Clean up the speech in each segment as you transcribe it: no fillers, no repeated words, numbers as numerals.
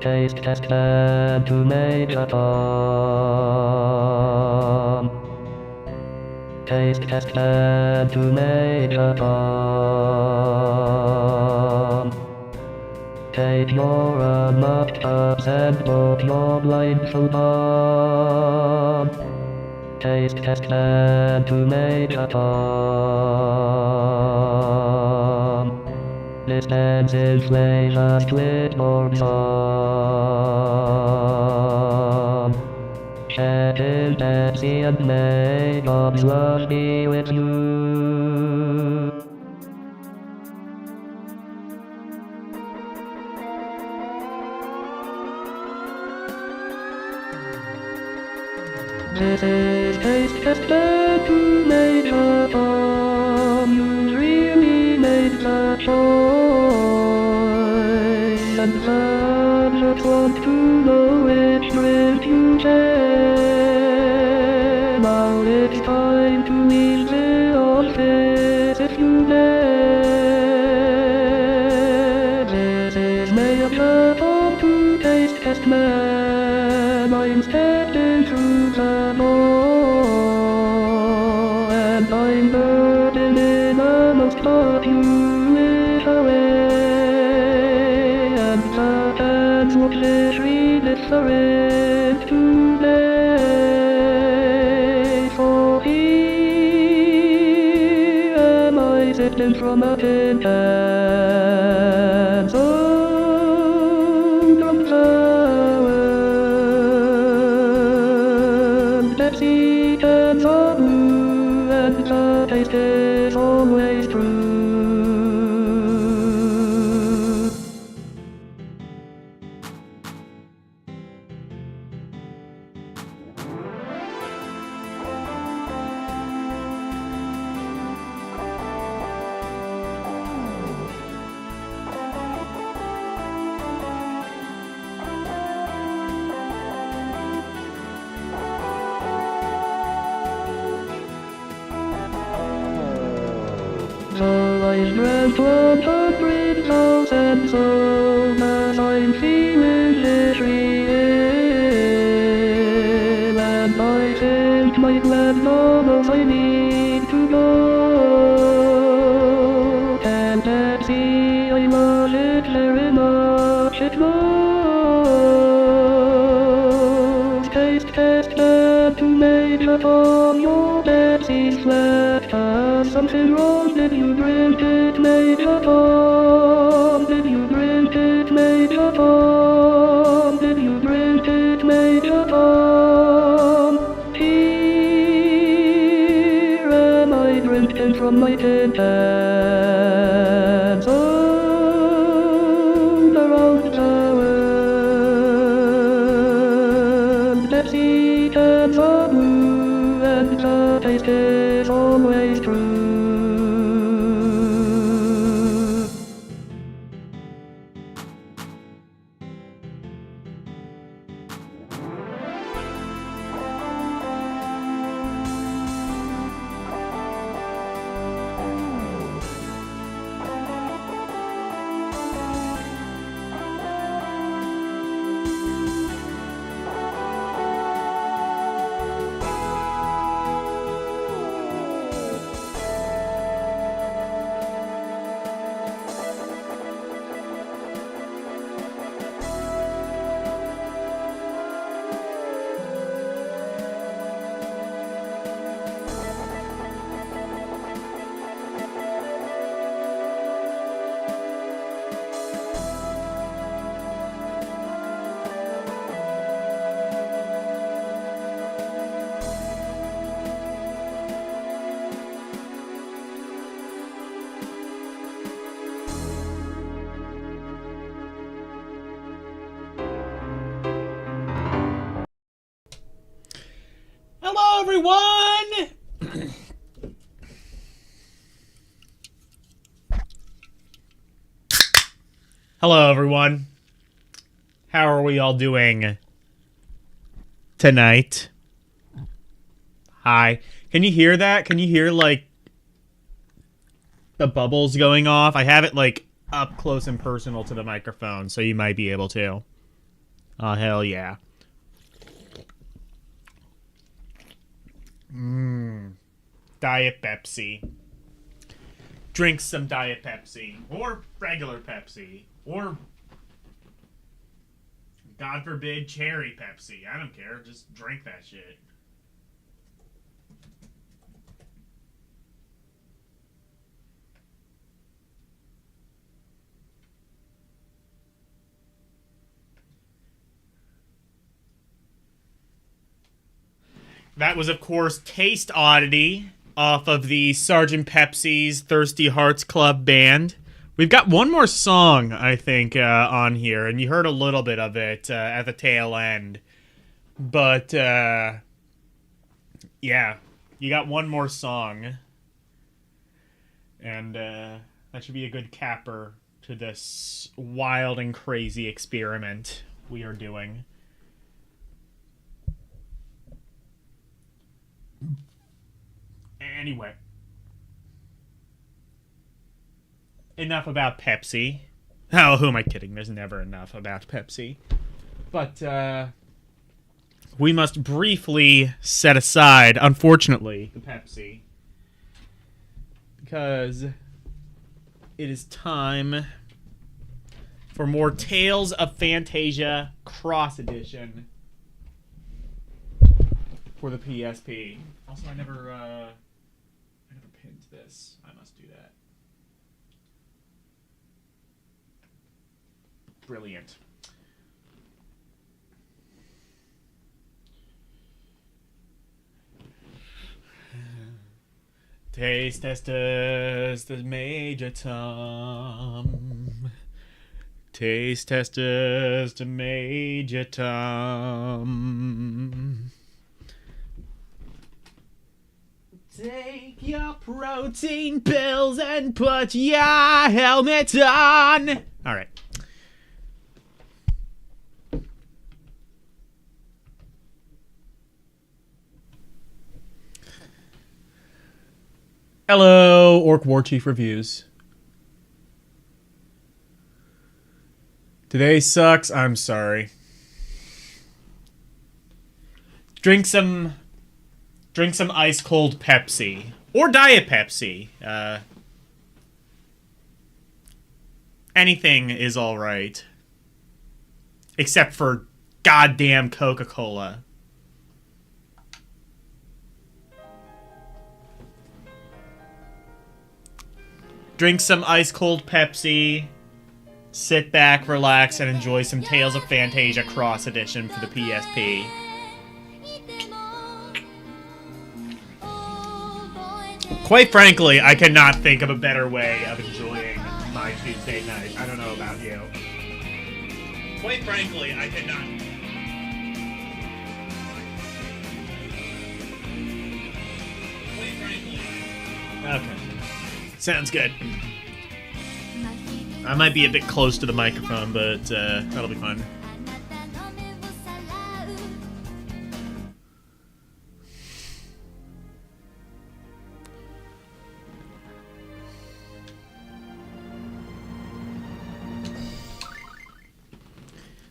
Taste test and to make a bomb. Taste test and to make a bomb. Take your unlocked cups and put your blindfold on. Taste test and to make a bomb. This dance is play just with more song. Chat is Nancy and May, God's love be with you. This is Taste Test to make a bomb. You really made the choice. And I just want to know which drift you take. Now it's time to leave the office if you dare. This is made a bomb to Taste Test man. I'm stepping through the door, and I'm burdened in a most populous way, and the fans will literally different today. So here am I sitting from a tin can, so from Pepsi cans are blue, and the taste is always true. So I've read 100,000 songs as I'm feeling literally ill, and I think my plan knows I need to go. And let's see, I love it very much, it knows. Taste test that to make a bomb, your Betsy's flat. Has something wrong? Did you drink it, made a bomb? Did you drink it, made a bomb? Did you drink it, made a bomb? Here am I drinking from my tin cans all around the world. Pepsi cans are blue, and the taste is always true. Hello, everyone! Hello, everyone. How are we all doing tonight? Hi. Can you hear that? Can you hear, like, the bubbles going off? I have it, like, up close and personal to the microphone, so you might be able to. Oh, hell yeah. Diet Pepsi. Drink some Diet Pepsi. Or regular Pepsi. Or, God forbid, cherry Pepsi. I don't care. Just drink that shit. That was, of course, Taste Oddity off of the Sgt. Pepsi's Thirsty Hearts Club band. We've got one more song, I think, on here, and you heard a little bit of it at the tail end. But, yeah, you got one more song. And that should be a good capper to this wild and crazy experiment we are doing. Anyway. Enough about Pepsi. Oh, who am I kidding? There's never enough about Pepsi. But, we must briefly set aside, unfortunately, the Pepsi. Because it is time for more Tales of Phantasia Cross Edition for the PSP. Also, I never pinned this. I must do that. Brilliant. Taste testers, the Major Tom. Taste testers, the Major Tom. Take your protein pills and put your helmet on. All right. Hello, Orc War Chief Reviews. Today sucks. I'm sorry. Drink some ice cold Pepsi or Diet Pepsi. Anything is all right, except for goddamn Coca-Cola. Drink some ice cold Pepsi. Sit back, relax, and enjoy some Tales of Phantasia Cross Edition for the PSP. Quite frankly, I cannot think of a better way of enjoying my Tuesday night. I don't know about you. Quite frankly, I cannot. Quite frankly. Okay. Sounds good. I might be a bit close to the microphone, but that'll be fun.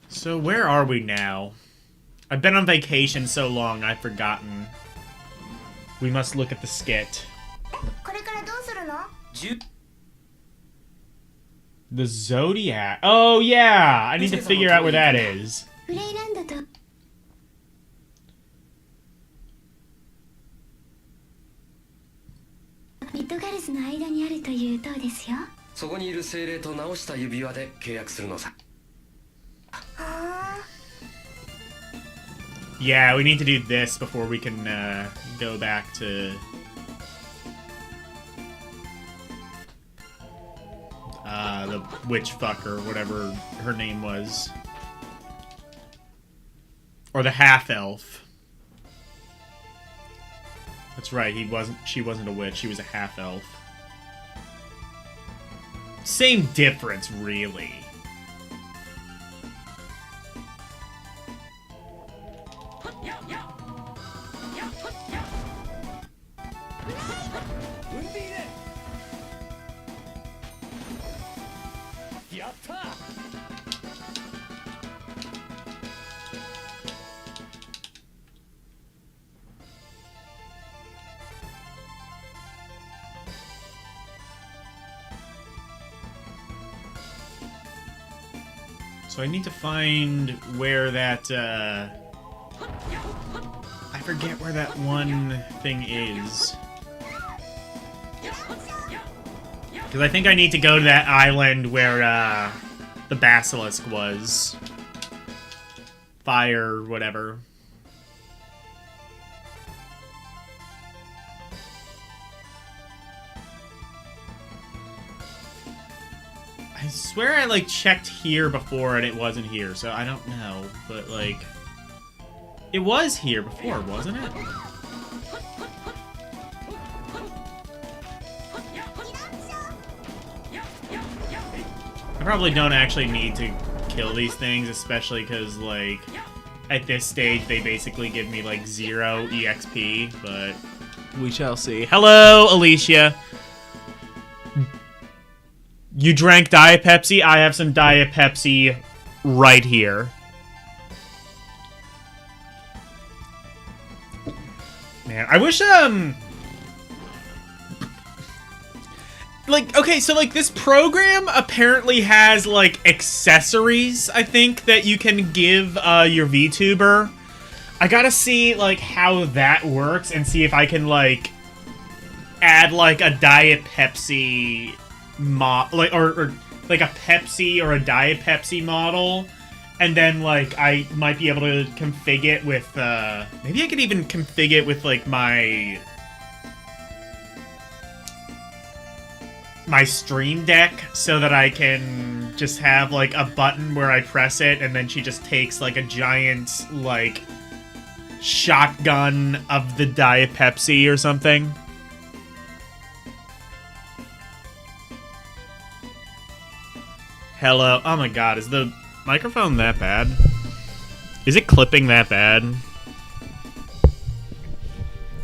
So where are we now? I've been on vacation so long, I've forgotten. We must look at the skit. The Zodiac. Oh, yeah! I need to figure out where that is. Yeah, we need to do this before we can go back to... the witch fucker, whatever her name was. Or the half-elf. That's right, she wasn't a witch, she was a half-elf. Same difference, really. So I need to find where that, I forget where that one thing is. Because I think I need to go to that island where, the basilisk was. Fire, whatever. I swear I, like, checked here before and it wasn't here, so I don't know. But, like, it was here before, wasn't it? I probably don't actually need to kill these things, especially because, like, at this stage, they basically give me, like, 0 EXP, but we shall see. Hello, Alicia. You drank Diet Pepsi? I have some Diet Pepsi right here. Man, I wish, like, okay, so, like, this program apparently has, like, accessories, I think, that you can give, your VTuber. I gotta see, like, how that works and see if I can, like, add, like, a Diet Pepsi or like a Pepsi or a Diet Pepsi model, and then, like, I might be able to configure it with, maybe I could even configure it with, like, my Stream Deck, so that I can just have, like, a button where I press it, and then she just takes, like, a giant, like, shotgun of the Diet Pepsi or something. Hello. Oh my god, is the microphone that bad? Is it clipping that bad?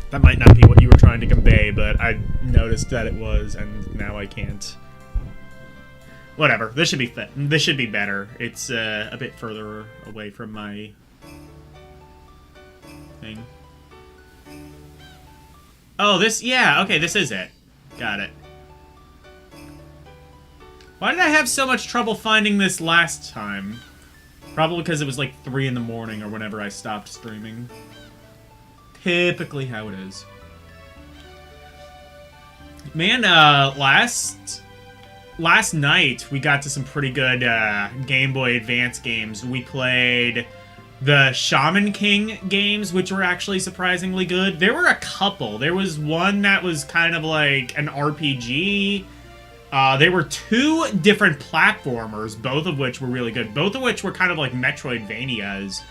That might not be what you were trying to convey, but I noticed that it was, and now I can't. Whatever. This should be this should be better. It's a bit further away from my thing. Oh, this, yeah, okay, this is it. Got it. Why did I have so much trouble finding this last time? Probably because it was like 3 in the morning or whenever I stopped streaming. Typically how it is. Man, last night we got to some pretty good Game Boy Advance games. We played the Shaman King games, which were actually surprisingly good. There were a couple. There was one that was kind of like an RPG. There were 2 different platformers, both of which were really good. Both of which were kind of like Metroidvanias.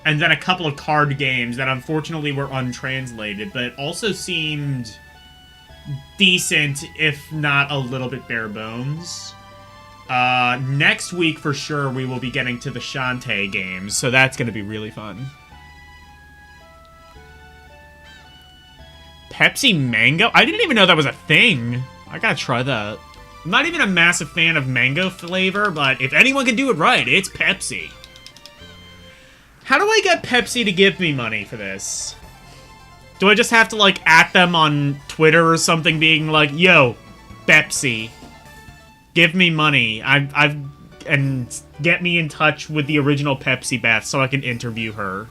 And then a couple of card games that unfortunately were untranslated, but also seemed decent, if not a little bit bare bones. Next week, for sure, we will be getting to the Shantae games, so that's going to be really fun. Pepsi Mango? I didn't even know that was a thing. I gotta try that. I'm not even a massive fan of mango flavor, but if anyone can do it right, it's Pepsi. How do I get Pepsi to give me money for this? Do I just have to, like, at them on Twitter or something being like, yo, Pepsi, give me money. And get me in touch with the original Pepsi Beth so I can interview her.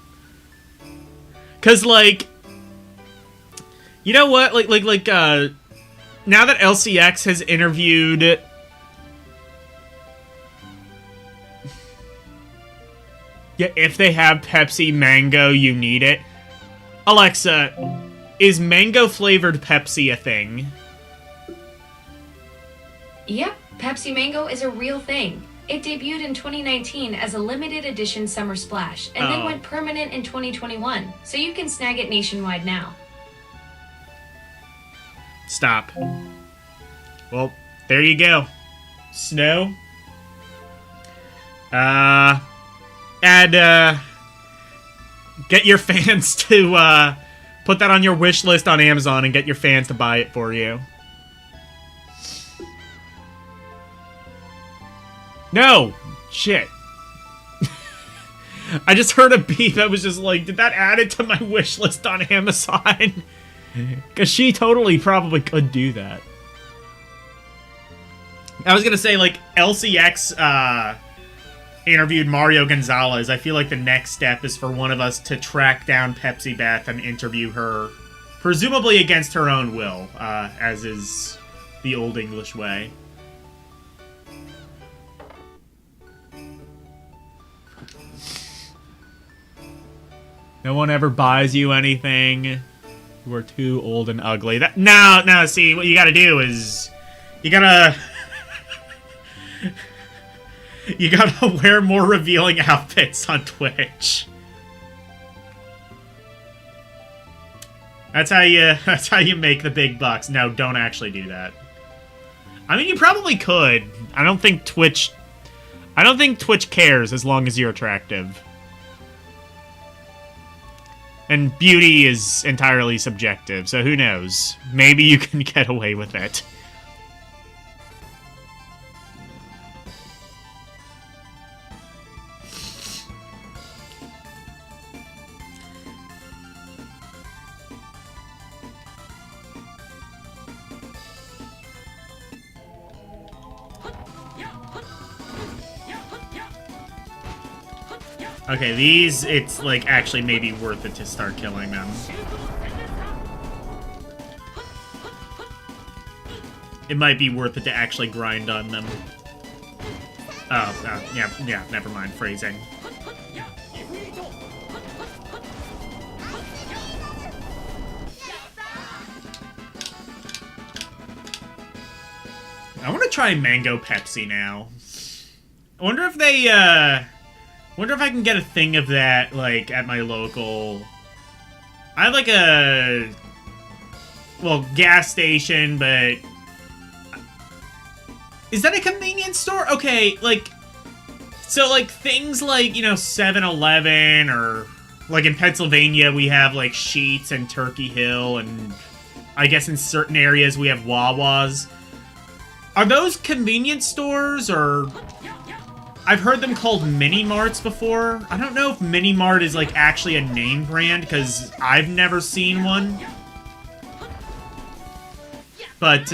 Cause, like, you know what? Now that LCX has interviewed... Yeah, if they have Pepsi Mango, you need it. Alexa, is mango-flavored Pepsi a thing? Yep, Pepsi Mango is a real thing. It debuted in 2019 as a limited edition summer splash, and then went permanent in 2021, so you can snag it nationwide now. Stop. Well, there you go. Snow. Get your fans to, put that on your wish list on Amazon and get your fans to buy it for you. No! Shit. I just heard a beep that was just like, did that add it to my wish list on Amazon? Because she totally probably could do that. I was gonna say, like, LCX, interviewed Mario Gonzalez. I feel like the next step is for one of us to track down Pepsi Beth and interview her, presumably against her own will, as is the old English way. No one ever buys you anything. You are too old and ugly. No, see, what you gotta do is... You gotta wear more revealing outfits on Twitch. That's how you make the big bucks. No, don't actually do that. I mean, you probably could. I don't think Twitch cares as long as you're attractive. And beauty is entirely subjective, so who knows? Maybe you can get away with it. Okay, these, it's, like, actually maybe worth it to start killing them. It might be worth it to actually grind on them. Oh, yeah, never mind, phrasing. I want to try Mango Pepsi now. I wonder if they, wonder if I can get a thing of that, like, at my local... I have, like, a... Well, gas station, but... Is that a convenience store? Okay, like... So, like, things like, you know, 7-Eleven, or... Like, in Pennsylvania, we have, like, Sheetz and Turkey Hill, and... I guess in certain areas we have Wawas. Are those convenience stores, or... I've heard them called mini-marts before. I don't know if mini-mart is, like, actually a name brand, because I've never seen one. But,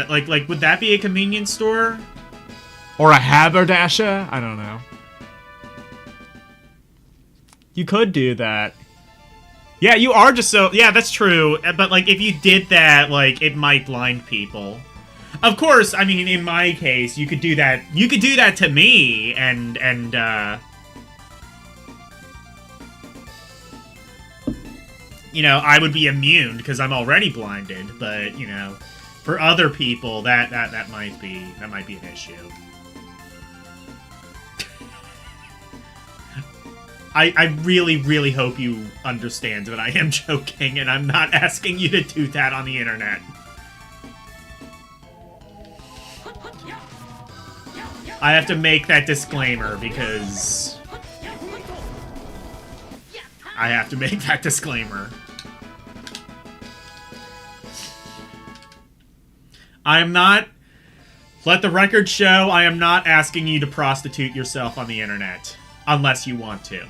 like, would that be a convenience store? Or a haberdasher? I don't know. You could do that. Yeah, you are just so... Yeah, that's true. But, like, if you did that, like, it might blind people. Of course, I mean, in my case, you could do that. You could do that to me, and you know, I would be immune because I'm already blinded. But you know, for other people, that might be an issue. I really, really hope you understand that I am joking, and I'm not asking you to do that on the internet. I have to make that disclaimer because I have to make that disclaimer. I am not, let the record show, I am not asking you to prostitute yourself on the internet, unless you want to.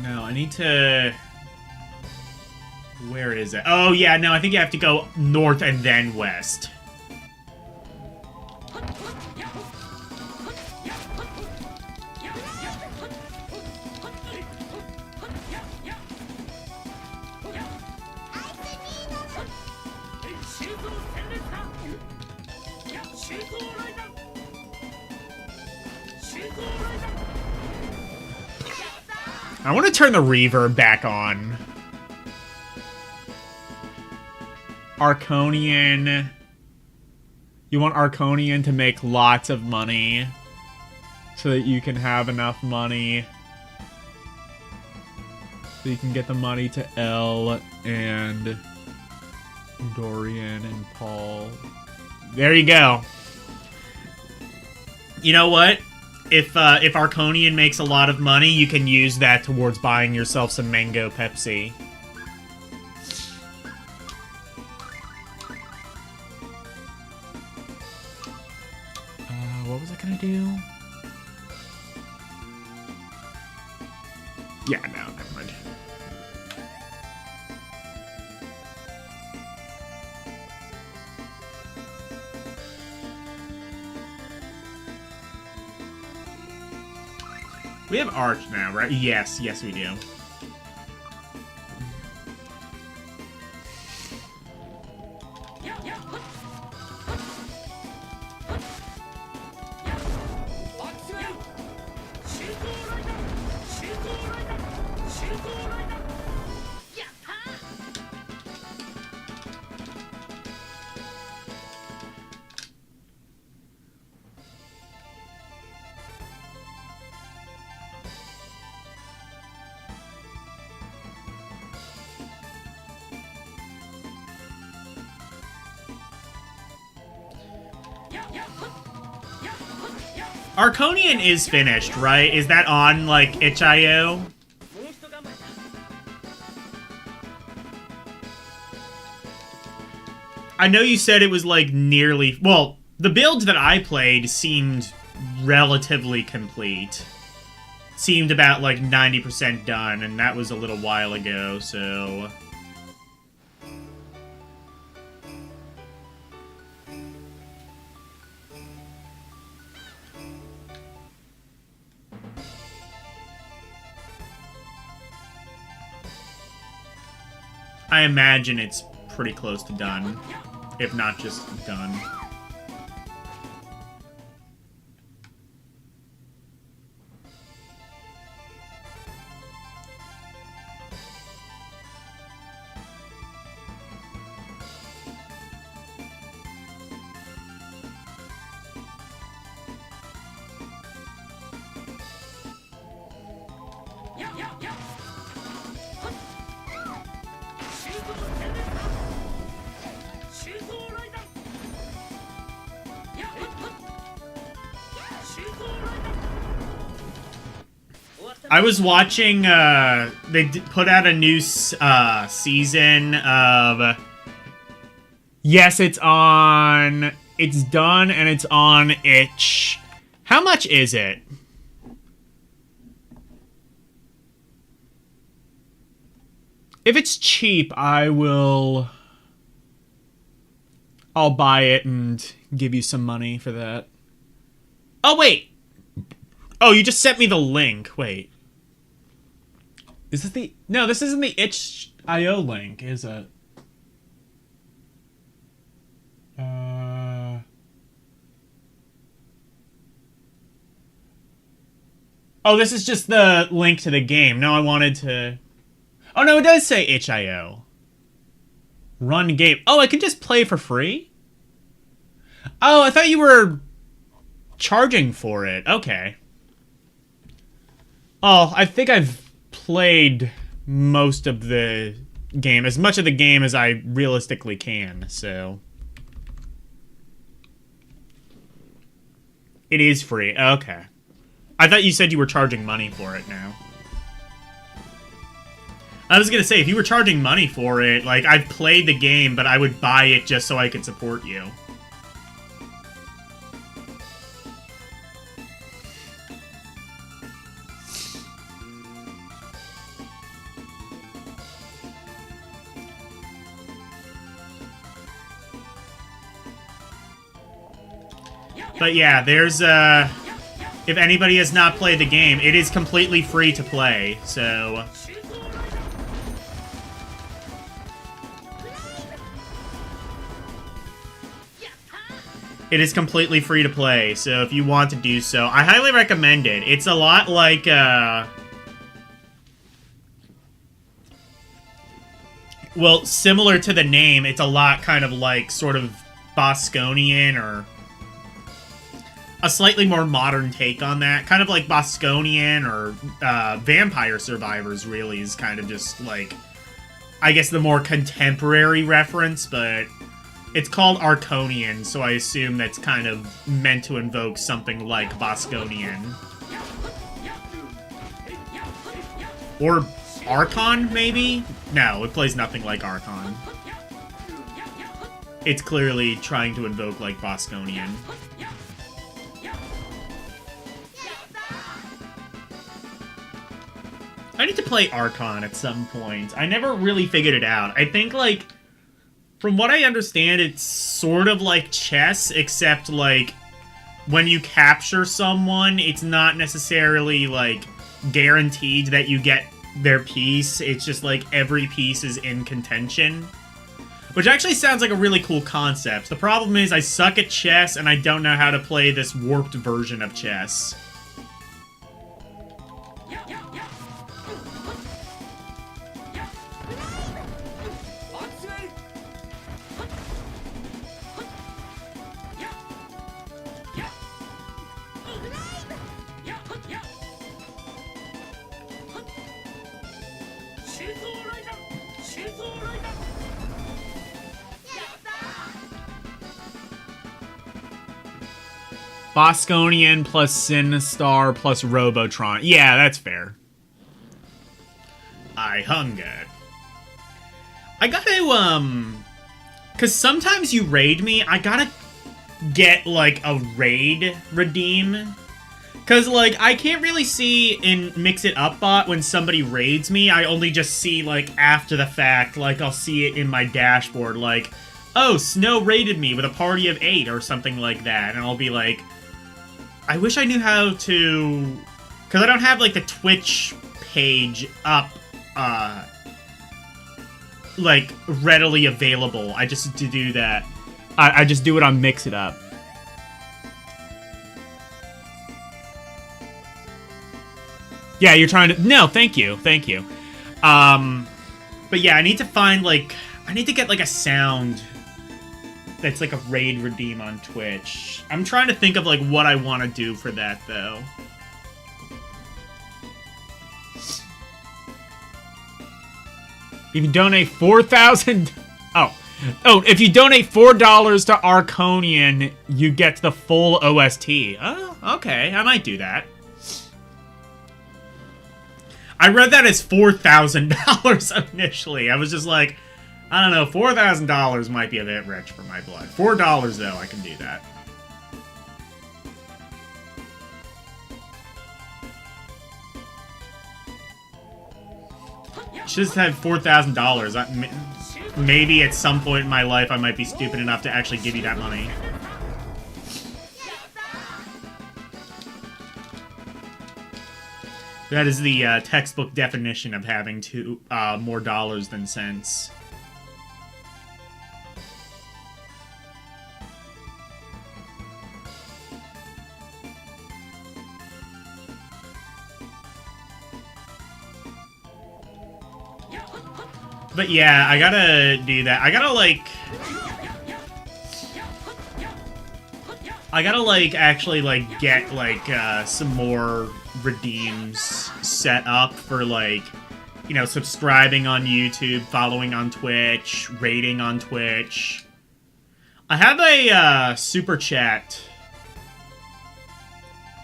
No, I need to... Where is it? Oh, yeah, no, I think you have to go north and then west. I want to turn the reverb back on. Arconian. You want Arconian to make lots of money so that you can have enough money so you can get the money to Elle and Dorian and Paul. There you go. You know what? If Arconian makes a lot of money, you can use that towards buying yourself some Mango Pepsi. What was I gonna do? Yeah, no, never mind. We have Arch now, right? Yes, yes we do. Arconian is finished, right? Is that on, like, itch.io? I know you said it was, like, nearly... Well, the build that I played seemed relatively complete. Seemed about, like, 90% done, and that was a little while ago, so... I imagine it's pretty close to done, if not just done. I was watching, they put out a new season of... Yes, it's on... It's done, and it's on itch. How much is it? If it's cheap, I'll buy it and give you some money for that. Oh, wait! Oh, you just sent me the link. Wait. Is this the... No, this isn't the itch.io link, is it? Oh, this is just the link to the game. No, I wanted to... Oh, no, it does say itch.io. Run game. Oh, I can just play for free? Oh, I thought you were charging for it. Okay. Oh, I think I've played most of the game, as much of the game as I realistically can, so... It is free. Okay. I thought you said you were charging money for it now. I was gonna say, if you were charging money for it, like, I've played the game, but I would buy it just so I could support you. But yeah, there's, if anybody has not played the game, it is completely free to play, so... It is completely free to play, so if you want to do so, I highly recommend it. It's a lot like, well, similar to the name, it's a lot kind of like sort of Bosconian or a slightly more modern take on that. Kind of like Bosconian or Vampire Survivors really is kind of just like, I guess the more contemporary reference, but it's called Arconian, so I assume that's kind of meant to invoke something like Bosconian. Or Archon, maybe? No, it plays nothing like Archon. It's clearly trying to invoke like Bosconian. I need to play Archon at some point. I never really figured it out. I think, like, from what I understand, it's sort of like chess, except, like, when you capture someone, it's not necessarily, like, guaranteed that you get their piece. It's just like every piece is in contention. Which actually sounds like a really cool concept. The problem is I suck at chess and I don't know how to play this warped version of chess. Bosconian plus Sinistar plus Robotron. Yeah, that's fair. I hunger. I gotta, cause sometimes you raid me, I gotta get, like, a raid redeem. Cause, like, I can't really see in Mix It Up Bot when somebody raids me, I only just see, like, after the fact, like, I'll see it in my dashboard, like, oh, Snow raided me with a party of 8 or something like that, and I'll be like, I wish I knew how to... Because I don't have, like, the Twitch page up, like, readily available. I just do that. I just do it on Mix It Up. Yeah, you're trying to... No, thank you. Thank you. But yeah, I need to find, like... I need to get, like, a sound... that's like a raid redeem on Twitch. I'm trying to think of like what I want to do for that though. If you donate 4,000... Oh, if you donate $4 to Arconian, you get the full OST. Oh, okay, I might do that. I read that as $4,000 initially. I was just like... I don't know, $4,000 might be a bit rich for my blood. $4 though, I can do that. Just had $4,000. Maybe at some point in my life I might be stupid enough to actually give you that money. That is the textbook definition of having more dollars than cents. But yeah, I gotta do that. I gotta, actually, like, get, like, some more redeems set up for, like, you know, subscribing on YouTube, following on Twitch, rating on Twitch. I have a, super chat.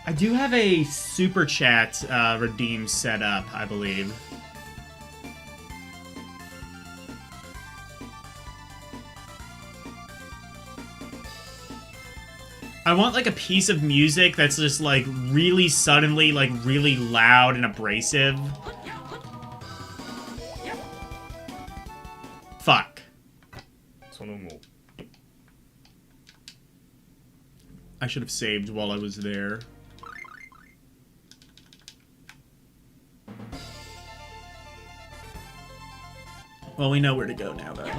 I do have a super chat, redeem set up, I believe. I want, like, a piece of music that's just, like, really suddenly, like, really loud and abrasive. Fuck. I should have saved while I was there. Well, we know where to go now, though.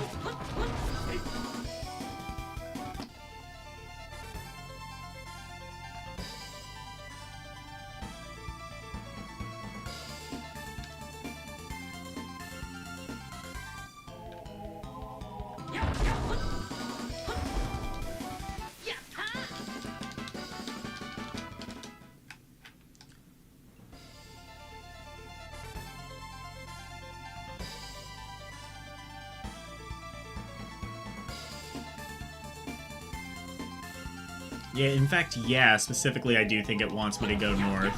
Yeah, in fact, yeah, specifically I do think it wants me to go north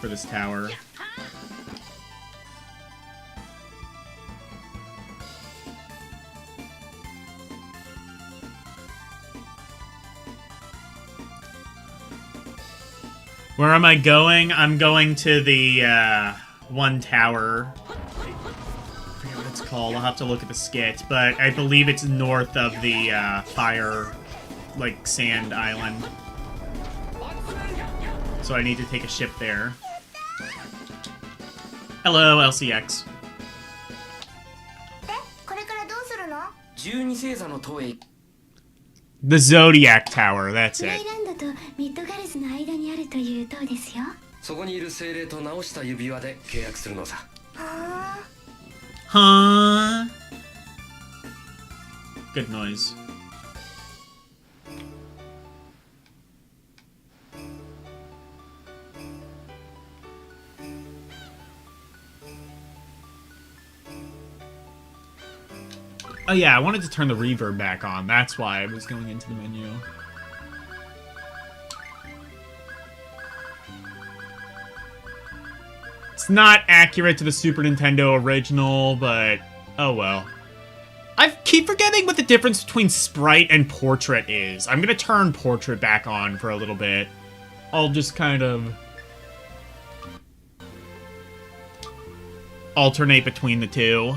for this tower. Where am I going? I'm going to the, one tower. I forget what it's called. I'll have to look at the skit, but I believe it's north of the, fire... like, sand island. So I need to take a ship there. Hello, LCX. で、これからどうするの？ 12星座の塔へ The Zodiac Tower, that's フラ it. イランドとミッドガルスの間にあるという塔ですよ。そこにいる精霊と直した指輪で契約するのさ。は Huh? Good noise. Oh yeah, I wanted to turn the reverb back on. That's why I was going into the menu. It's not accurate to the Super Nintendo original, but oh well. I keep forgetting what the difference between sprite and portrait is. I'm gonna turn portrait back on for a little bit. I'll just kind of alternate between the two.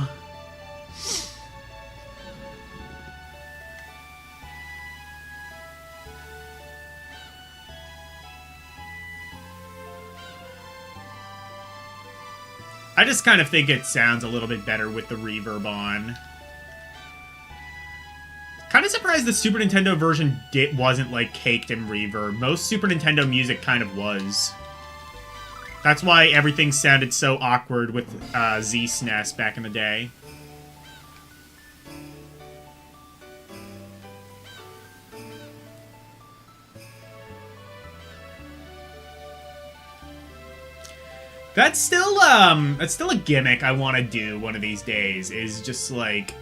I just kind of think it sounds a little bit better with the reverb on. Kind of surprised the Super Nintendo version wasn't, like, caked in reverb. Most Super Nintendo music kind of was. That's why everything sounded so awkward with Z-SNES back in the day. That's still a gimmick I want to do one of these days, is just, like,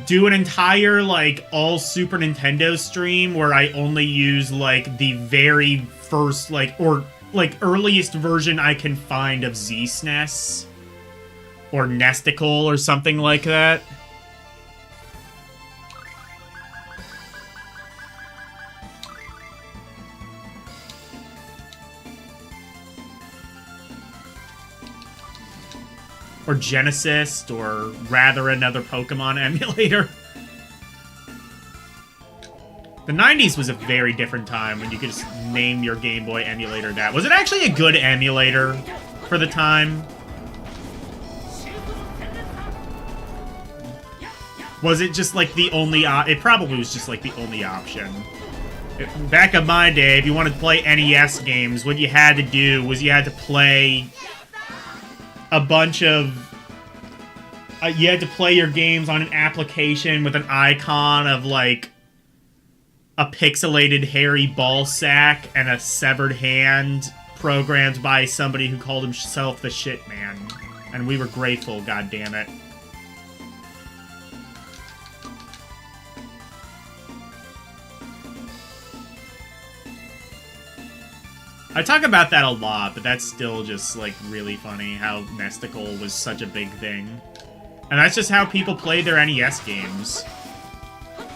do an entire, like, all Super Nintendo stream where I only use, like, the very first, like, or, like, earliest version I can find of Z-SNES. Or Nesticle or something like that. Or Genesis, or rather another Pokemon emulator. The 90s was a very different time when you could just name your Game Boy emulator that. Was it actually a good emulator for the time? Was it just like the only it probably was just like the only option. Back in my day, if you wanted to play NES games, what you had to do was you had to play a bunch of... you had to play your games on an application with an icon of, like, a pixelated hairy ball sack and a severed hand programmed by somebody who called himself the Shit Man. And we were grateful, goddammit. I talk about that a lot, but that's still just, like, really funny how Nesticle was such a big thing. And that's just how people played their NES games.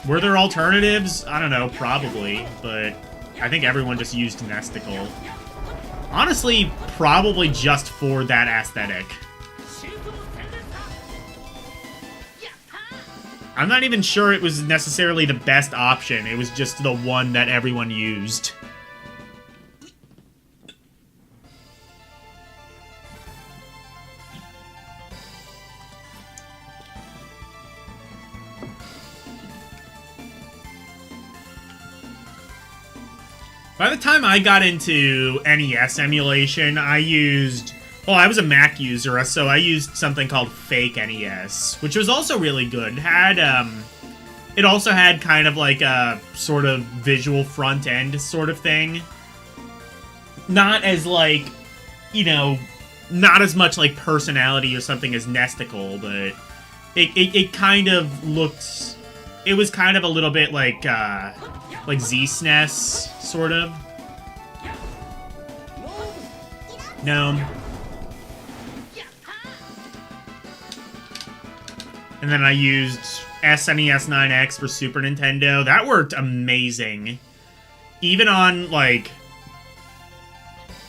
Were there alternatives? I don't know, probably, but I think everyone just used Nesticle. Honestly, probably just for that aesthetic. I'm not even sure it was necessarily the best option, it was just the one that everyone used. By the time I got into NES emulation, I used... Well, I was a Mac user, so I used something called Fake NES, which was also really good. It also had kind of like a sort of visual front end sort of thing. Not as, like, you know, not as much like personality or something as Nesticle, but it kind of looked... It was kind of a little bit like Z-SNES, sort of. Gnome. And then I used SNES 9X for Super Nintendo. That worked amazing. Even on, like,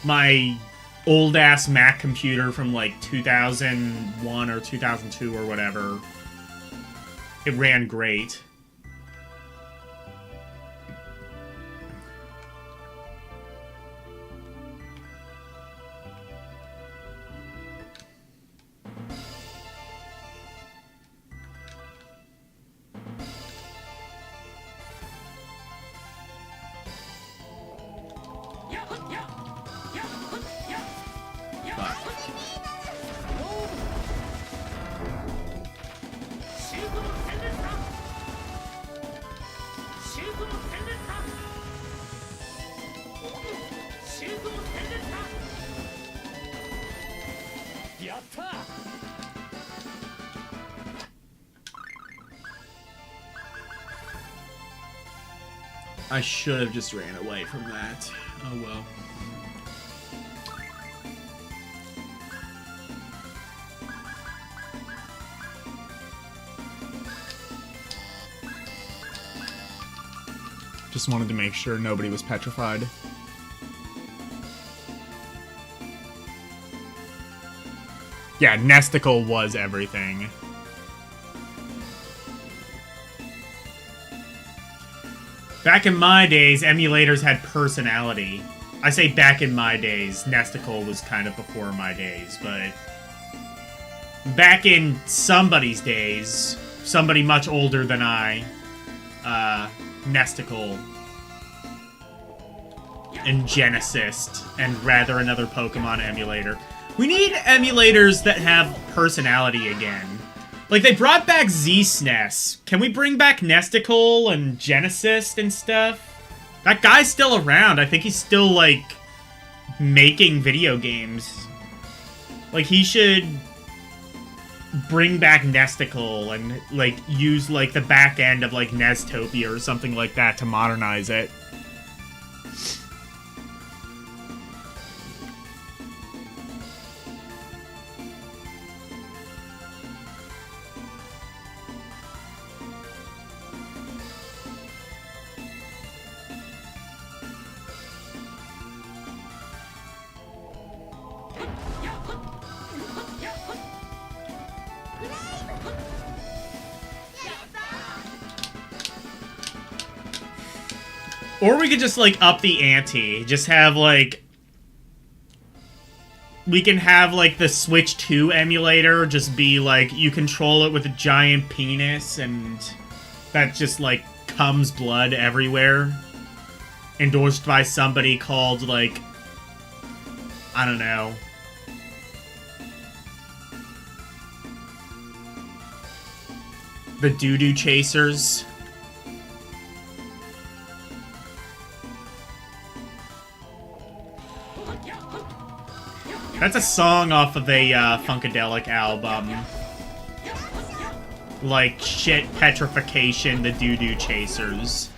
my old-ass Mac computer from, like, 2001 or 2002 or whatever. It ran great. I should have just ran away from that. Oh well. Just wanted to make sure nobody was petrified. Yeah, Nesticle was everything. Back in my days, emulators had personality. I say back in my days, Nesticle was kind of before my days, but... back in somebody's days, somebody much older than I, Nesticle and Genesis, and rather another Pokemon emulator. We need emulators that have personality again. Like, they brought back Z-SNES. Can we bring back Nesticle and Genesis and stuff? That guy's still around. I think he's still, like, making video games. Like, he should bring back Nesticle and, like, use, like, the back end of, like, Nestopia or something like that to modernize it. Or we could just, like, up the ante. Just have, like... we can have, like, the Switch 2 emulator just be, like, you control it with a giant penis, and that just, like, comes blood everywhere. Endorsed by somebody called, like... I don't know. The Doo-Doo Chasers. That's a song off of a Funkadelic album. Like, shit, Petrification, the Doo-Doo Chasers.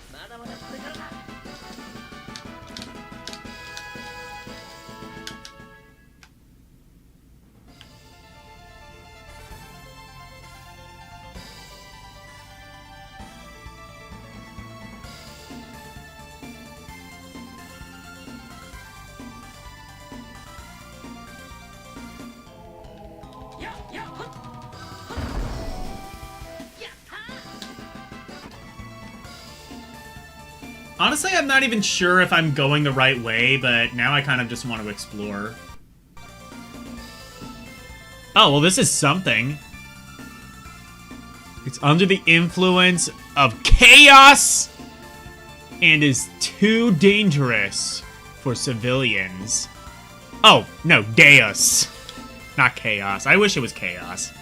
Honestly, I'm not even sure if I'm going the right way, but now I kind of just want to explore. Oh, well, this is something. It's under the influence of chaos and is too dangerous for civilians. Oh, no, Deus. Not chaos. I wish it was chaos.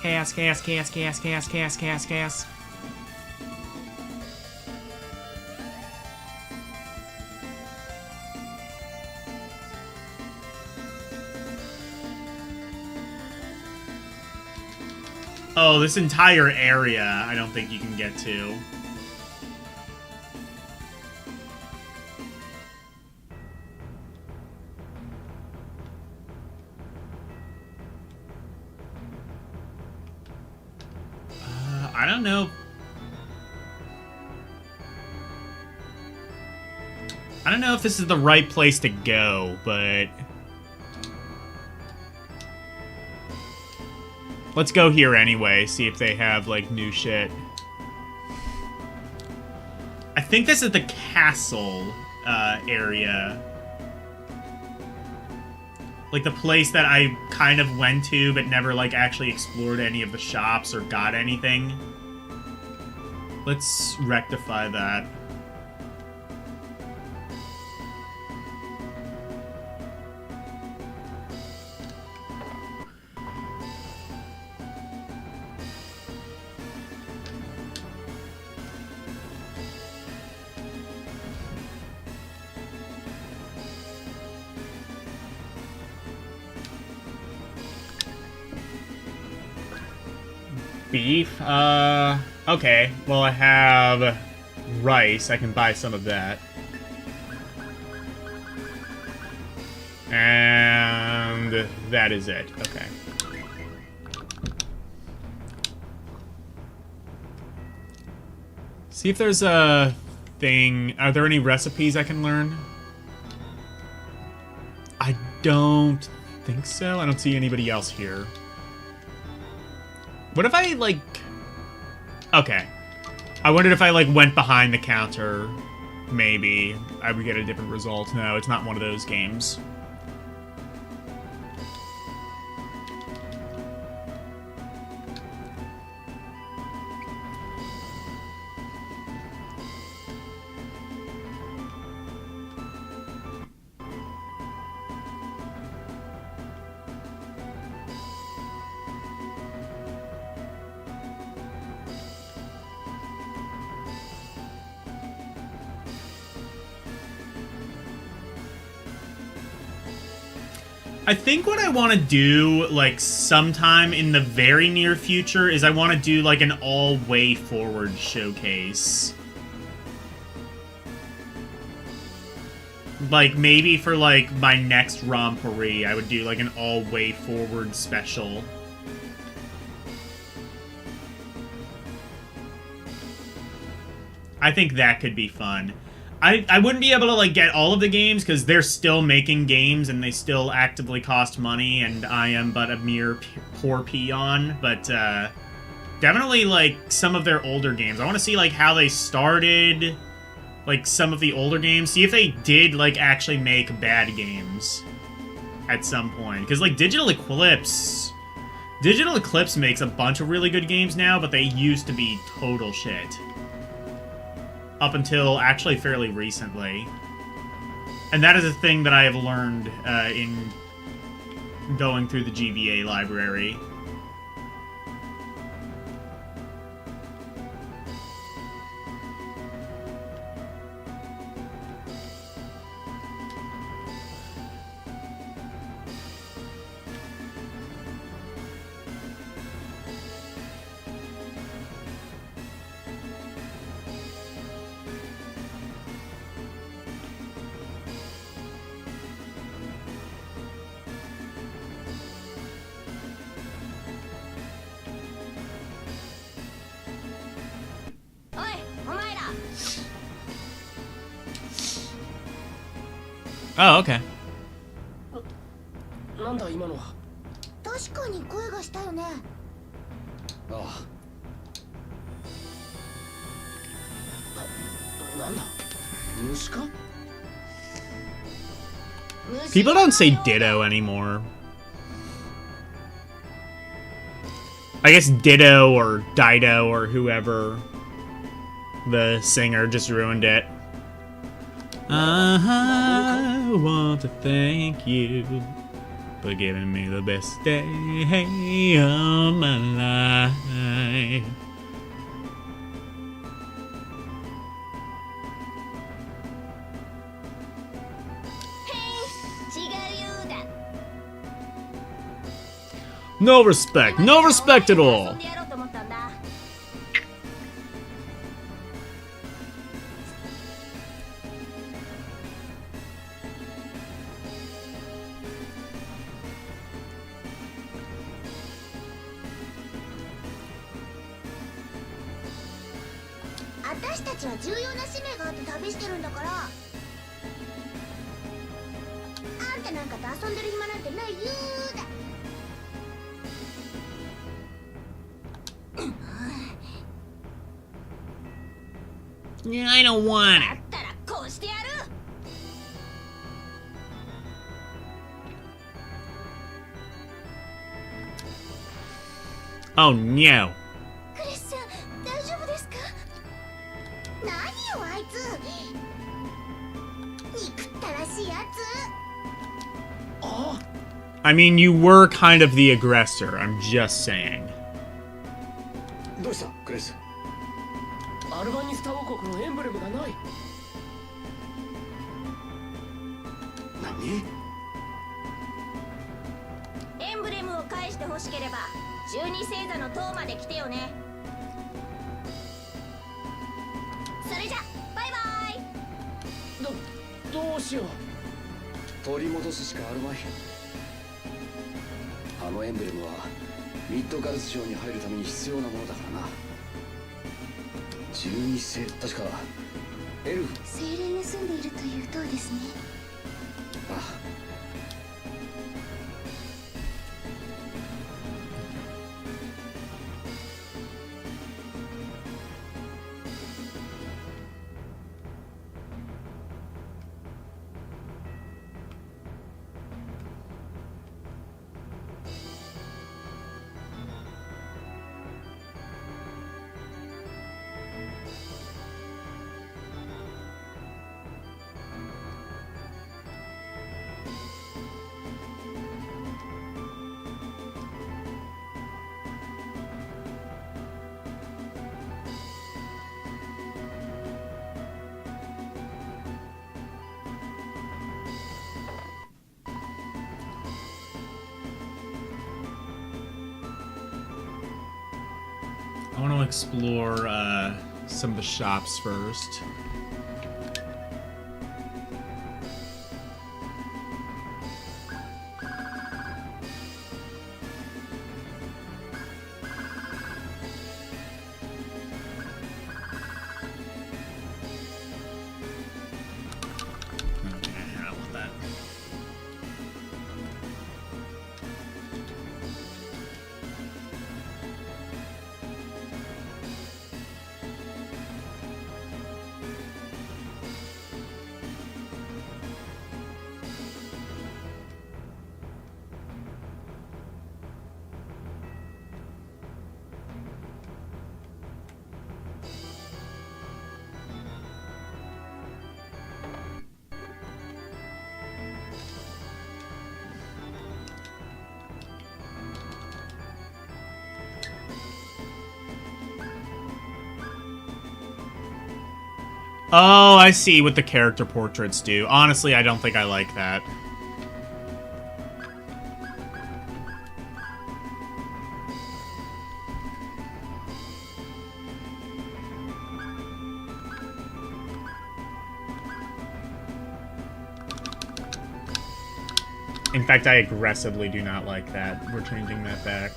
Chaos, chaos, chaos, chaos, chaos, chaos, chaos, chaos. Oh, this entire area, I don't think you can get to. I don't know. I don't know if this is the right place to go, but... let's go here anyway, see if they have, like, new shit. I think this is the castle, area. Like, the place that I kind of went to, but never, like, actually explored any of the shops or got anything. Let's rectify that. Beef? Okay. Well, I have rice. I can buy some of that. And that is it. Okay. See if there's a thing. Are there any recipes I can learn? I don't think so. I don't see anybody else here. What if I, like... Okay. I wondered if I, like, went behind the counter. Maybe I would get a different result. No, it's not one of those games. I think what I want to do, like, sometime in the very near future is I want to do, like, an all-way forward showcase. Like, maybe for, like, my next Rompery, I would do, like, an all-way forward special. I think that could be fun. I wouldn't be able to, like, get all of the games, because they're still making games, and they still actively cost money, and I am but a mere poor peon, but, definitely, like, some of their older games. I want to see, like, how they started, like, some of the older games. See if they did, like, actually make bad games at some point. Because, like, Digital Eclipse makes a bunch of really good games now, but they used to be total shit. Up until actually fairly recently. And that is a thing that I have learned in going through the GBA library. Oh, okay. なんだ今のは。確かに声がしたよね。ああ。なんだ。虫か。 People don't say ditto anymore. I guess Ditto or Dido or whoever. The singer just ruined it. I want to thank you for giving me the best day of my life. No respect at all. I don't want it. Oh no. I mean, you were kind of the aggressor, I'm just saying. どうしたクレス。アルバニスタ王国のエンブレムがない。何？エンブレムを返して欲しければ12星座の塔まで来てよね。それじゃうしよう。取り戻すしかあるまい。あのエンブレムはミッドガルス城に入るために必要なものだからな。12世、確かエルフ。精霊が住んでいるという塔ですね。ああ。I want to explore some of the shops first. Okay, I don't want that. Oh, I see what the character portraits do. Honestly, I don't think I like that. In fact, I aggressively do not like that. We're changing that back.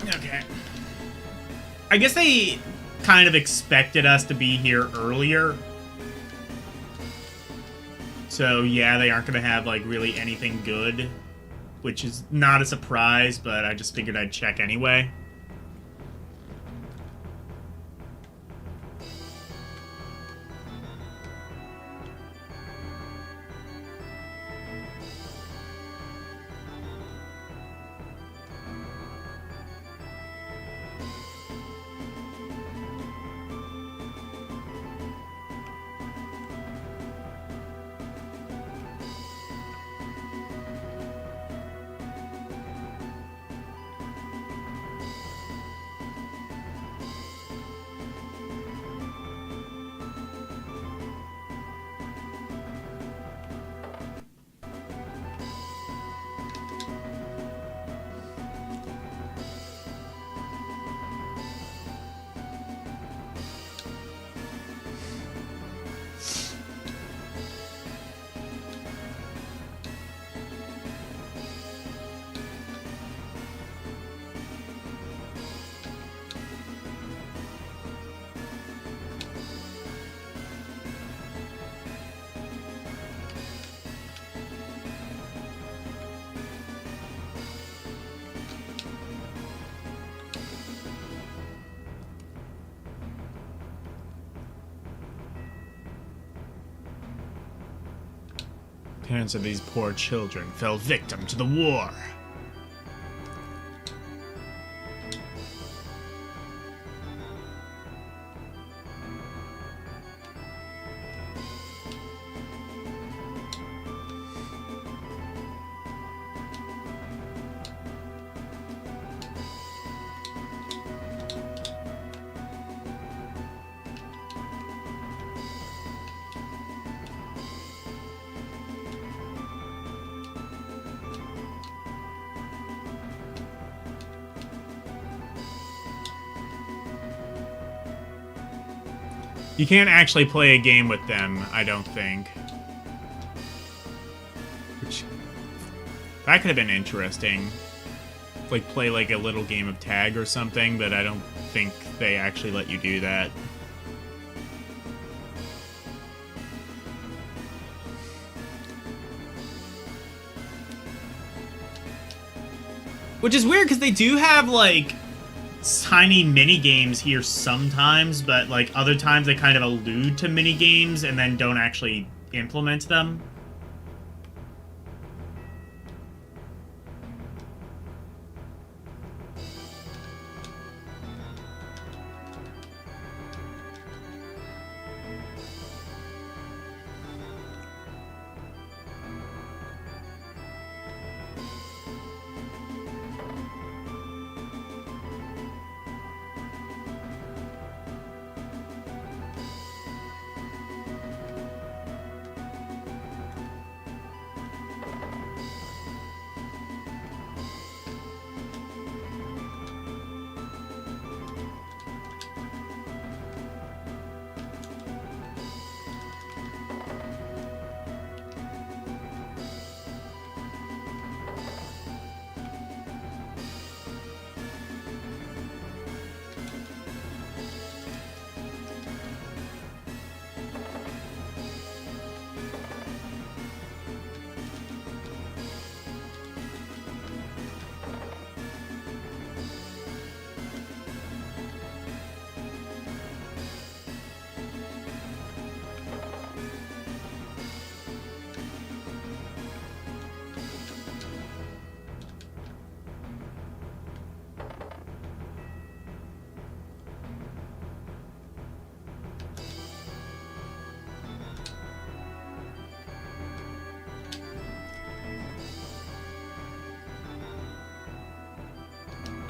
Okay. I guess they kind of expected us to be here earlier. So yeah, they aren't going to have like really anything good, which is not a surprise, but I just figured I'd check anyway. Parents of these poor children fell victim to the war. You can't actually play a game with them, I don't think. Which... That could have been interesting. Like, play like a little game of tag or something, but I don't think they actually let you do that. Which is weird, because they do have, like, tiny mini-games here sometimes, but, like, other times they kind of allude to mini-games and then don't actually implement them.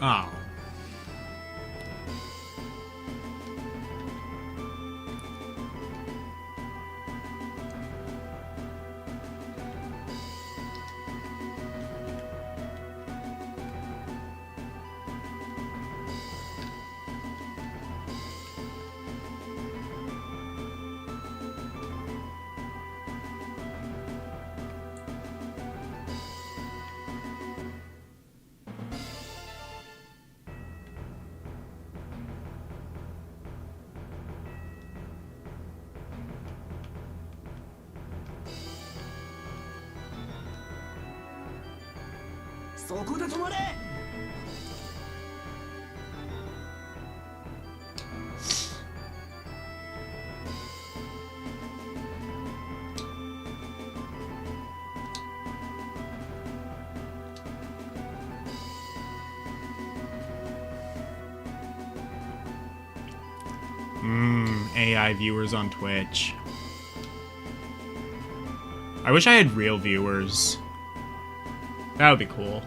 Oh. AI viewers on Twitch. I wish I had real viewers. That would be cool.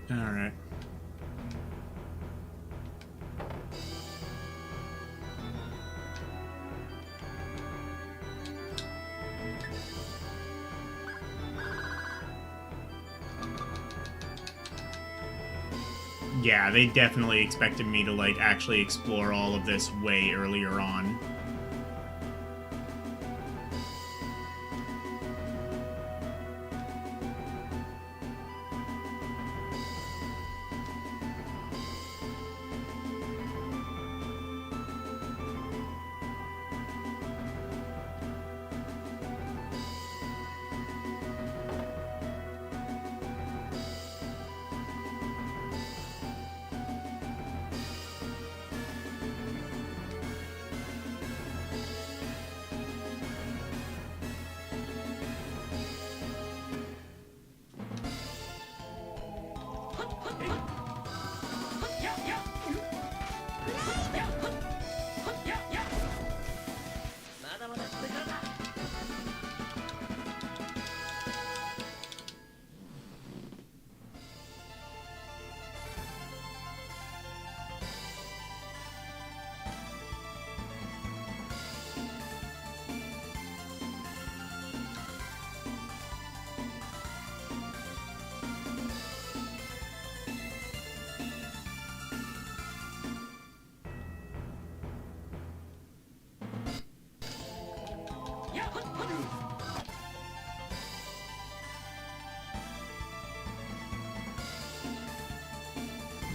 Alright. Yeah, they definitely expected me to, like, actually explore all of this way earlier on.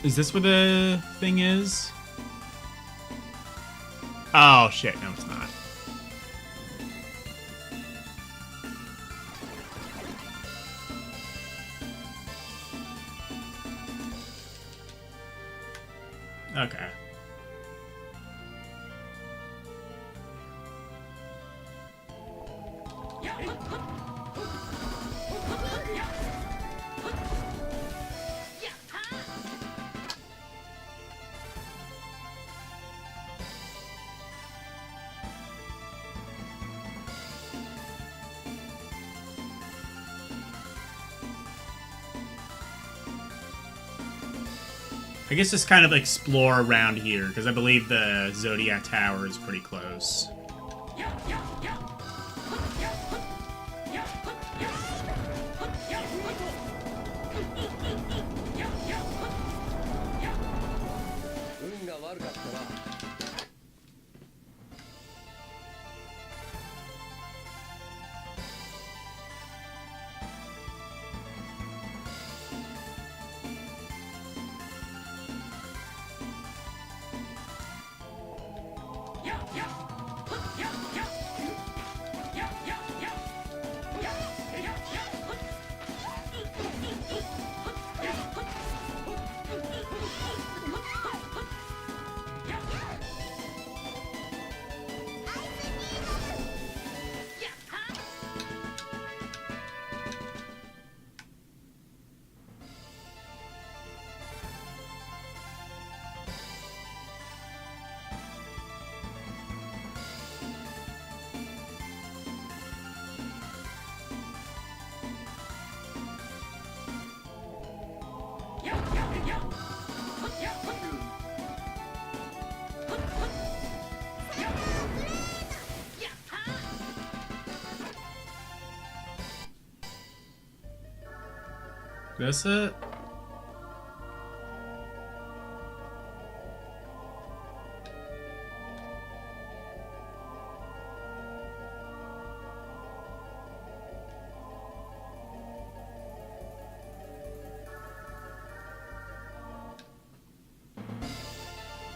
Is this where the thing is? Oh, shit. No, it's not. Okay. I guess just kind of explore around here, because I believe the Zodiac Tower is pretty close. That's it?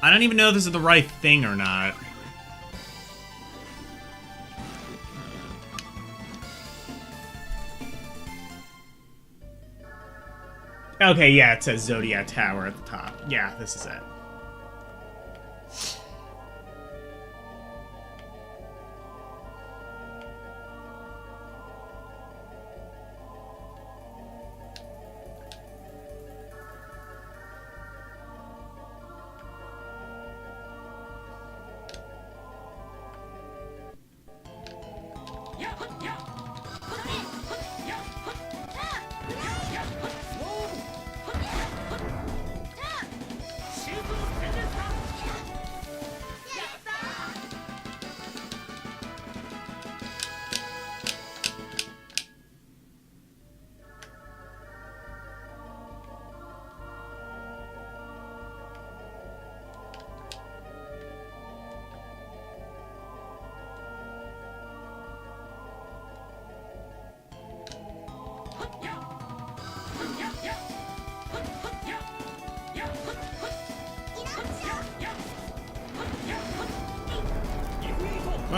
I don't even know if this is the right thing or not. Okay, yeah, it says Zodiac Tower at the top. Yeah, this is it.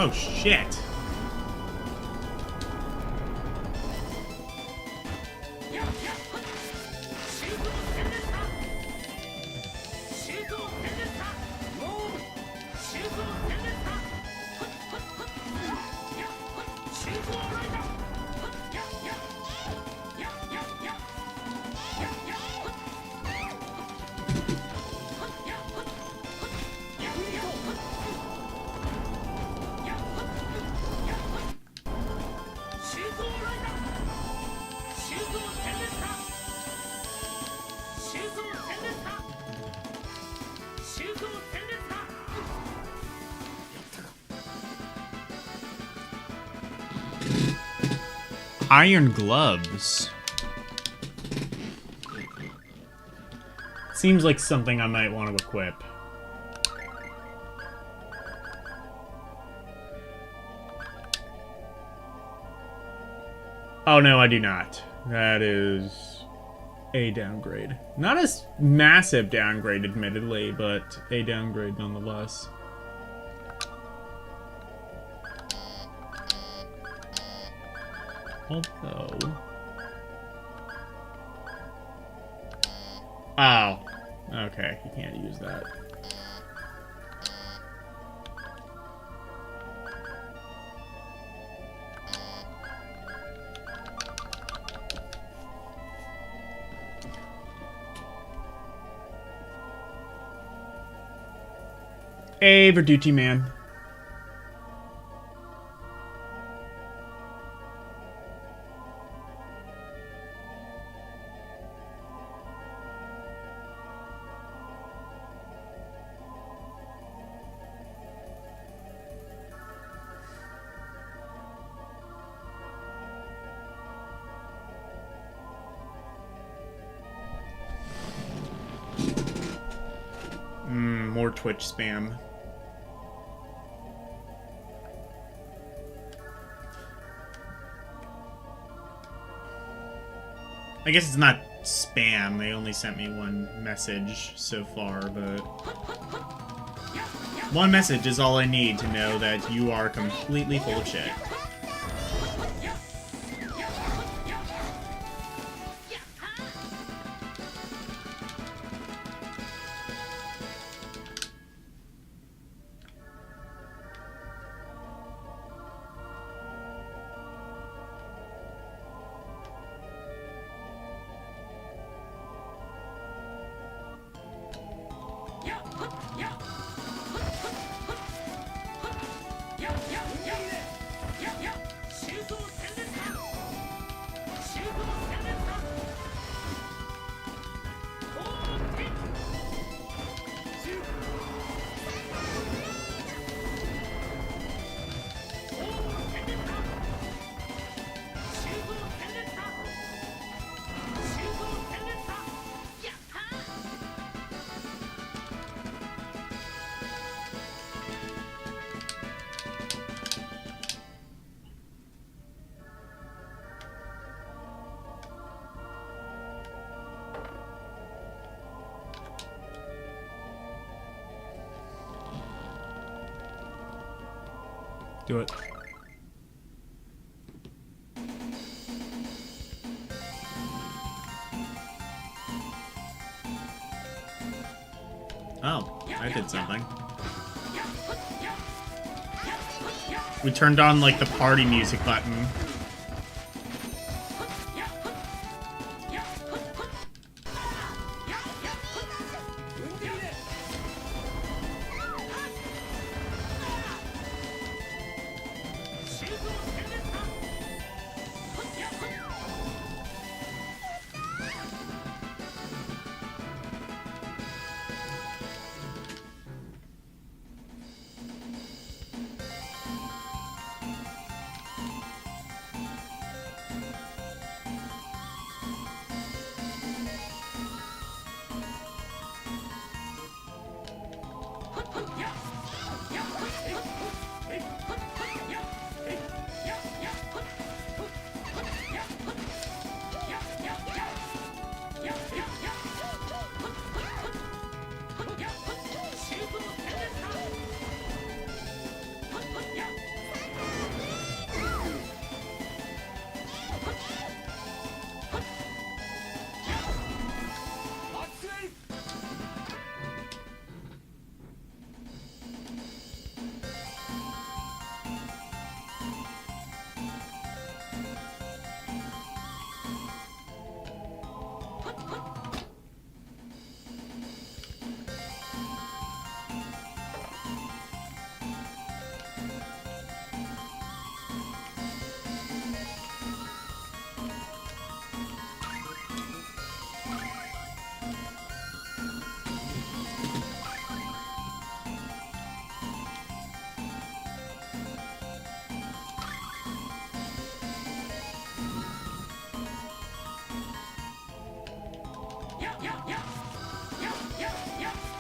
Oh, shit. Iron gloves. Seems like something I might want to equip. Oh no, I do not. That is A downgrade. Not a massive downgrade, admittedly, but a downgrade nonetheless. Although... Oh. Okay, you can't use that. Hey, Verducci man. More Twitch spam. I guess it's not spam. They only sent me one message so far, but... one message is all I need to know that you are completely full of shit. Do it. Oh, I did something. We turned on, like, the party music button.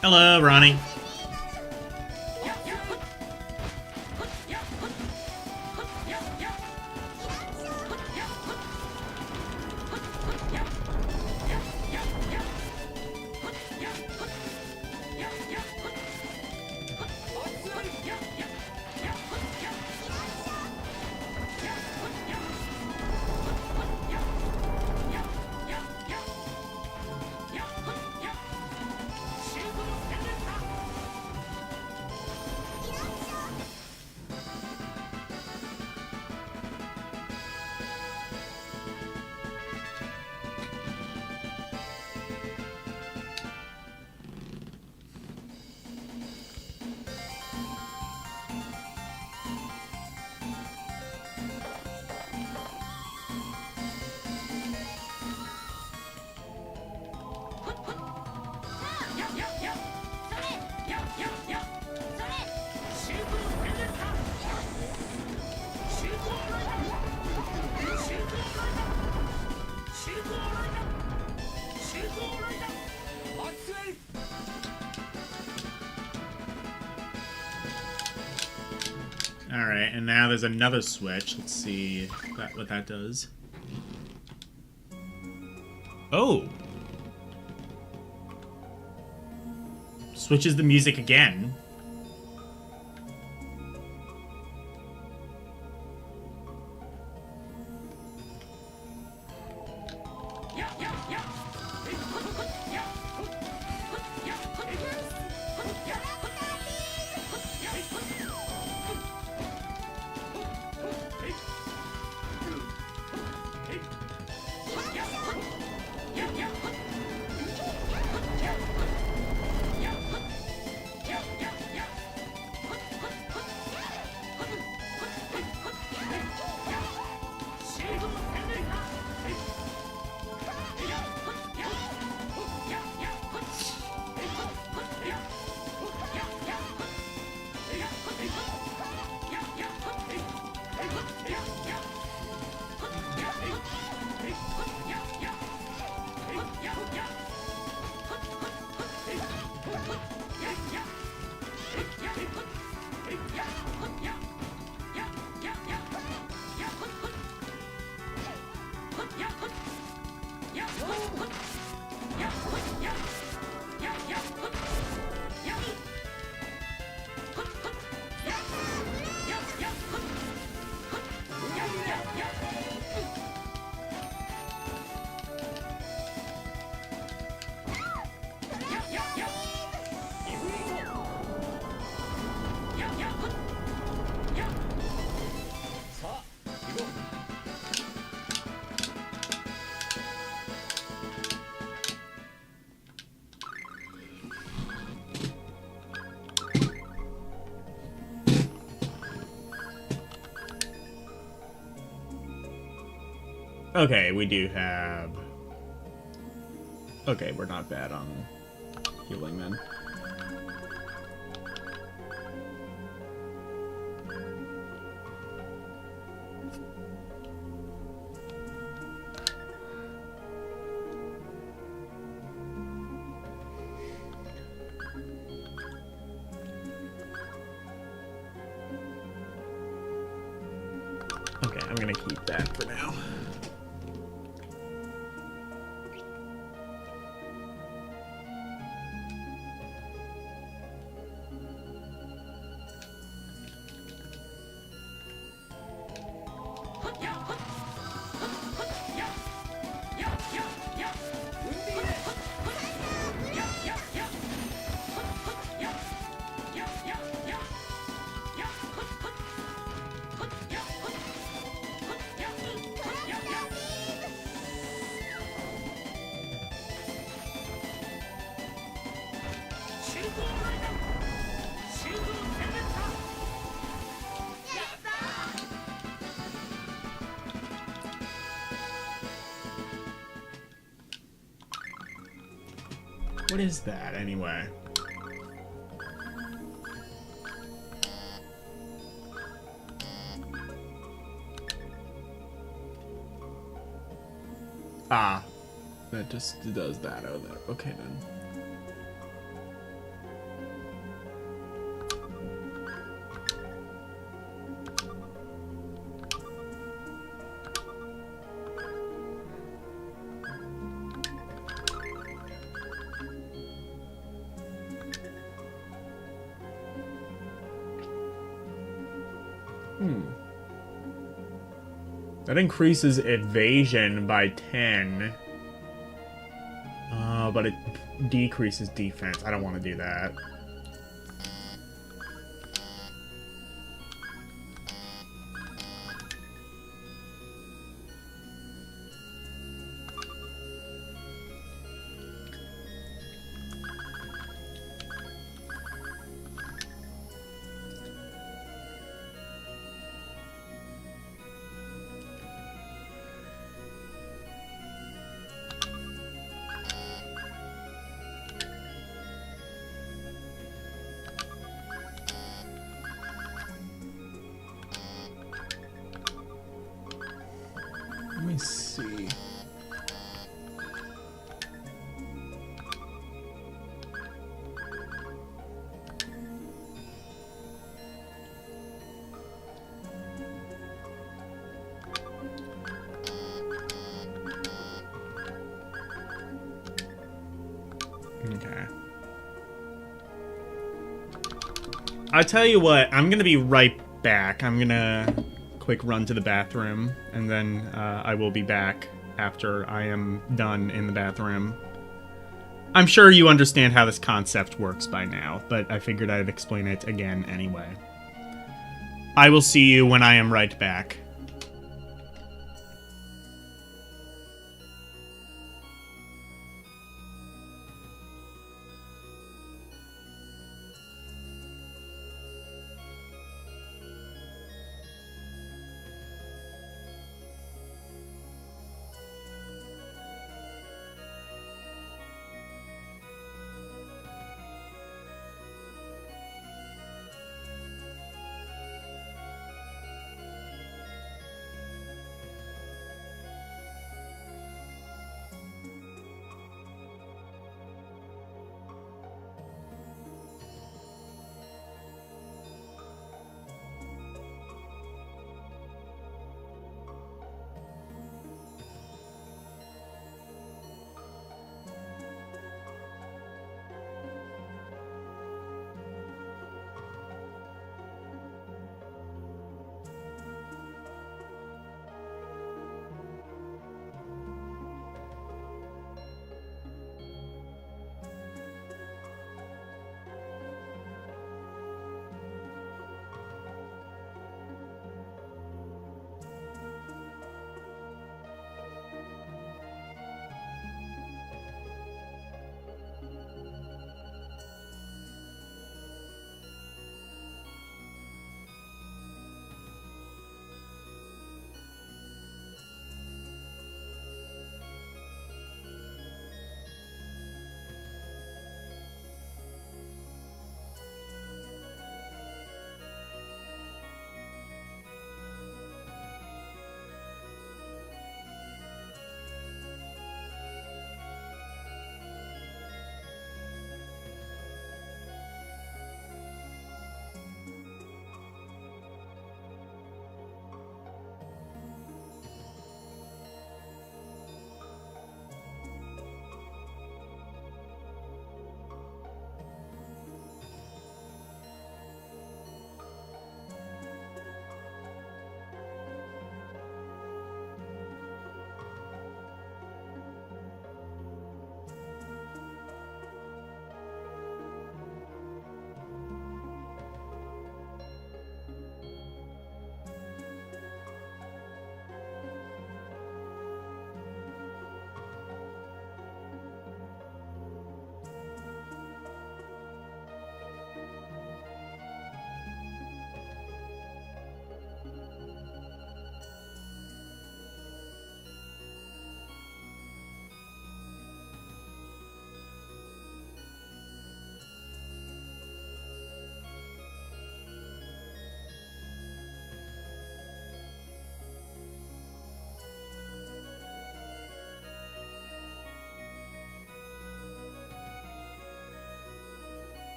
Hello, Ronnie. Alright, and now there's another switch. Let's see what that does. Oh! Switches the music again. Okay, we do have... Okay, we're not bad on healing then. Okay, I'm gonna keep that for now. What is that, anyway? Ah. That just does that over there. Okay, then. That increases evasion by 10. But it decreases defense. I don't want to do that. Let me see. I'll tell you what, I'm gonna be right back. I'm gonna quick run to the bathroom, and then I will be back after I am done in the bathroom. I'm sure you understand how this concept works by now, but I figured I'd explain it again anyway. I will see you when I am right back.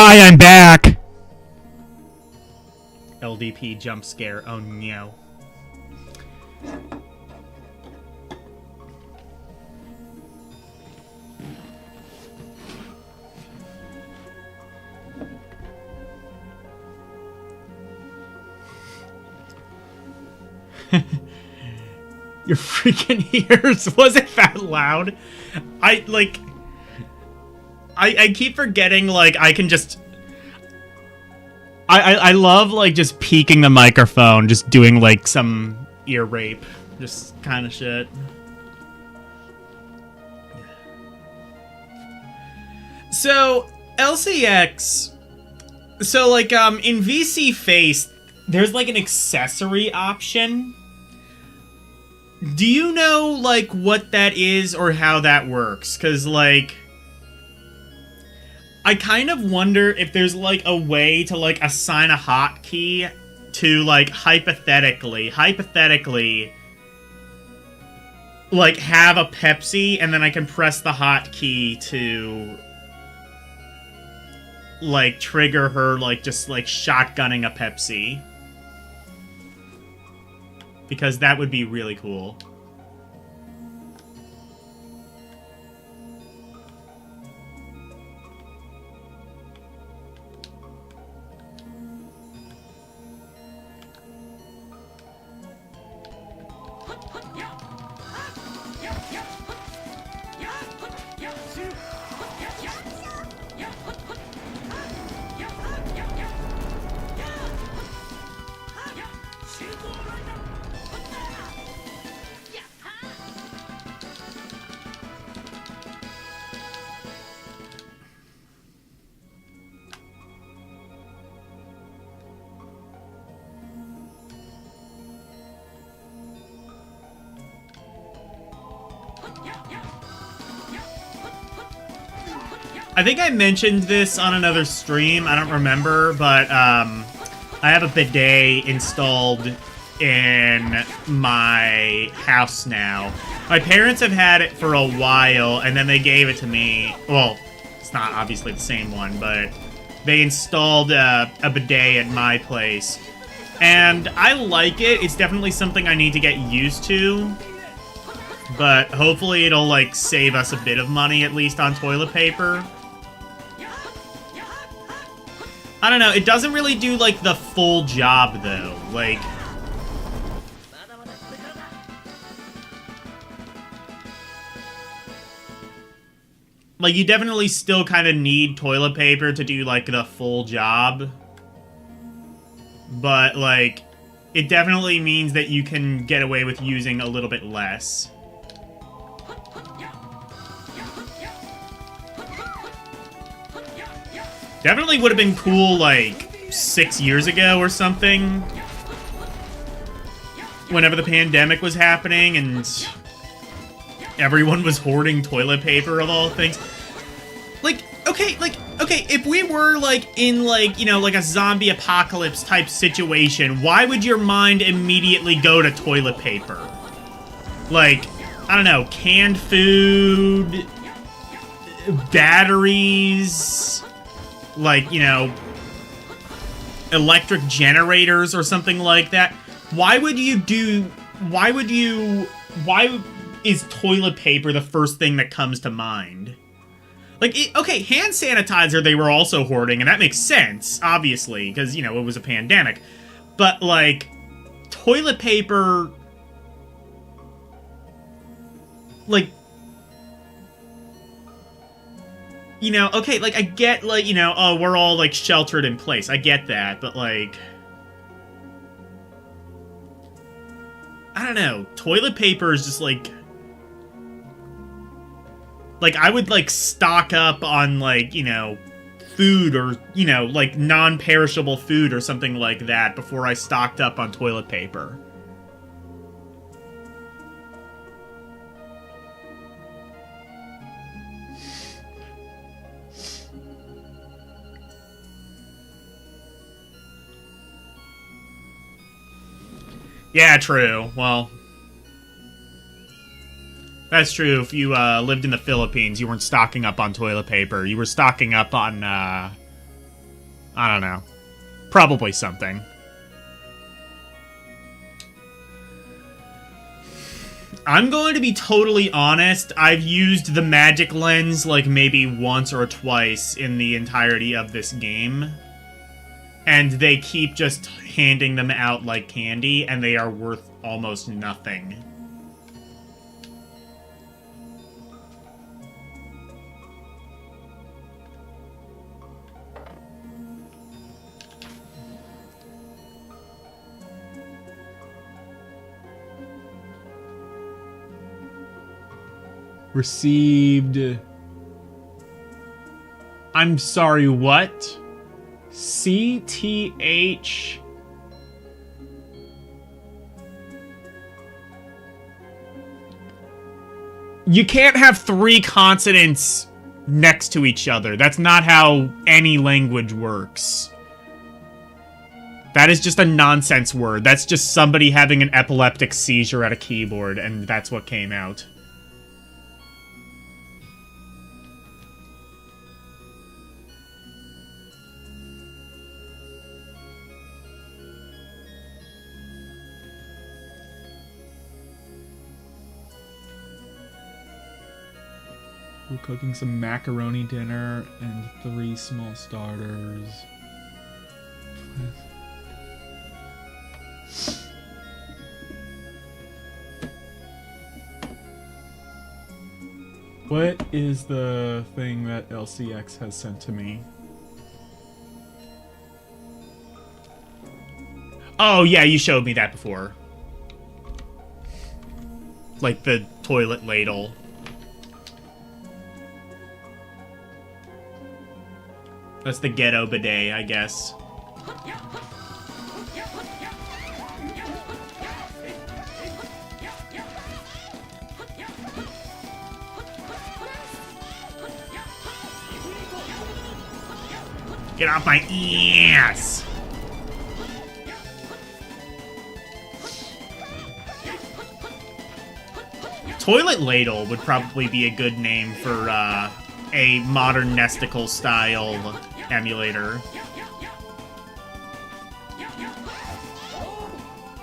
Hi, I'm back! LDP jump scare. Oh no. Your freaking ears. Was it that loud? I keep forgetting, like, I can just... I love, like, just peeking the microphone, just doing, like, some ear rape. Just kind of shit. So, LCX... So, like, in VC Face, there's, like, an accessory option. Do you know, like, what that is or how that works? Because, like... I kind of wonder if there's, like, a way to, like, assign a hotkey to, like, hypothetically, like, have a Pepsi, and then I can press the hotkey to, like, trigger her, like, just, like, shotgunning a Pepsi. Because that would be really cool. I think I mentioned this on another stream, I don't remember, but I have a bidet installed in my house now. My parents have had it for a while, and then they gave it to me. Well, it's not obviously the same one, but they installed a bidet at my place. And I like it. It's definitely something I need to get used to. But hopefully it'll, like, save us a bit of money, at least on toilet paper. I don't know, it doesn't really do, like, the full job, though. Like... Like, you definitely still kind of need toilet paper to do, like, the full job. But, like, it definitely means that you can get away with using a little bit less. Definitely would have been cool, like, 6 years ago or something. Whenever the pandemic was happening and everyone was hoarding toilet paper of all things. Like, okay, if we were, like, in, like, you know, like a zombie apocalypse type situation, why would your mind immediately go to toilet paper? Like, I don't know, canned food, batteries... like, you know, electric generators or something like that. Why is toilet paper the first thing that comes to mind? Like, okay, hand sanitizer they were also hoarding, and that makes sense, obviously, because, you know, it was a pandemic. But, like, toilet paper... like... You know, okay, like, I get, like, you know, oh, we're all, like, sheltered in place. I get that, but, like... I don't know. Toilet paper is just, like... Like, I would, like, stock up on, like, you know, food or, you know, like, non-perishable food or something like that before I stocked up on toilet paper. Yeah, true. Well, that's true. If you lived in the Philippines, you weren't stocking up on toilet paper. You were stocking up on I don't know. Probably something. I'm going to be totally honest. I've used the magic lens like maybe once or twice in the entirety of this game. And they keep just handing them out like candy, and they are worth almost nothing. Received... I'm sorry, what? CTH... You can't have 3 consonants next to each other. That's not how any language works. That is just a nonsense word. That's just somebody having an epileptic seizure at a keyboard, and that's what came out. We're cooking some macaroni dinner and 3 small starters. What is the thing that LCX has sent to me? Oh, yeah, you showed me that before. Like the toilet ladle. That's the ghetto bidet, I guess. Get off my ass! Toilet ladle would probably be a good name for a modern Nesticle style emulator.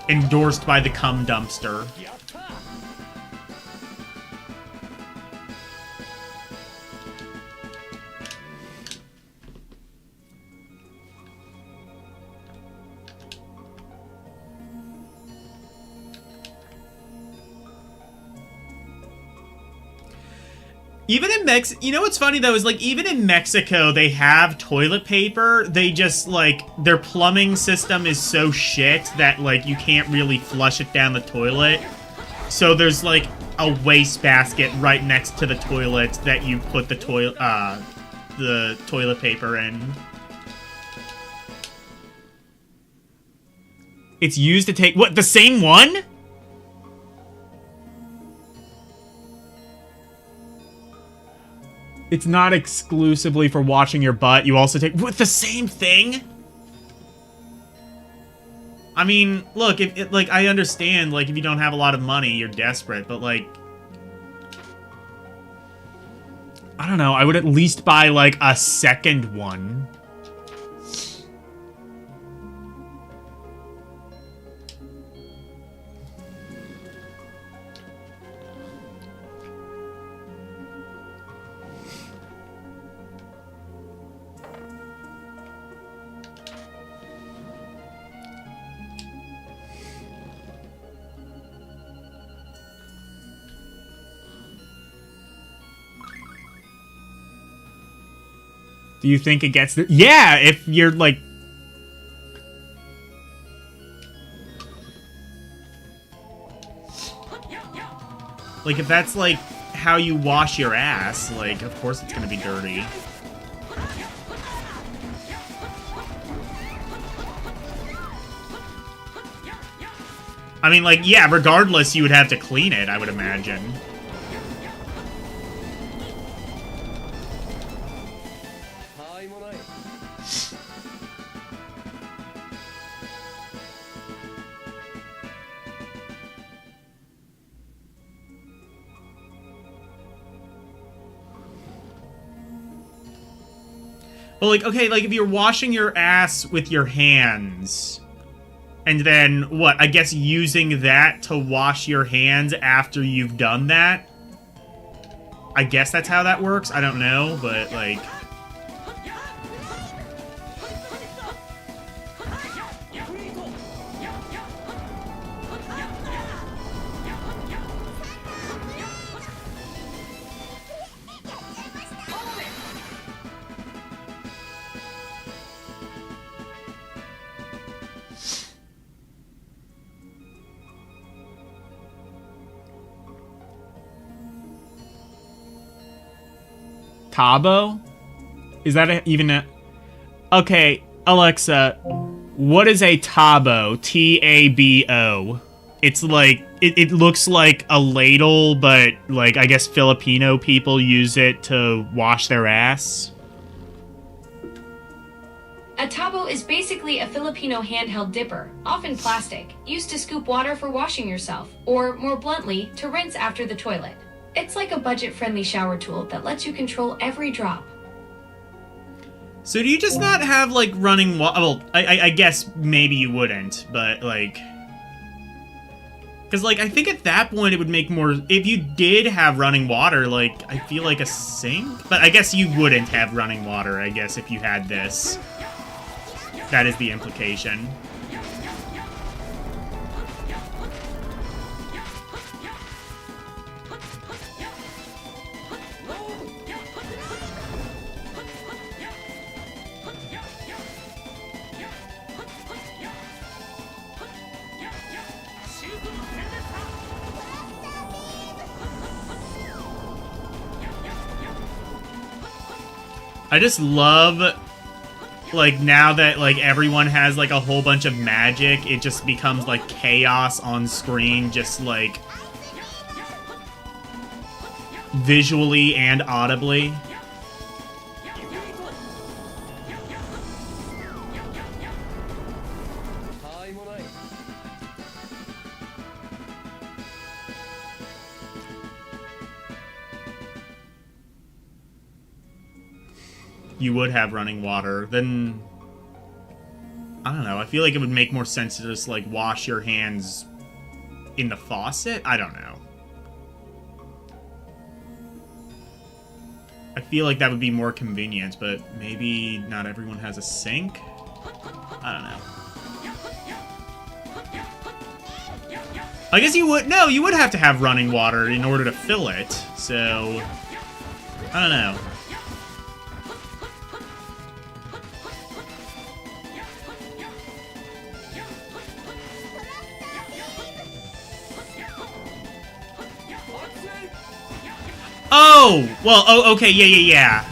Endorsed by the cum dumpster. Even in you know what's funny though is like even in Mexico they have toilet paper. They just like their plumbing system is so shit that like you can't really flush it down the toilet. So there's like a wastebasket right next to the toilet that you put the toilet paper in. It's used to take what, the same one? It's not exclusively for washing your butt. You also take... With the same thing? I mean, look, like, I understand, like, if you don't have a lot of money, you're desperate, but, like... I don't know, I would at least buy, like, a second one. Do you think it gets there? Yeah, if you're, like... Like, if that's, like, how you wash your ass, like, of course it's gonna be dirty. I mean, like, yeah, regardless, you would have to clean it, I would imagine. Well, like, okay, like if you're washing your ass with your hands, and then what? I guess using that to wash your hands after you've done that. I guess that's how that works. I don't know, but like. Tabo? Is that even a... Okay, Alexa, what is a tabo? T-A-B-O. It's like... It looks like a ladle, but, like, I guess Filipino people use it to wash their ass. A tabo is basically a Filipino handheld dipper, often plastic, used to scoop water for washing yourself, or, more bluntly, to rinse after the toilet. It's like a budget-friendly shower tool that lets you control every drop. So do you just not have, like, running water? Well, I guess maybe you wouldn't, but, like... Because, like, I think at that point it would make more... If you did have running water, like, I feel like a sink? But I guess you wouldn't have running water, I guess, if you had this. That is the implication. I just love, like, now that, like, everyone has, like, a whole bunch of magic, it just becomes, like, chaos on screen, just, like, visually and audibly. You would have running water, then I don't know, I feel like it would make more sense to just, like, wash your hands in the faucet? I don't know. I feel like that would be more convenient, but maybe not everyone has a sink? I don't know. I guess you would, no, you would have to have running water in order to fill it, so I don't know. Oh! Well, oh, okay, yeah.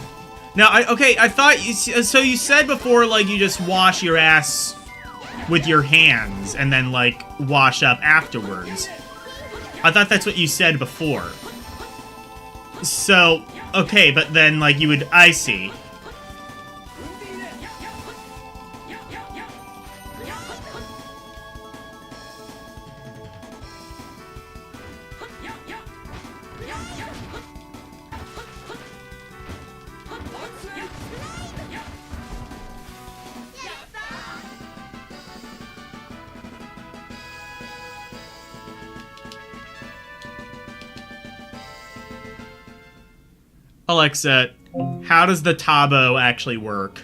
Now, I thought you... So you said before, like, you just wash your ass with your hands and then, like, wash up afterwards. I thought that's what you said before. So, okay, but then, like, you would... I see. Alexa, how does the tabo actually work?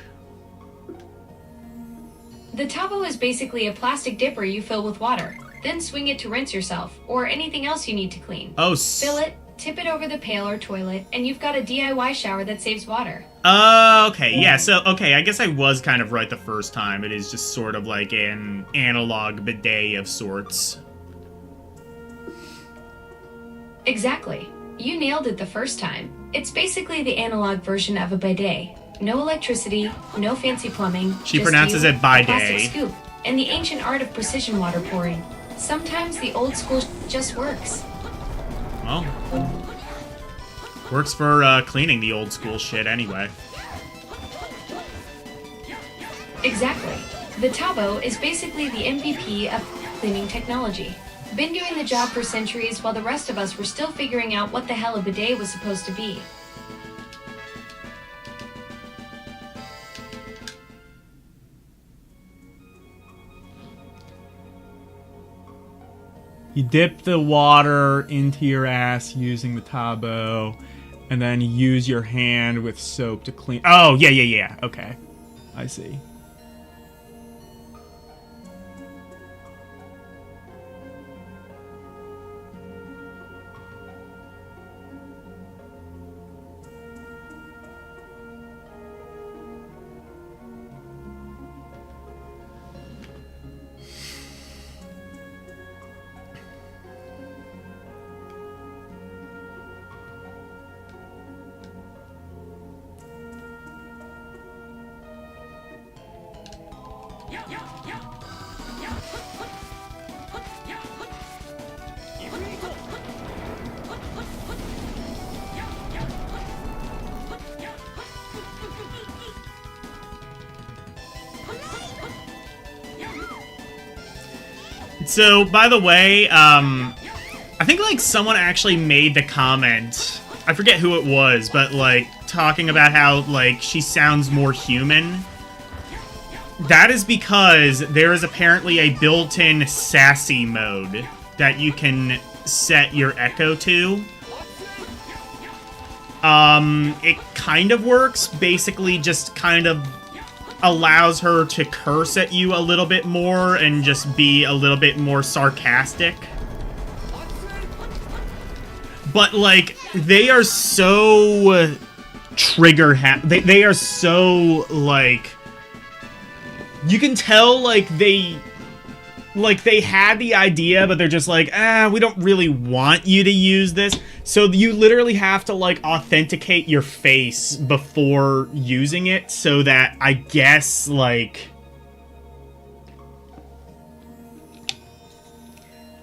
The tabo is basically a plastic dipper you fill with water, then swing it to rinse yourself, or anything else you need to clean. Oh, fill it, tip it over the pail or toilet, and you've got a DIY shower that saves water. Okay, yeah, so, okay, I guess I was kind of right the first time. It is just sort of like an analog bidet of sorts. Exactly. You nailed it the first time. It's basically the analog version of a bidet. No electricity, no fancy plumbing. She pronounces it a plastic bidet. scoop, and the ancient art of precision water pouring. Sometimes the old school just works. Well, works for cleaning the old school shit anyway. Exactly. The tabo is basically the MVP of cleaning technology. Been doing the job for centuries while the rest of us were still figuring out what the hell a bidet was supposed to be. You dip the water into your ass using the tabo, and then use your hand with soap to clean. Oh, yeah. Okay. I see. So, by the way, I think, like, someone actually made the comment, I forget who it was, but, like, talking about how, like, she sounds more human. That is because there is apparently a built-in sassy mode that you can set your echo to. It kind of works, basically just kind of allows her to curse at you a little bit more and just be a little bit more sarcastic. But, like, they are so they are so, like, you can tell, like, they had the idea, but they're just like, we don't really want you to use this. So you literally have to, like, authenticate your face before using it so that, I guess, like,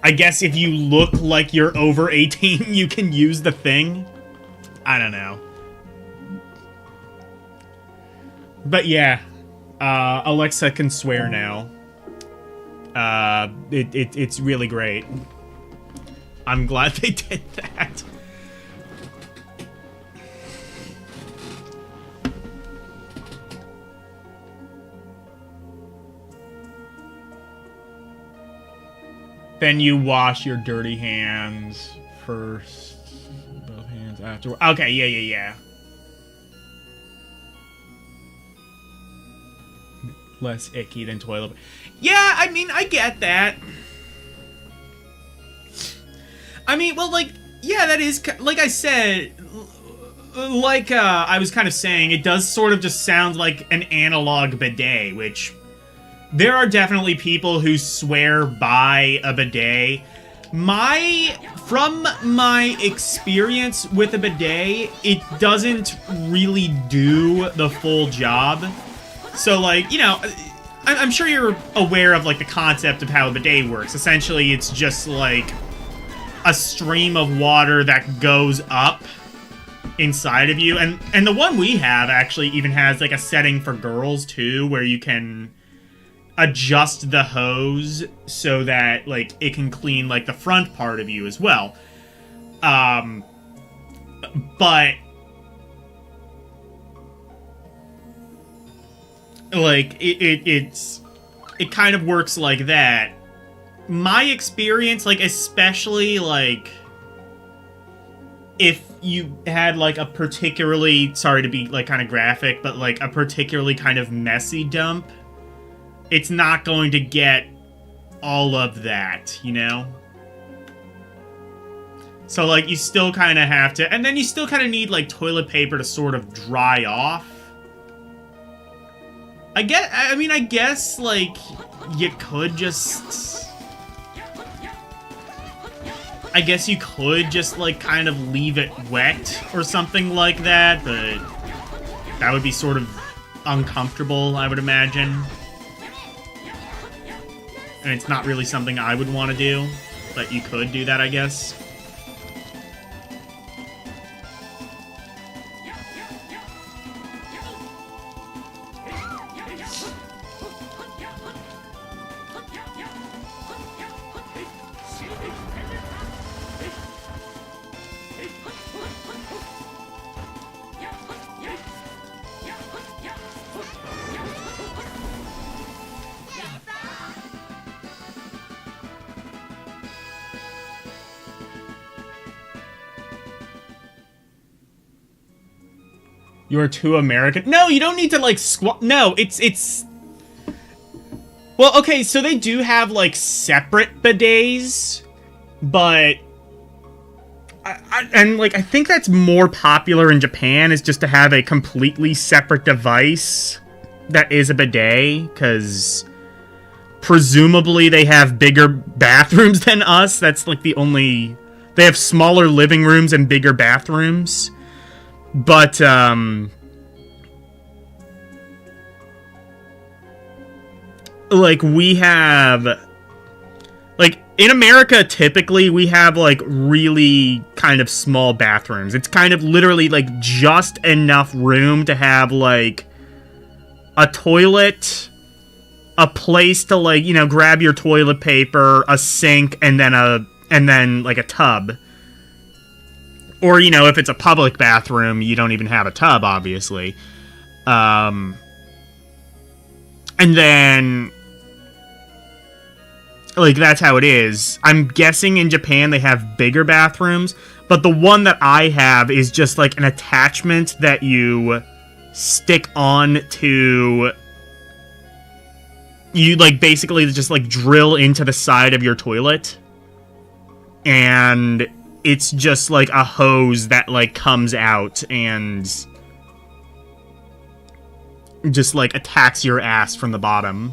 if you look like you're over 18, you can use the thing. I don't know. But yeah, Alexa can swear now. It's really great. I'm glad they did that. Then you wash your dirty hands first, both hands after. Okay, yeah. Less icky than toilet. Yeah, I mean, I get that. I mean, well, like, yeah, that is, like I said, like, I was kind of saying, it does sort of just sound like an analog bidet, which there are definitely people who swear by a bidet. From my experience with a bidet, it doesn't really do the full job. So, like, you know, I'm sure you're aware of, like, the concept of how a bidet works. Essentially, it's just, like, a stream of water that goes up inside of you. And the one we have actually even has, like, a setting for girls, too, where you can adjust the hose so that, like, it can clean, like, the front part of you as well. But like, it kind of works like that. My experience, like, especially, like, if you had, like, a particularly, sorry to be, like, kind of graphic, but, like, a particularly kind of messy dump, it's not going to get all of that, you know? So, like, you still kind of have to, and then you still kind of need, like, toilet paper to sort of dry off. I guess, like, you could just... I guess you could just, like, kind of leave it wet or something like that, but that would be sort of uncomfortable, I would imagine. And it's not really something I would want to do, but you could do that, I guess. You're too American. No, you don't need to, like, squat. No, it's... Well, okay, so they do have, like, separate bidets, but... I think that's more popular in Japan, is just to have a completely separate device that is a bidet, because presumably they have bigger bathrooms than us. That's, like, the only... They have smaller living rooms and bigger bathrooms. But, like, we have... Like, in America, typically, we have, like, really kind of small bathrooms. It's kind of literally, like, just enough room to have, like, a toilet, a place to, like, you know, grab your toilet paper, a sink, and then, like, a tub. Or, you know, if it's a public bathroom, you don't even have a tub, obviously. And then... Like, that's how it is. I'm guessing in Japan they have bigger bathrooms, but the one that I have is just, like, an attachment that you stick on to... You, like, basically just, like, drill into the side of your toilet. And it's just, like, a hose that, like, comes out and just, like, attacks your ass from the bottom.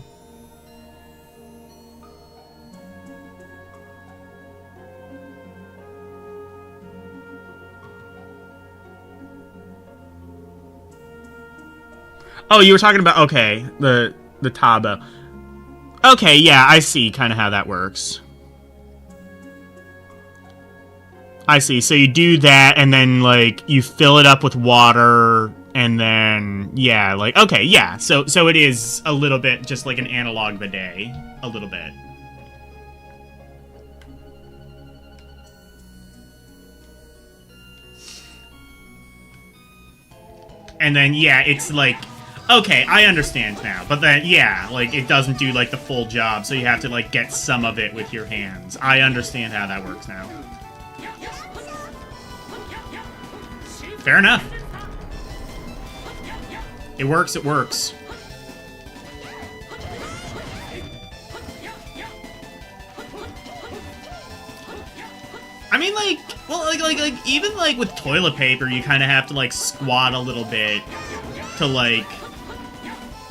Oh, you were talking about, okay, the tabo. Okay, yeah, I see kind of how that works. I see, so you do that, and then, like, you fill it up with water, and then, yeah, like, okay, yeah, so it is a little bit just like an analog bidet, a little bit. And then, yeah, it's like... Okay, I understand now, but then, yeah, like, it doesn't do, like, the full job, so you have to, like, get some of it with your hands. I understand how that works now. Fair enough. It works, it works. I mean, like, well, like, even, like, with toilet paper, you kind of have to, like, squat a little bit to, like...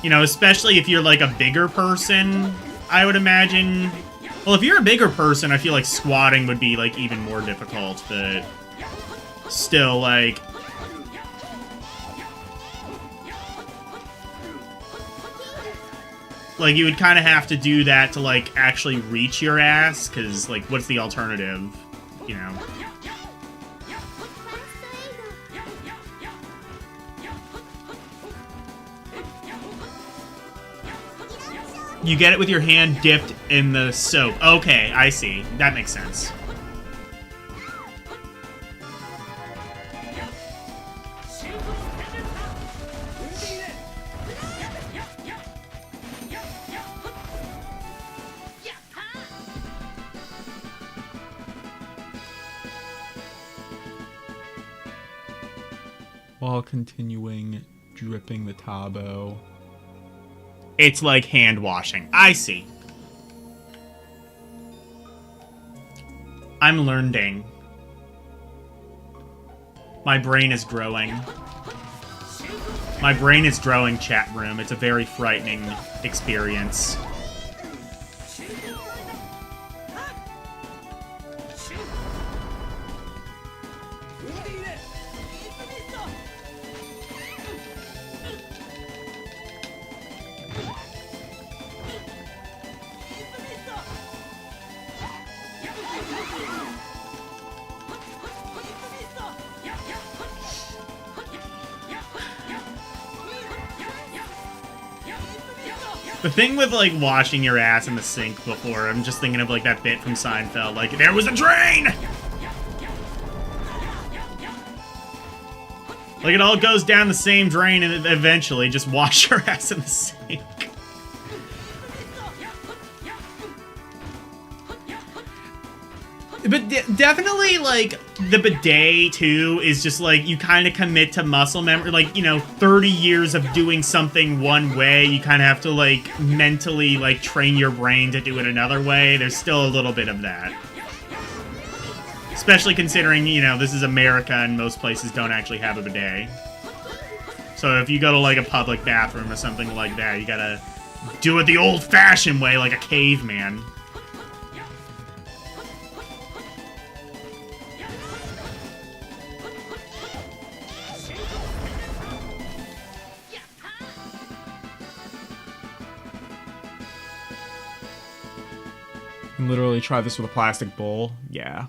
You know, especially if you're, like, a bigger person, I would imagine. Well, if you're a bigger person, I feel like squatting would be, like, even more difficult, but still, like... Like, you would kind of have to do that to, like, actually reach your ass, because, like, what's the alternative, you know? You get it with your hand dipped in the soap. Okay, I see. That makes sense. While continuing dripping the tabo. It's like hand washing. I see. I'm learning. My brain is growing. My brain is growing, chat room. It's a very frightening experience. The thing with, like, washing your ass in the sink before, I'm just thinking of, like, that bit from Seinfeld, like, there was a drain! Like, it all goes down the same drain, and eventually just wash your ass in the sink. But definitely, like, the bidet, too, is just, like, you kind of commit to muscle memory. Like, you know, 30 years of doing something one way, you kind of have to, like, mentally, like, train your brain to do it another way. There's still a little bit of that. Especially considering, you know, this is America and most places don't actually have a bidet. So if you go to, like, a public bathroom or something like that, you gotta do it the old-fashioned way, like a caveman. You can literally try this with a plastic bowl. Yeah.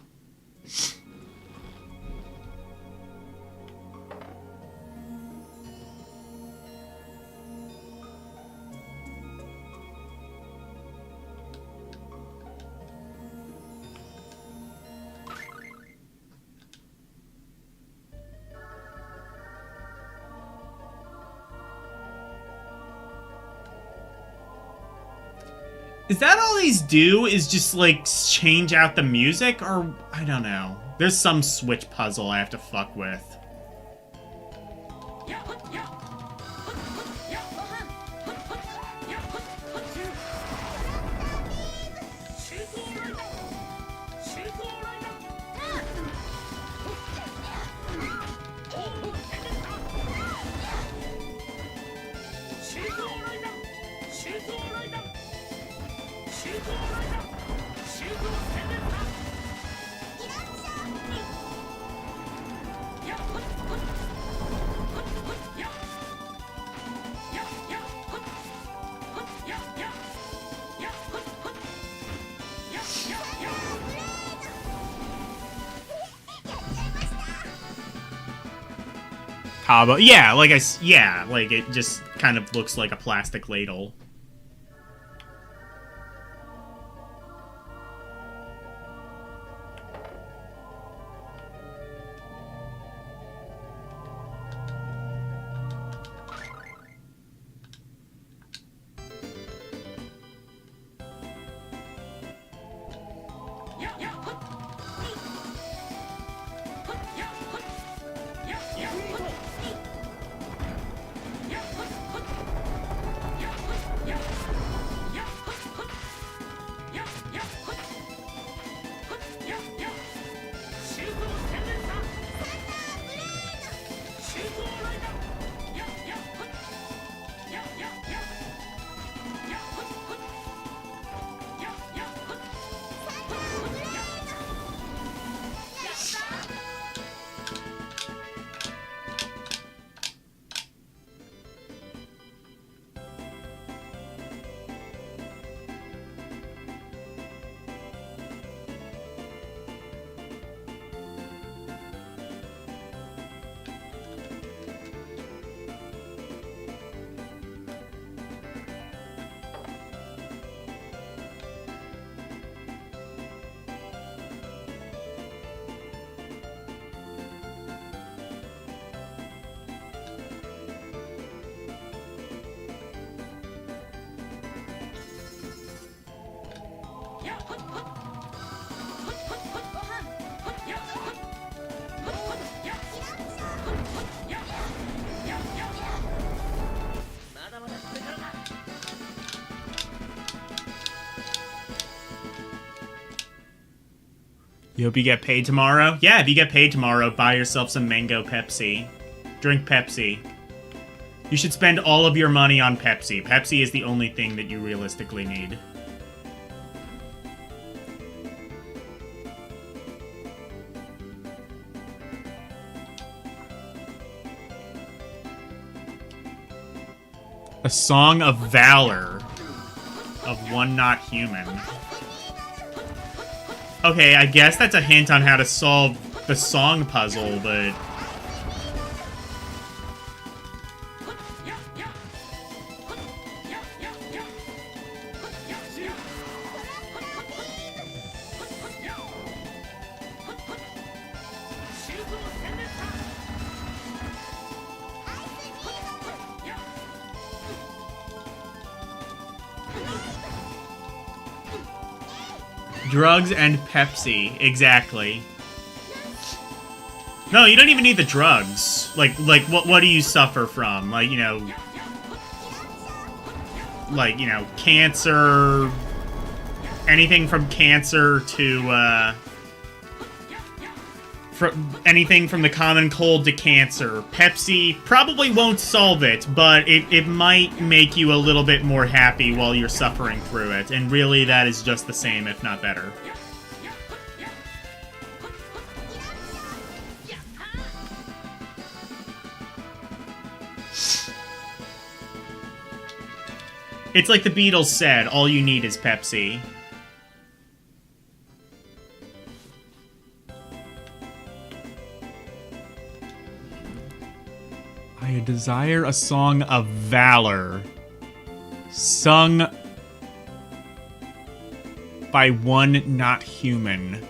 Is that all these do, is just, like, change out the music? Or, I don't know. There's some Switch puzzle I have to fuck with. Cabo. Yeah, like like it just kind of looks like a plastic ladle. You hope you get paid tomorrow? Yeah, if you get paid tomorrow, buy yourself some mango Pepsi. Drink Pepsi. You should spend all of your money on Pepsi. Pepsi is the only thing that you realistically need. A Song of Valor of One Not Human. Okay, I guess that's a hint on how to solve the song puzzle, but... Drugs and Pepsi, exactly. No, you don't even need the drugs. Like what do you suffer from? Like, you know, cancer, anything from cancer to, anything from the common cold to cancer. Pepsi probably won't solve it, but it might make you a little bit more happy while you're suffering through it. And really, that is just the same, if not better. It's like the Beatles said, all you need is Pepsi. I desire a song of valor, sung by one not human.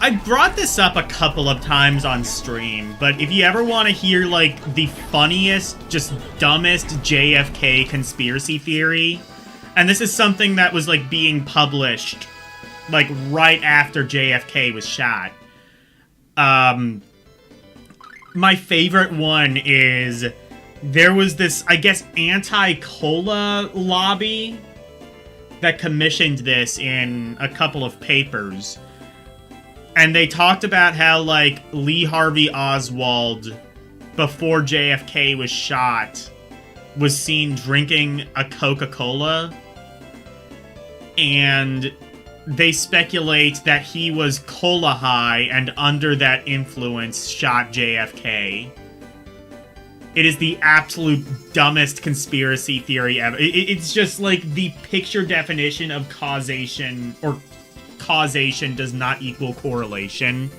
I brought this up a couple of times on stream, but if you ever want to hear, like, the funniest, just dumbest JFK conspiracy theory, and this is something that was, like, being published, like, right after JFK was shot. My favorite one is, there was this, I guess, anti-cola lobby that commissioned this in a couple of papers. And they talked about how, like, Lee Harvey Oswald, before JFK was shot, was seen drinking a Coca-Cola. And they speculate that he was cola high and under that influence shot JFK. It is the absolute dumbest conspiracy theory ever. It's just, like, the picture definition of causation, or causation does not equal correlation.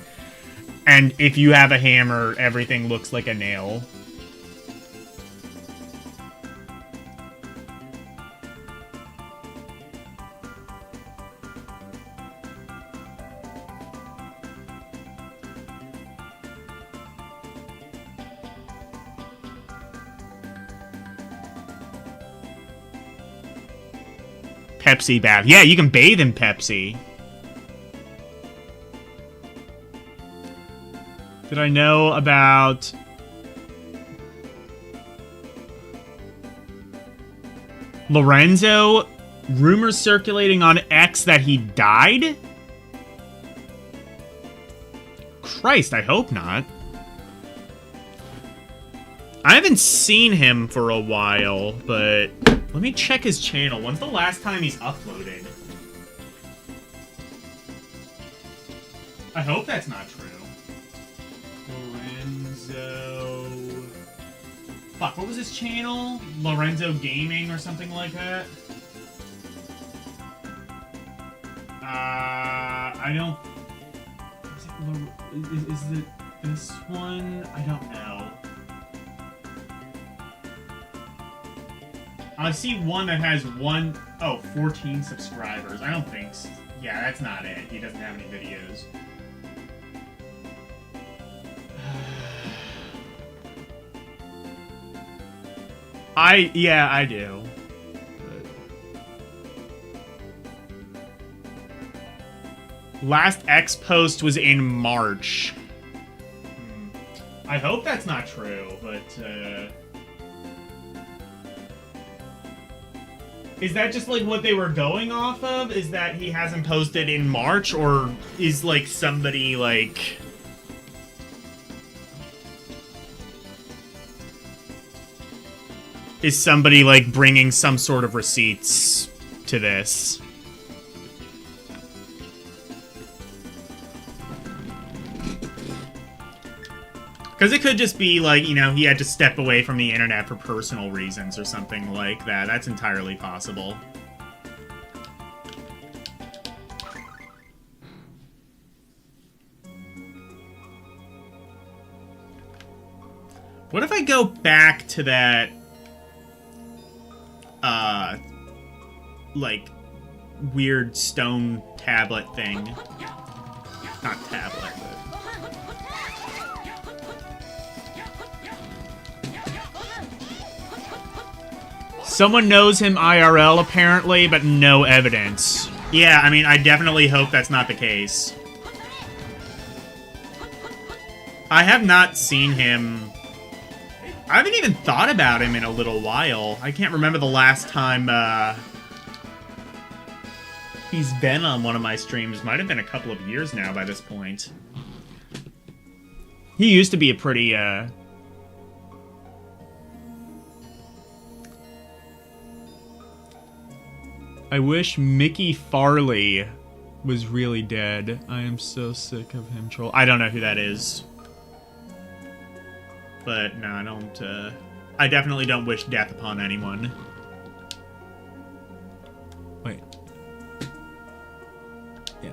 And if you have a hammer, everything looks like a nail. Pepsi bath. Yeah, you can bathe in Pepsi. Did I know about... Lorenzo? Rumors circulating on X that he died? Christ, I hope not. I haven't seen him for a while, but... Let me check his channel. When's the last time he's uploaded? I hope that's not true. Lorenzo... Fuck, what was his channel? Lorenzo Gaming or something like that? I don't... Is it this one? I don't know. I see one that has 14 subscribers. I don't think so. Yeah, that's not it. He doesn't have any videos. Yeah, I do. But... Last X post was in March. I hope that's not true, but, Is that just like what they were going off of? Is that he hasn't posted in March, or is like somebody like... Is somebody like bringing some sort of receipts to this? Because it could just be like, you know, he had to step away from the internet for personal reasons or something like that. That's entirely possible. What if I go back to that, like, weird stone tablet thing? Not tablet, but... Someone knows him IRL, apparently, but no evidence. Yeah, I mean, I definitely hope that's not the case. I have not seen him... I haven't even thought about him in a little while. I can't remember the last time, he's been on one of my streams. Might have been a couple of years now by this point. He used to be a pretty, I wish Mickey Farley was really dead. I am so sick of him troll. I don't know who that is. But no, I don't, I definitely don't wish death upon anyone. Wait. Yeah.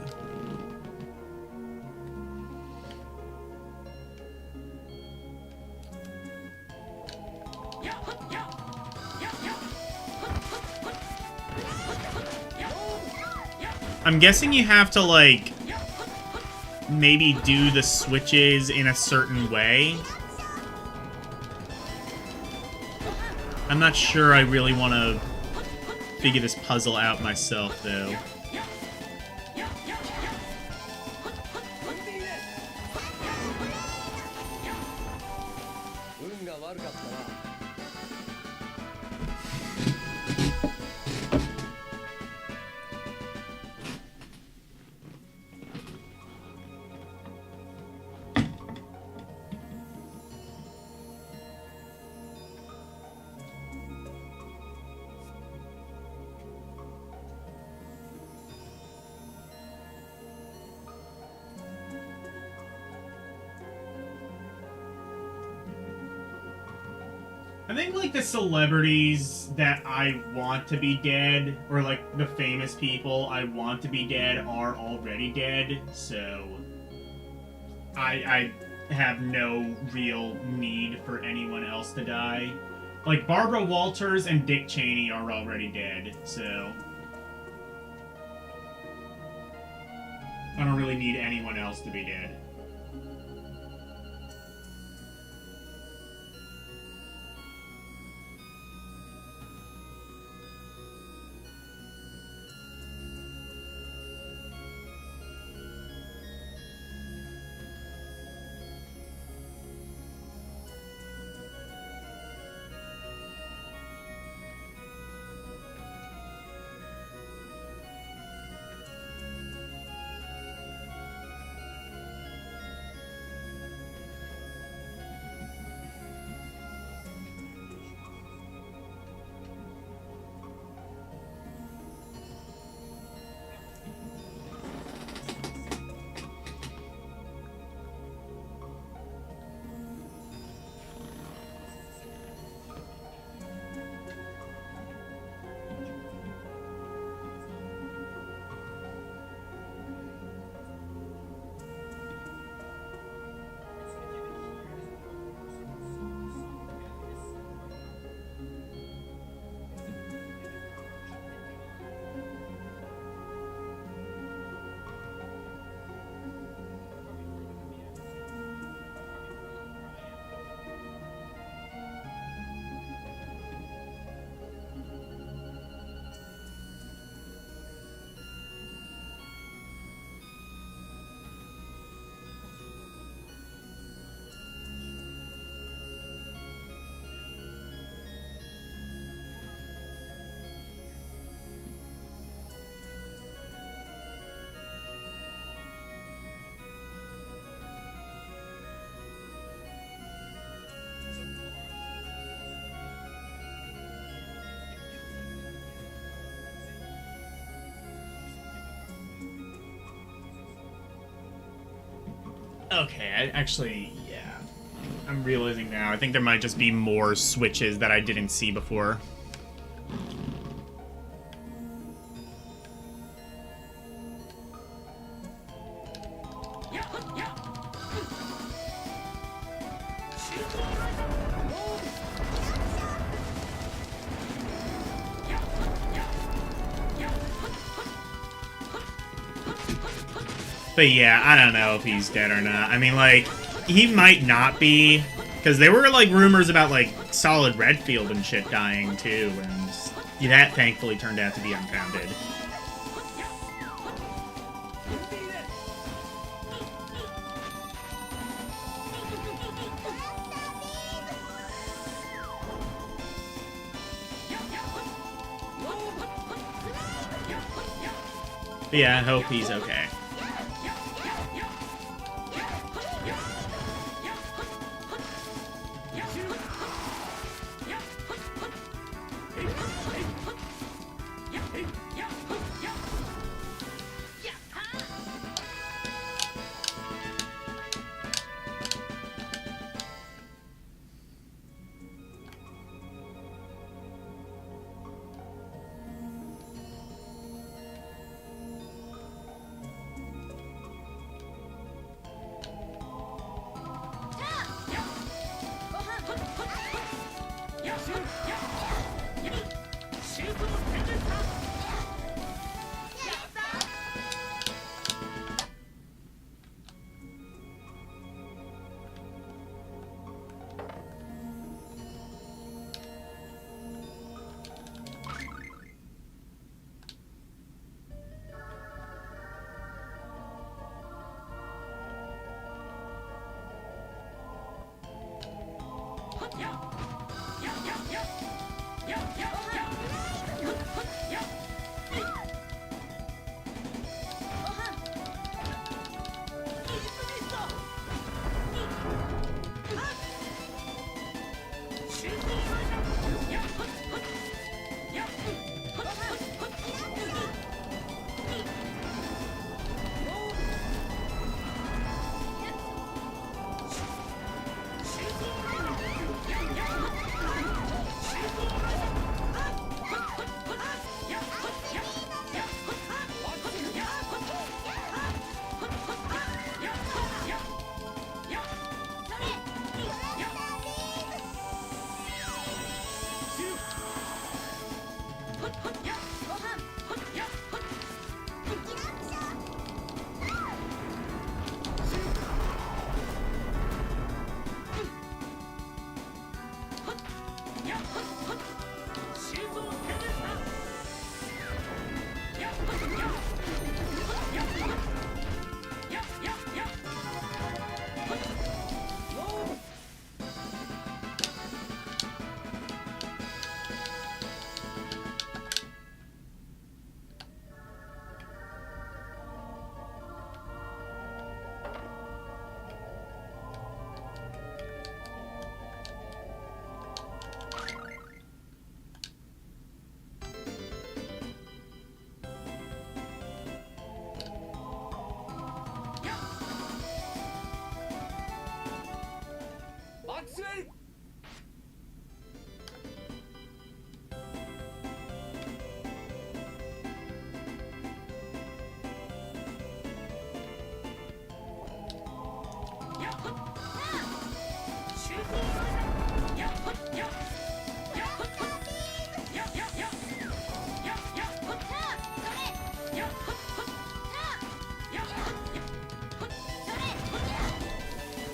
I'm guessing you have to, like, maybe do the switches in a certain way. I'm not sure I really want to figure this puzzle out myself, though. I think, like, the celebrities that I want to be dead, or, like, the famous people I want to be dead are already dead, so I have no real need for anyone else to die. Like, Barbara Walters and Dick Cheney are already dead, so I don't really need anyone else to be dead. Okay, yeah. I'm realizing now. I think there might just be more switches that I didn't see before. But yeah, I don't know if he's dead or not. I mean, like, he might not be, because there were, like, rumors about, like, Solid Redfield and shit dying, too, and that thankfully turned out to be unfounded. But yeah, I hope he's okay.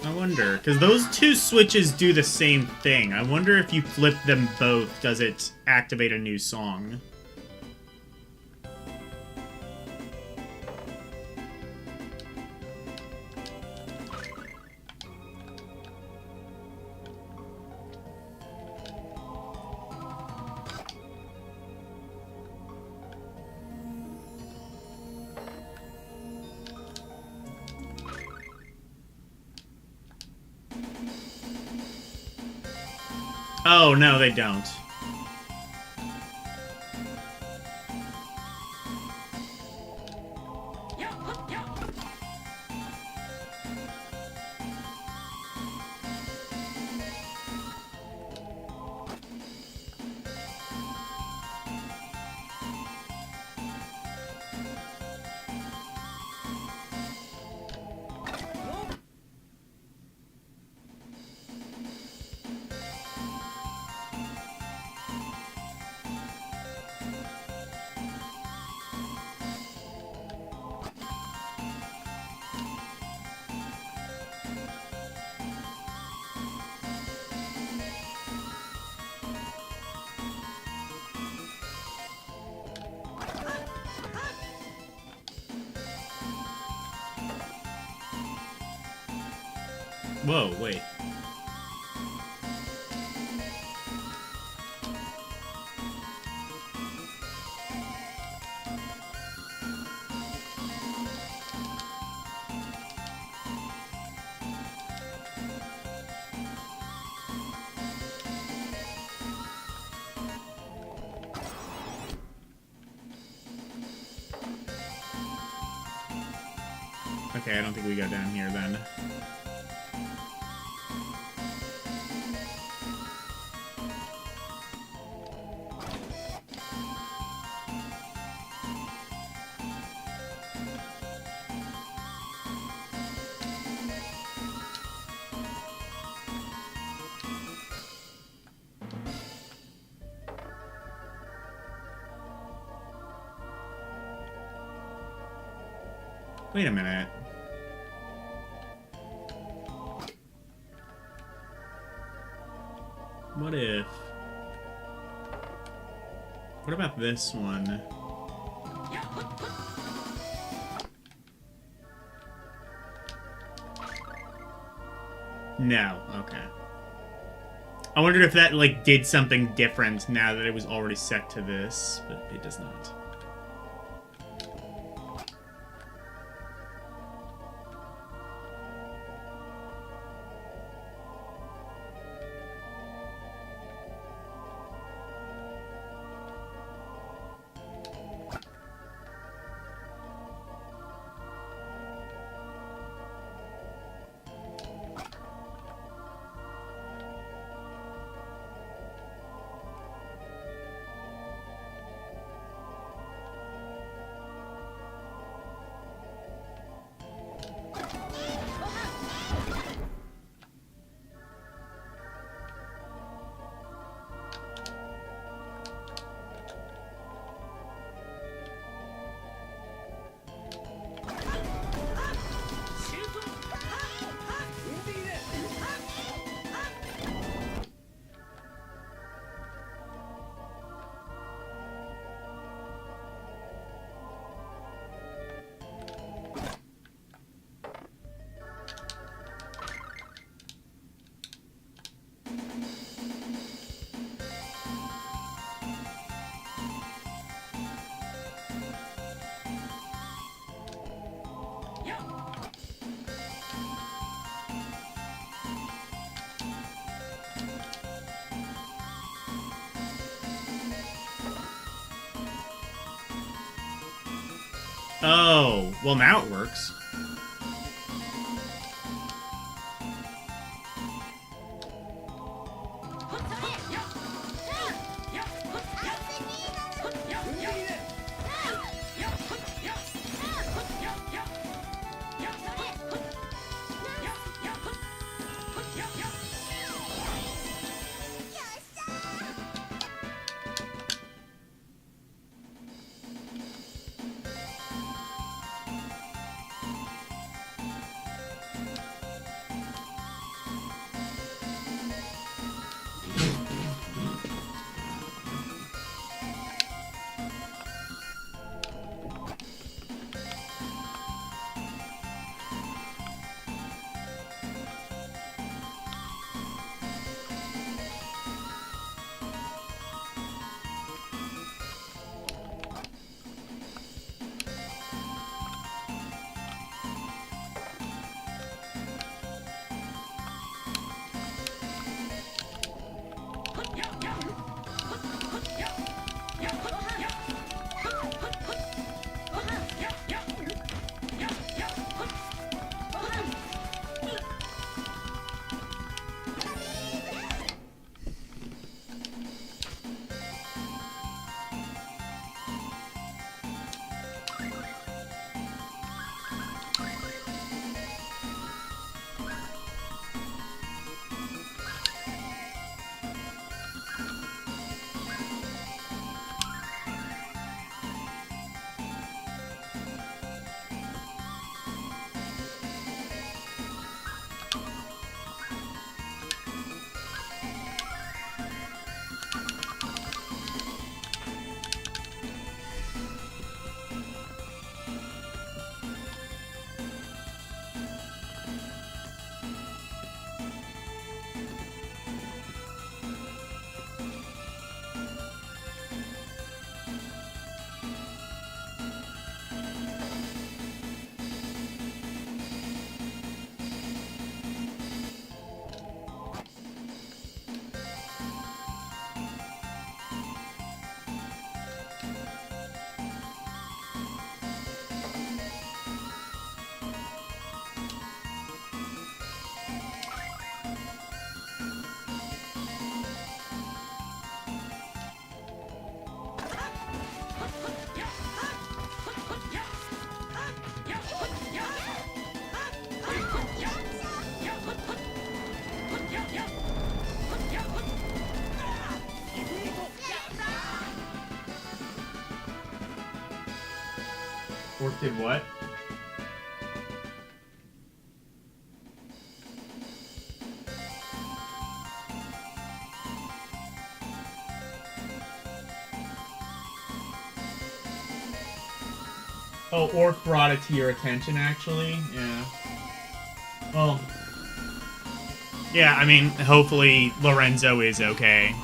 I wonder, because those two switches do the same thing. I wonder if you flip them both, does it activate a new song? Oh, no, they don't. Whoa, wait. Okay, I don't think we go down here then. Wait a minute. What if... What about this one? No, okay. I wondered if that, like, did something different now that it was already set to this, but it does not. Oh, well now it works. Orc did what? Oh, Orc brought it to your attention, actually? Yeah. Well... Yeah, I mean, hopefully Lorenzo is okay.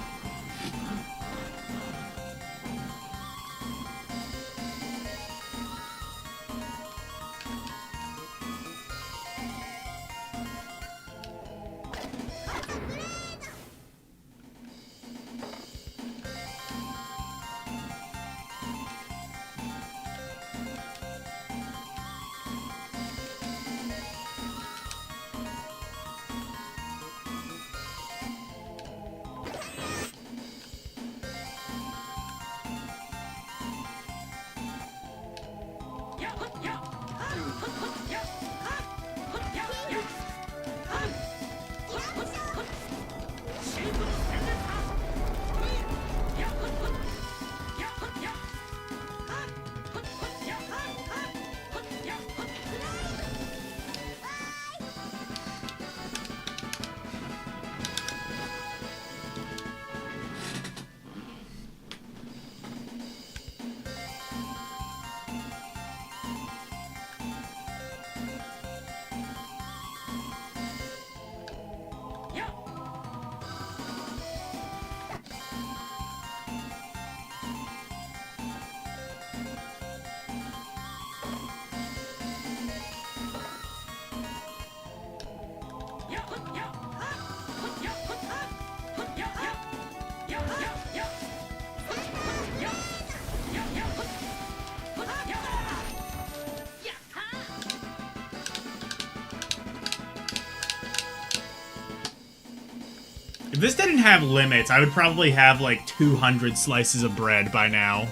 If this didn't have limits, I would probably have like 200 slices of bread by now.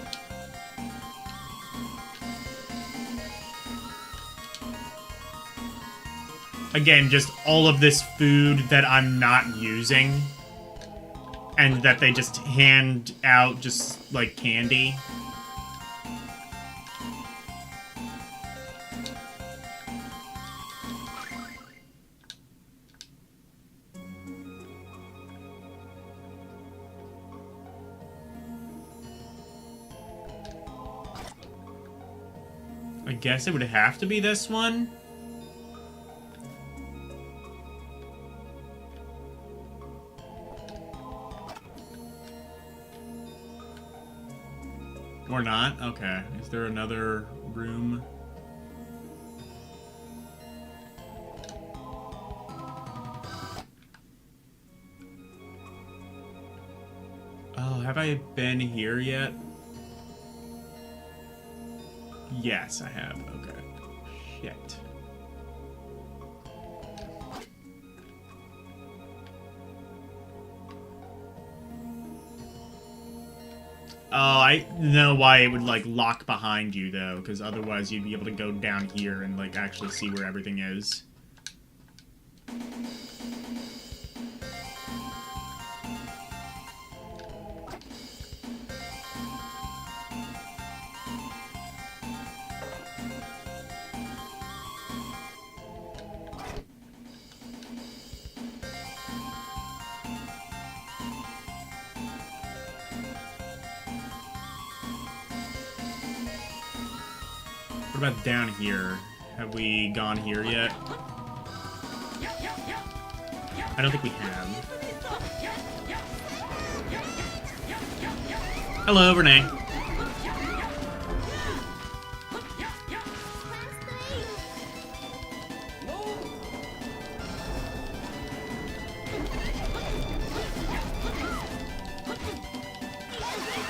Again, just all of this food that I'm not using. And that they just hand out just like candy. I guess it would have to be this one. Or not? Okay. Is there another room? Oh, have I been here yet? Yes, I have. Okay. Shit. Oh, I know why it would, like, lock behind you, though, because otherwise you'd be able to go down here and, like, actually see where everything is. What about down here? Have we gone here yet? I don't think we have. Hello, Renee.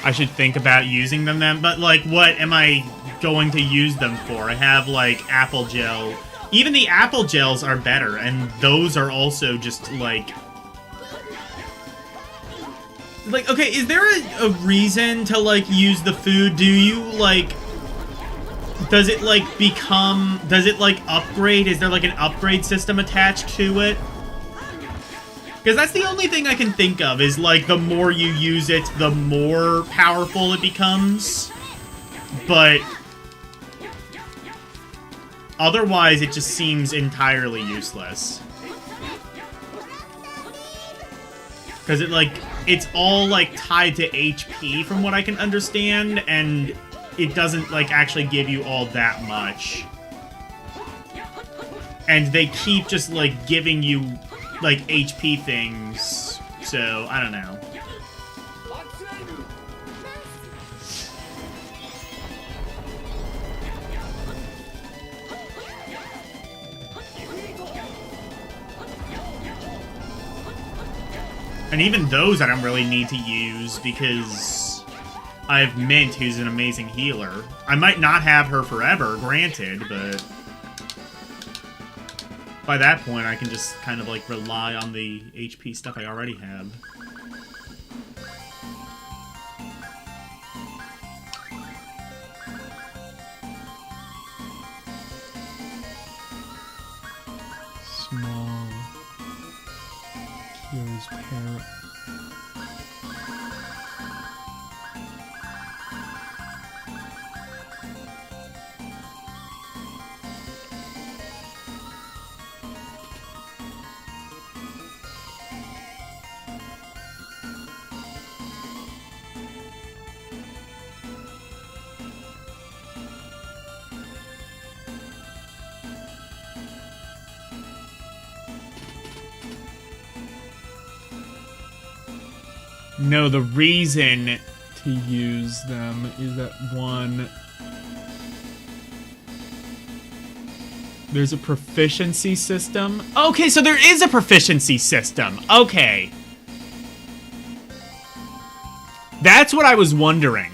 I should think about using them then, but like, what am I going to use them for? I have like apple gel. Even the apple gels are better, and those are also just like okay, is there a reason to like use the food? Do you like, does it like become, does it like upgrade? Is there like an upgrade system attached to it? Because that's the only thing I can think of, is like the more you use it, the more powerful it becomes. But Otherwise, it just seems entirely useless. Because it's all, like, tied to HP from what I can understand, and it doesn't, like, actually give you all that much. And they keep just, like, giving you, like, HP things, so, I don't know. And even those I don't really need to use because I have Mint, who's an amazing healer. I might not have her forever, granted, but by that point I can just kind of like rely on the HP stuff I already have. Small Kyo's parrot. No, the reason to use them is that one, there's a proficiency system. Okay, so there is a proficiency system. Okay. That's what I was wondering.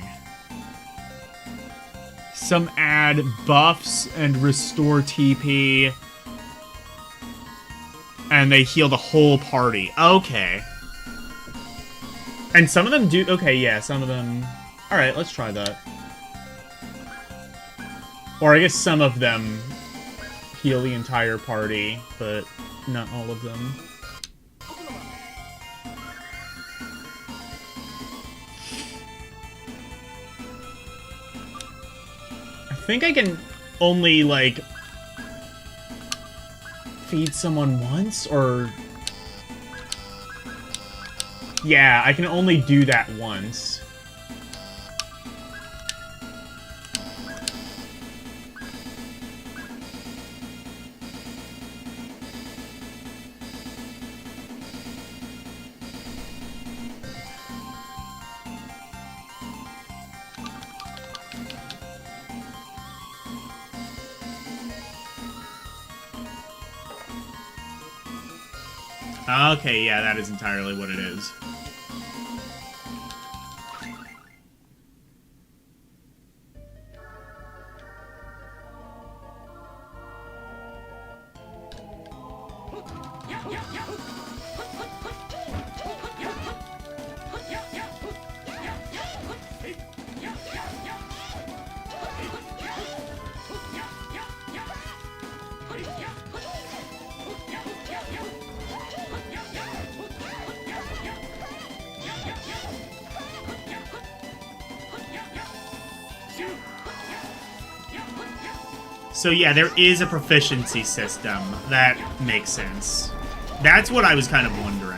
Some add buffs and restore TP. And they heal the whole party. Okay. And some of them do... Okay, yeah, some of them... Alright, let's try that. Or I guess some of them heal the entire party, but not all of them. I think I can only, like, feed someone once, or... Yeah, I can only do that once. Okay, yeah, that is entirely what it is. So yeah, there is a proficiency system. That makes sense. That's what I was kind of wondering.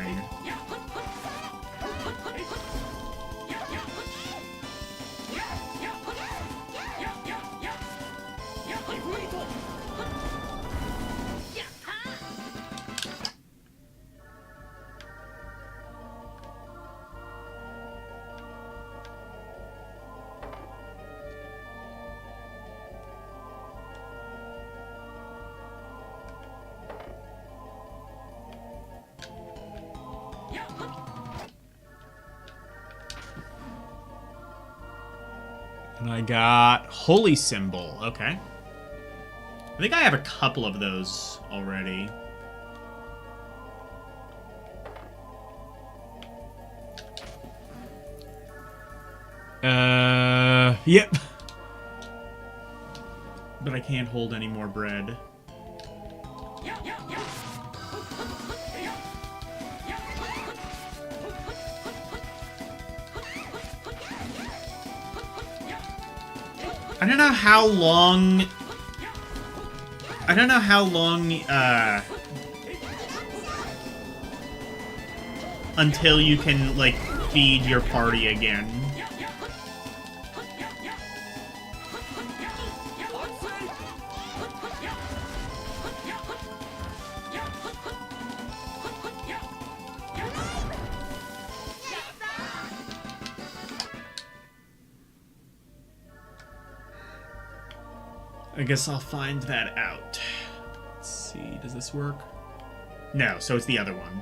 And I got Holy Symbol. Okay. I think I have a couple of those already. Yep. But I can't hold any more bread. I don't know how long I don't know how long, until you can, like, feed your party again. I guess I'll find that out. Let's see, does this work? No, so it's the other one.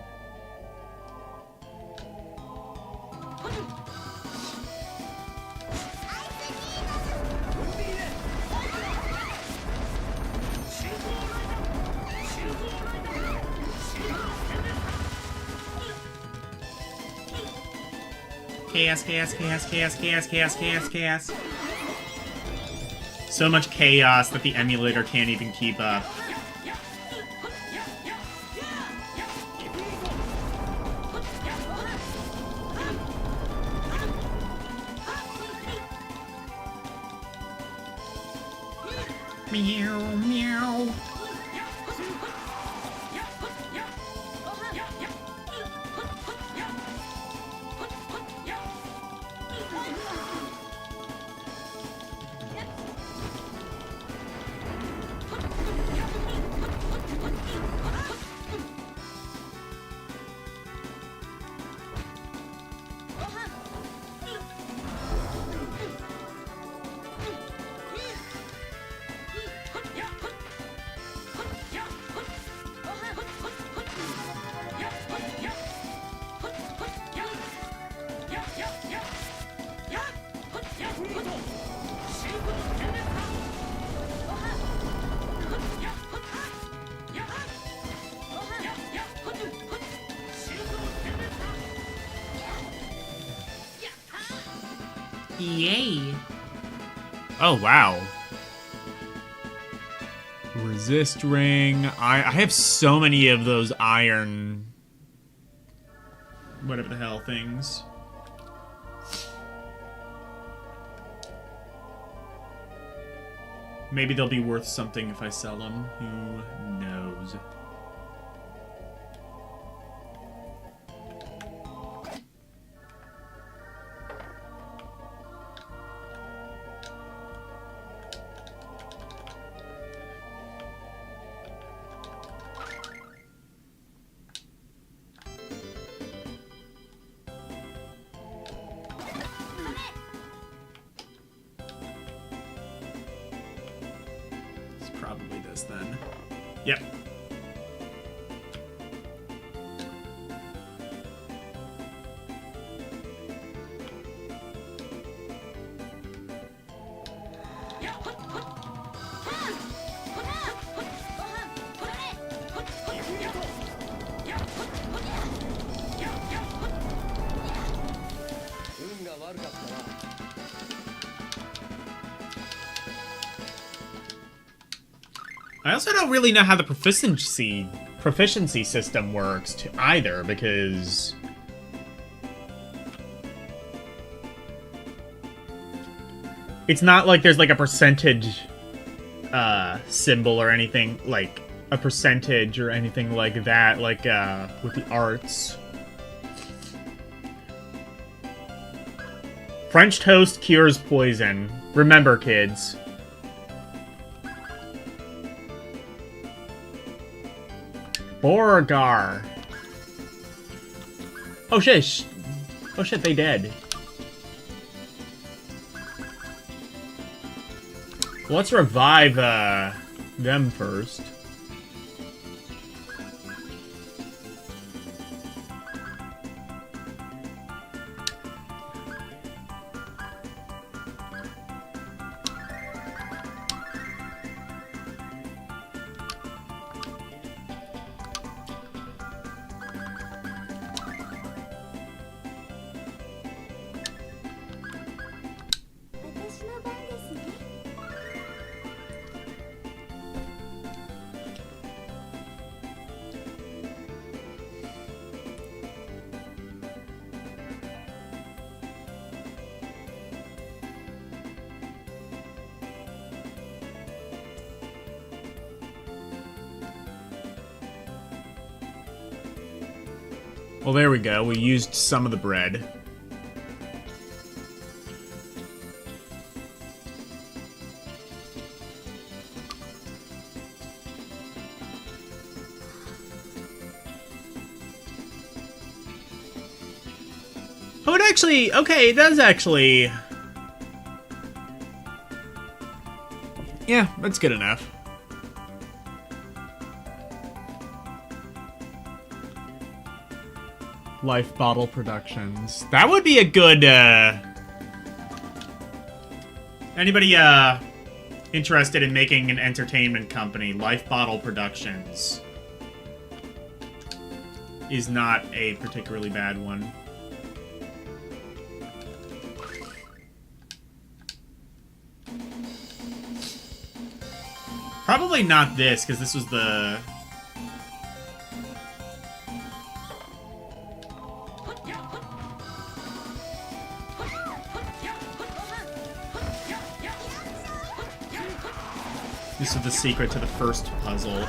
Chaos, chaos, chaos, chaos, chaos, chaos, chaos, chaos. So much chaos that the emulator can't even keep up. Meow, meow. Yay. Oh, wow. Resist ring. I have so many of those iron... whatever the hell things. Maybe they'll be worth something if I sell them. Who knows? Probably this then. Yep. I also don't really know how the proficiency system works either, because it's not like there's like a percentage symbol or anything, like a percentage or anything like that, like with the arts. French toast cures poison. Remember, kids. Beauregard. Oh shit! Oh shit! They dead. Well, let's revive them first. Well, there we go. We used some of the bread. Oh, it actually... Okay, it does actually... Yeah, that's good enough. Life Bottle Productions. That would be a good, Anybody, interested in making an entertainment company? Life Bottle Productions is not a particularly bad one. Probably not this, because this was the... This is the secret to the first puzzle.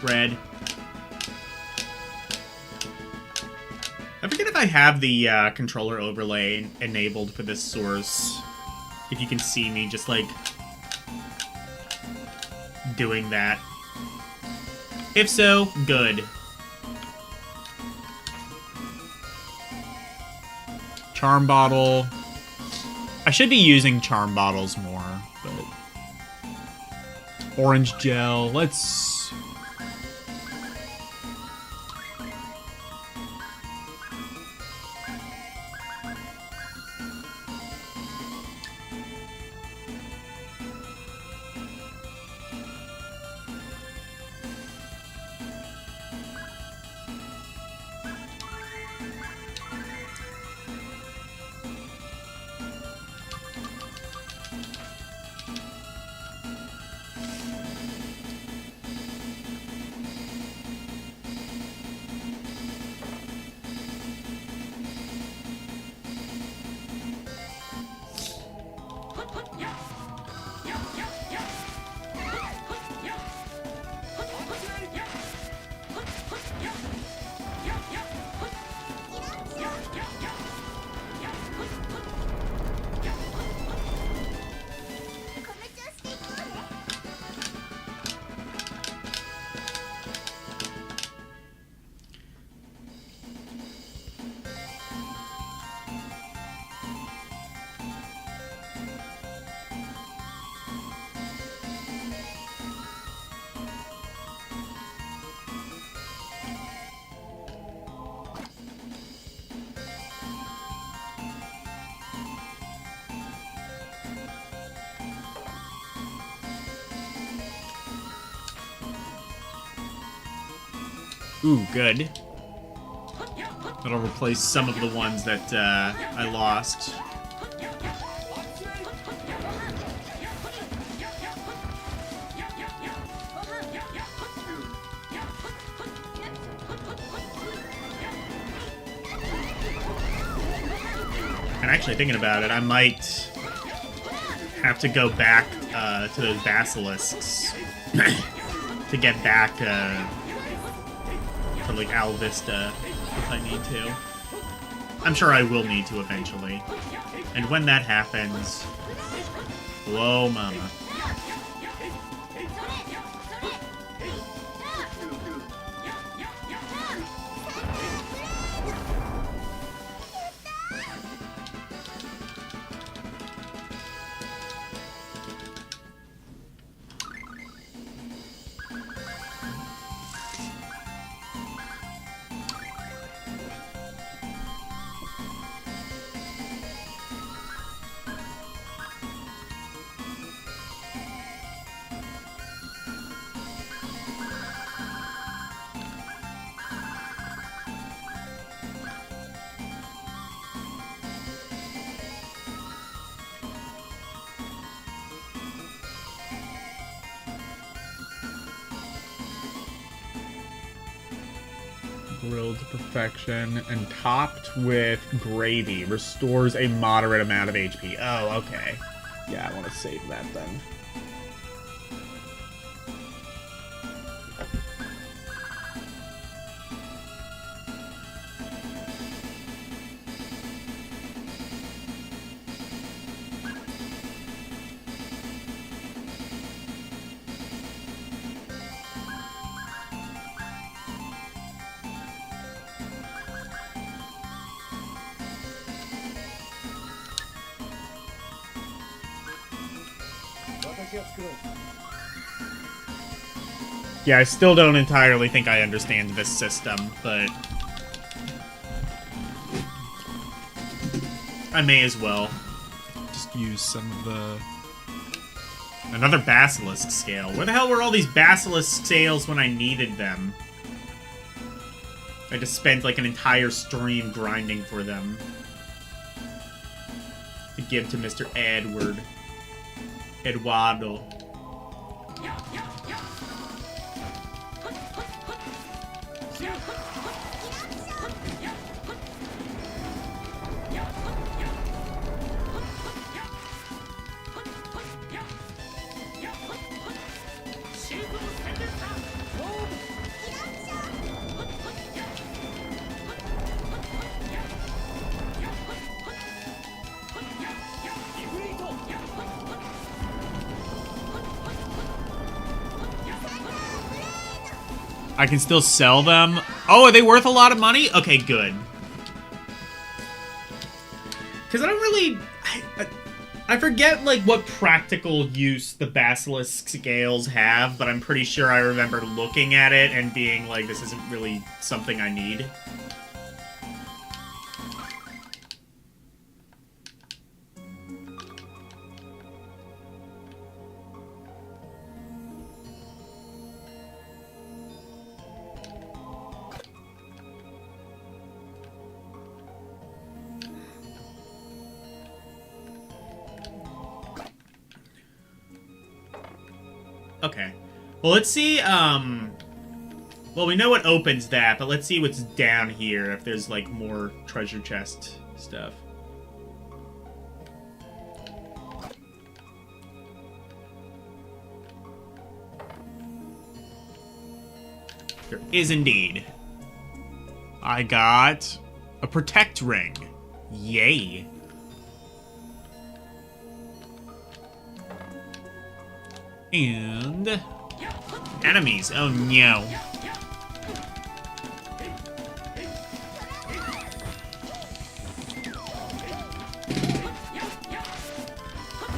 Red. I forget if I have the controller overlay enabled for this source. If you can see me just like doing that. If so, good. Charm bottle. I should be using charm bottles more, but orange gel. Let's... Ooh, good. That'll replace some of the ones that I lost. And actually thinking about it, I might have to go back to those basilisks to get back for like Al Vista if I need to. I'm sure I will need to eventually. And when that happens, whoa mama. Grilled to perfection and topped with gravy. Restores a moderate amount of HP. Oh, okay. Yeah, I want to save that then. Yeah, I still don't entirely think I understand this system, but I may as well just use some of the... Another basilisk scale. Where the hell were all these basilisk scales when I needed them? I just spent like an entire stream grinding for them to give to Mr. Eduardo. I can still sell them. Oh, are they worth a lot of money? Okay, good. Because I don't really... I forget, like, what practical use the basilisk scales have, but I'm pretty sure I remember looking at it and being like, this isn't really something I need. Okay. Well, let's see, well, we know what opens that, but let's see what's down here, if there's, like, more treasure chest stuff. There is indeed. I got a protect ring. Yay. And enemies. Oh no.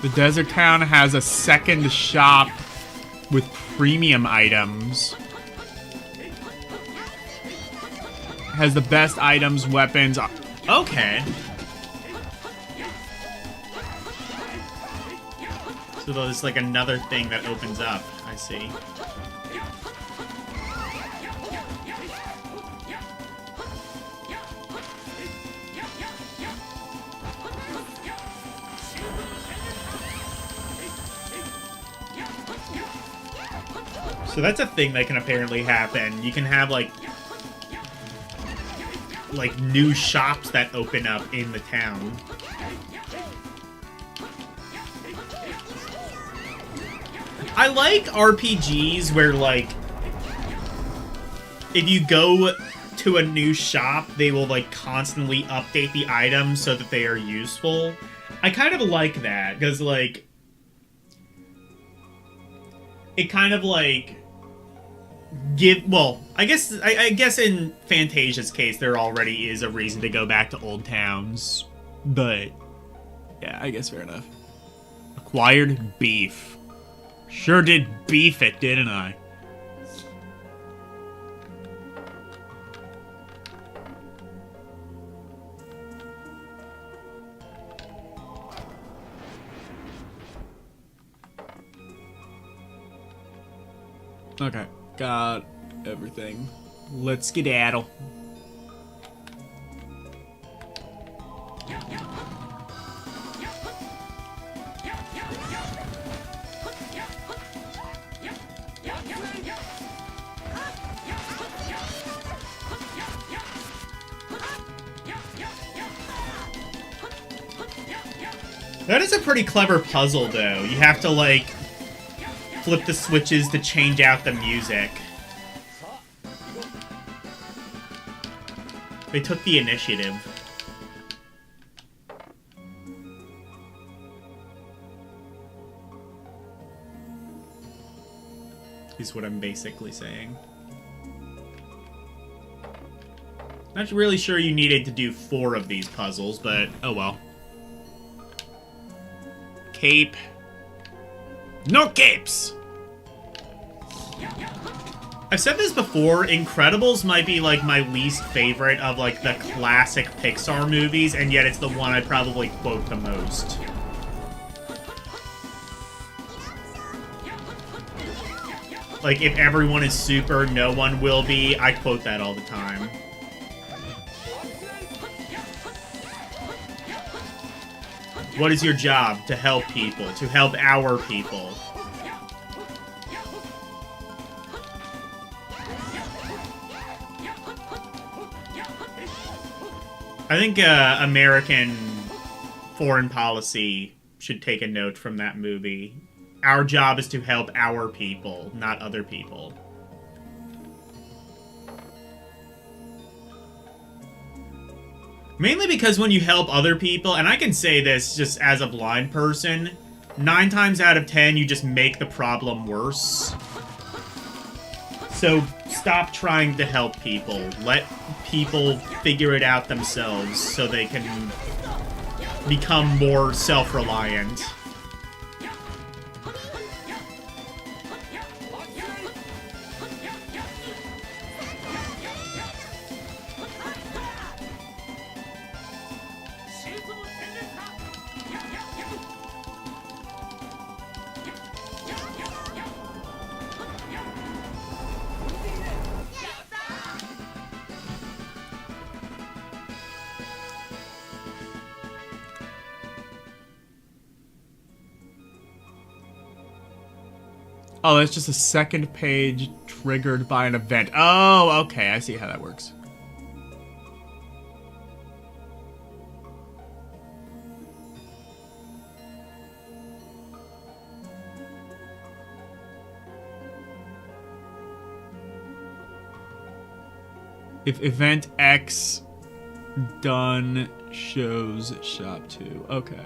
The desert town has a second shop with premium items. Has the best items, weapons. Okay. So there's like another thing that opens up. I see. So that's a thing that can apparently happen. You can have like new shops that open up in the town. I like RPGs where, like, if you go to a new shop, they will, like, constantly update the items so that they are useful. I kind of like that, because, like, it kind of, like, well, I guess in Phantasia's case, there already is a reason to go back to old towns, but, yeah, I guess fair enough. Acquired beef. Sure did beef it, didn't I? Okay, got everything. Let's skedaddle. That is a pretty clever puzzle, though. You have to, like, flip the switches to change out the music. They took the initiative. Is what I'm basically saying. Not really sure you needed to do 4 of these puzzles, but oh well. Cape. No capes! I've said this before, Incredibles might be like my least favorite of like the classic Pixar movies, and yet it's the one I probably quote the most. Like, if everyone is super, no one will be. I quote that all the time. What is your job? To help people. To help our people. I think American foreign policy should take a note from that movie. Our job is to help our people, not other people. Mainly because when you help other people, and I can say this just as a blind person, 9 times out of 10 you just make the problem worse. So stop trying to help people. Let people figure it out themselves so they can become more self-reliant. Oh, that's just a second page triggered by an event. Oh, okay. I see how that works. If event X done shows shop 2. Okay.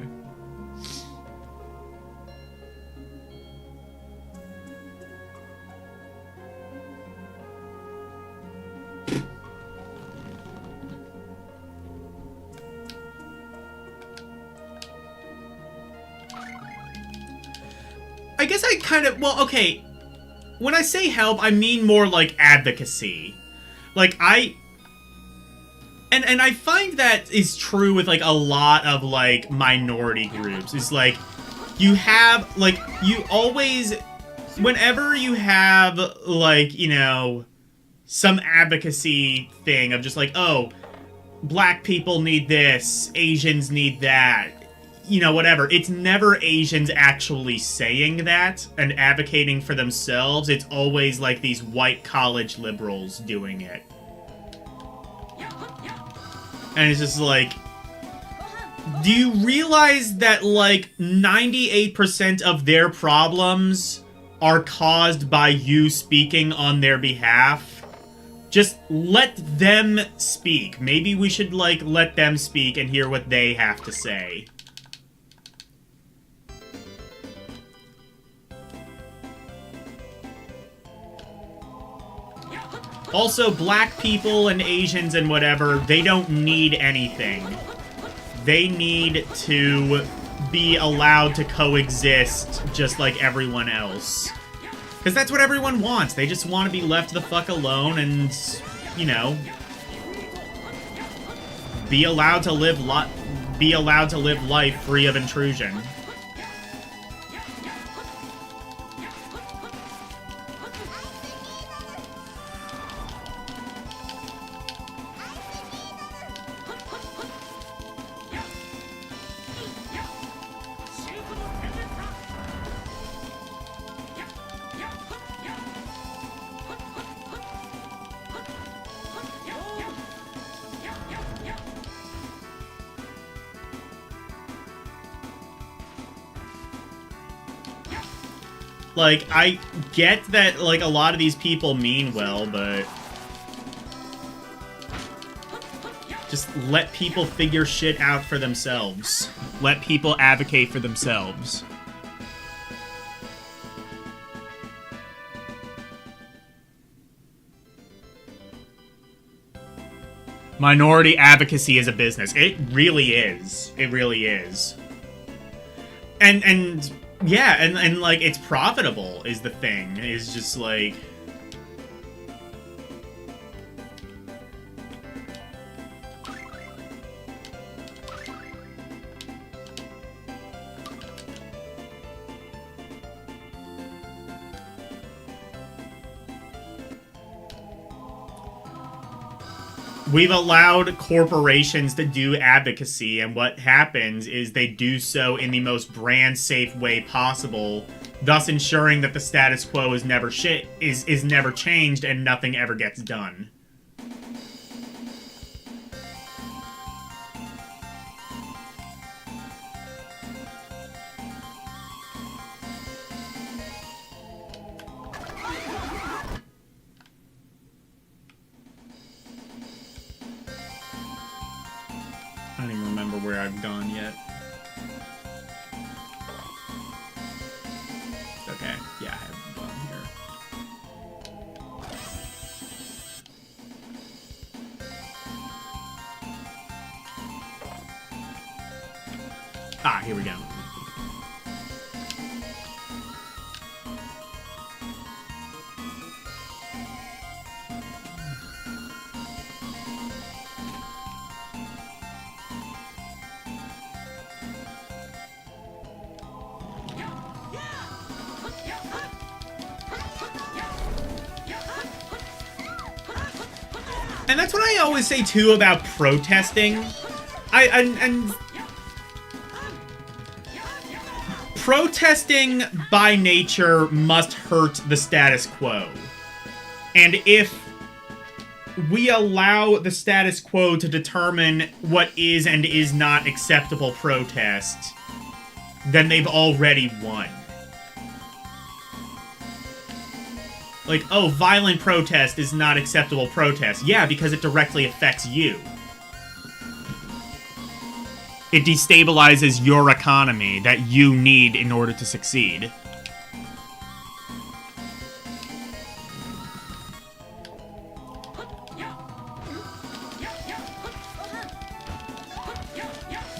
I guess I kind of, well, okay, when I say help, I mean more like advocacy. Like, and I find that is true with, like, a lot of, like, minority groups. It's like, you have, like, you always, whenever you have, like, you know, some advocacy thing of just like, oh, black people need this, Asians need that, you know, whatever. It's never Asians actually saying that and advocating for themselves. It's always like these white college liberals doing it. And it's just like, do you realize that like 98% of their problems are caused by you speaking on their behalf? Just let them speak. Maybe we should like let them speak and hear what they have to say. Also, black people and Asians and whatever, they don't need anything. They need to be allowed to coexist just like everyone else. Because that's what everyone wants. They just want to be left the fuck alone and, you know, be allowed to live life free of intrusion. Like, I get that, like, a lot of these people mean well, but... just let people figure shit out for themselves. Let people advocate for themselves. Minority advocacy is a business. It really is. It really is. And yeah, and like, it's profitable is the thing. It's just like... we've allowed corporations to do advocacy, and what happens is they do so in the most brand-safe way possible, thus ensuring that the status quo is never never changed and nothing ever gets done. I don't even remember where I've gone yet. Okay, yeah, I haven't gone here. Ah, here we go. And that's what I always say, too, about protesting. Protesting, by nature, must hurt the status quo. And if we allow the status quo to determine what is and is not acceptable protest, then they've already won. Like, oh, violent protest is not acceptable protest. Yeah, because it directly affects you. It destabilizes your economy that you need in order to succeed.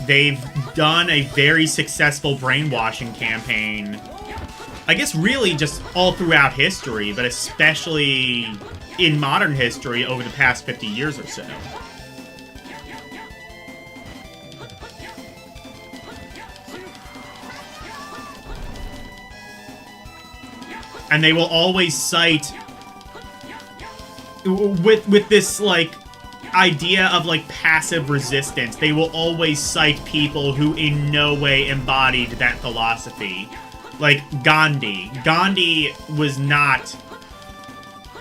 They've done a very successful brainwashing campaign, I guess really just all throughout history, but especially in modern history over the past 50 years or so. And they will always cite, with this, like, idea of, like, passive resistance, they will always cite people who in no way embodied that philosophy. Like, Gandhi. Gandhi was not...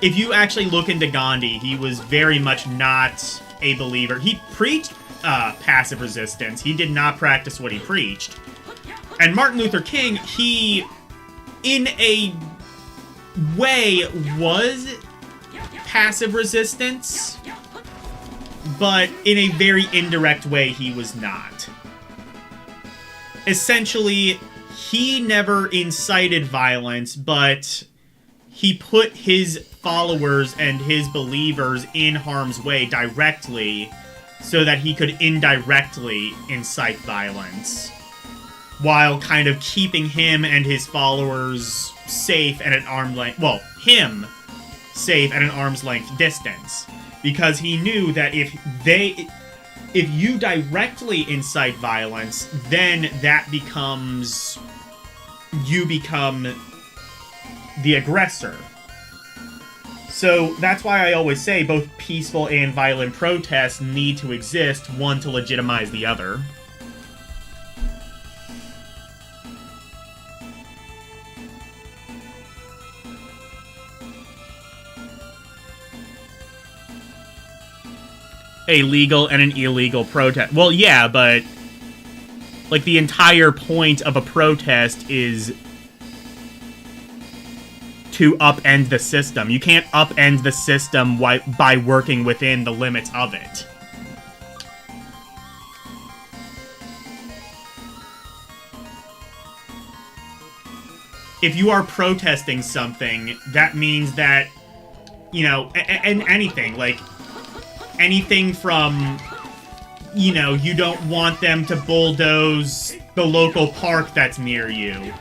If you actually look into Gandhi, he was very much not a believer. He preached passive resistance. He did not practice what he preached. And Martin Luther King, he, in a way, was passive resistance, but in a very indirect way, he was not. Essentially, he never incited violence, but he put his followers and his believers in harm's way directly so that he could indirectly incite violence, while kind of keeping him and his followers safe at an arm's length, well, him safe at an arm's length distance, because he knew that if you directly incite violence, then that becomes, you become the aggressor. So that's why I always say both peaceful and violent protests need to exist, one to legitimize the other. A legal and an illegal protest. Well, yeah, but like the entire point of a protest is to upend the system. You can't upend the system by working within the limits of it. If you are protesting something, that means that, you know, and anything, like, anything from, you know, you don't want them to bulldoze the local park that's near you.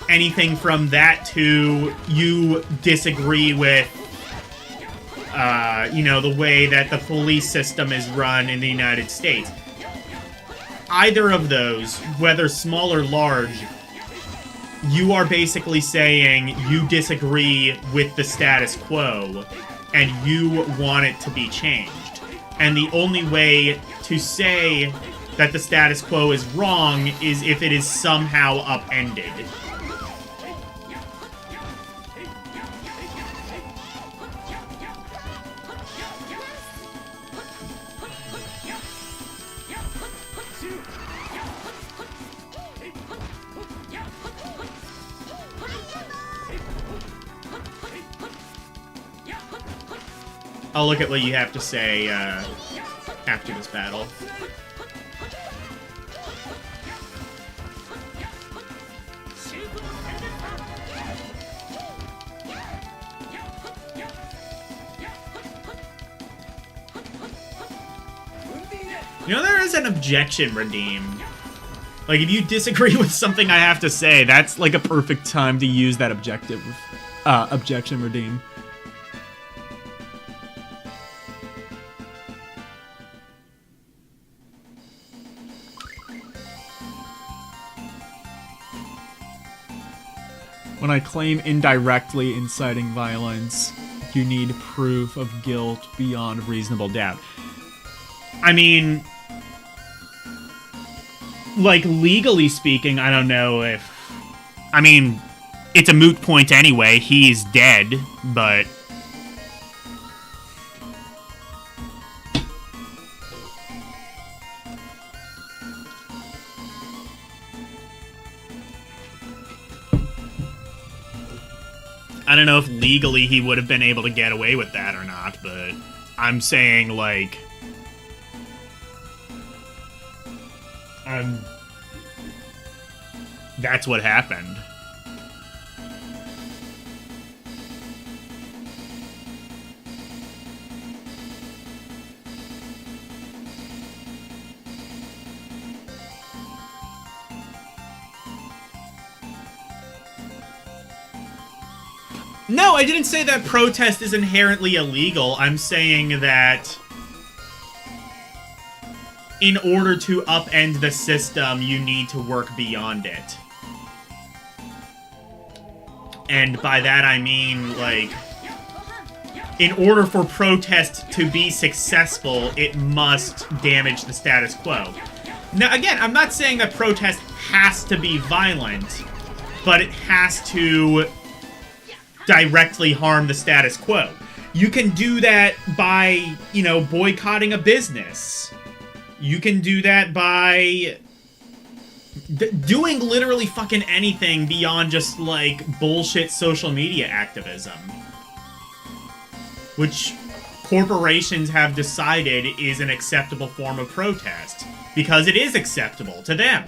Anything from that to you disagree with, you know, the way that the police system is run in the United States. Either of those, whether small or large, you are basically saying you disagree with the status quo and you want it to be changed. And the only way to say that the status quo is wrong is if it is somehow upended. I'll look at what you have to say after this battle. You know, there is an objection redeem. Like, if you disagree with something I have to say, that's like a perfect time to use that objection redeem. When I claim indirectly inciting violence, you need proof of guilt beyond reasonable doubt. I mean, like, legally speaking, I don't know if... I mean, it's a moot point anyway. He's dead, but... I don't know if legally he would have been able to get away with that or not, but I'm saying, like... that's what happened. No, I didn't say that protest is inherently illegal. I'm saying that in order to upend the system, you need to work beyond it. And by that I mean, like, in order for protest to be successful, it must damage the status quo. Now, again, I'm not saying that protest has to be violent, but it has to directly harm the status quo. You can do that by, you know, boycotting a business. You can do that by doing literally fucking anything beyond just, like, bullshit social media activism. Which corporations have decided is an acceptable form of protest. Because it is acceptable to them.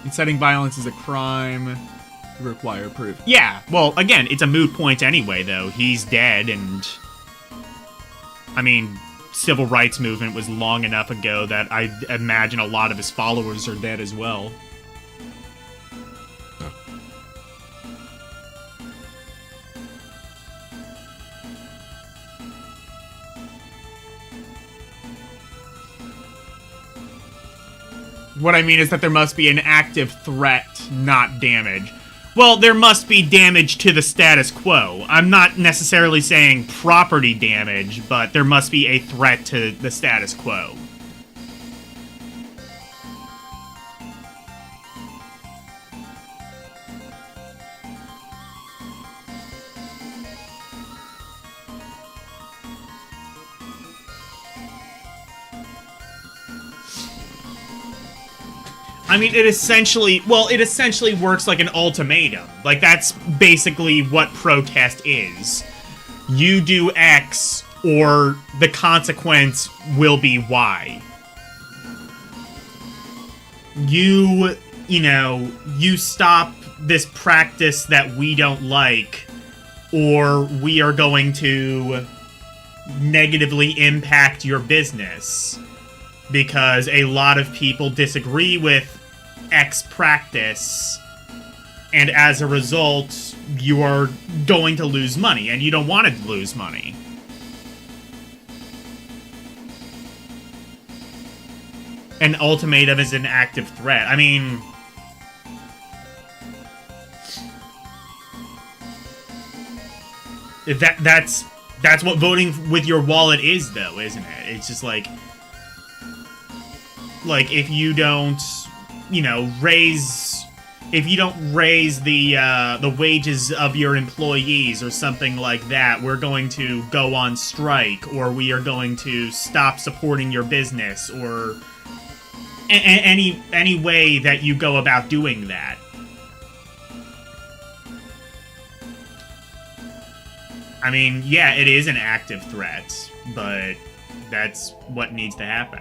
Inciting violence is a crime. You require proof. Yeah, well, again, it's a moot point anyway, though. He's dead, and... I mean, civil rights movement was long enough ago that I imagine a lot of his followers are dead as well. What I mean is that there must be an active threat, not damage. Well, there must be damage to the status quo. I'm not necessarily saying property damage, but there must be a threat to the status quo. I mean, it essentially works like an ultimatum. Like, that's basically what protest is. You do X, or the consequence will be Y. You stop this practice that we don't like, or we are going to negatively impact your business. Because a lot of people disagree with X practice, and as a result, you are going to lose money, and you don't want to lose money. An ultimatum is an active threat. I mean... That's what voting with your wallet is, though, isn't it? It's just like if you don't, raise the wages of your employees or something like that, we're going to go on strike, or we are going to stop supporting your business, or any way that you go about doing that. I mean, yeah, it is an active threat, but that's what needs to happen.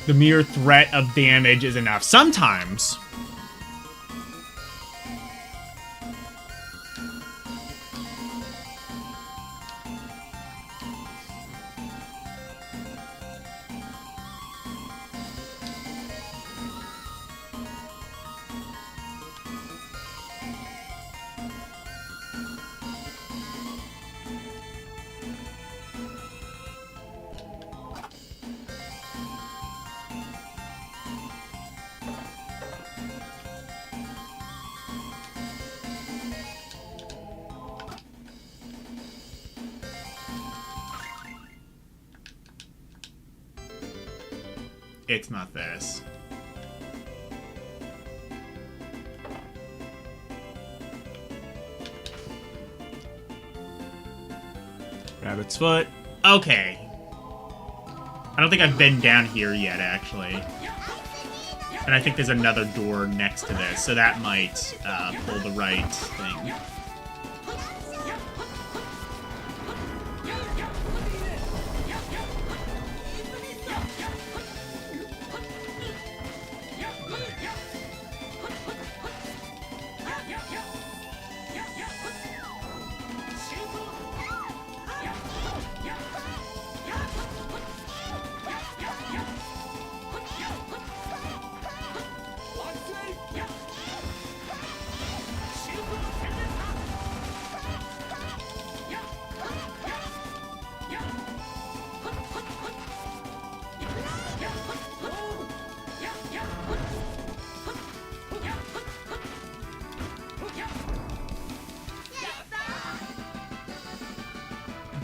The mere threat of damage is enough. Sometimes. It's not this. Rabbit's foot. Okay. I don't think I've been down here yet, actually. And I think there's another door next to this, so that might pull the right thing.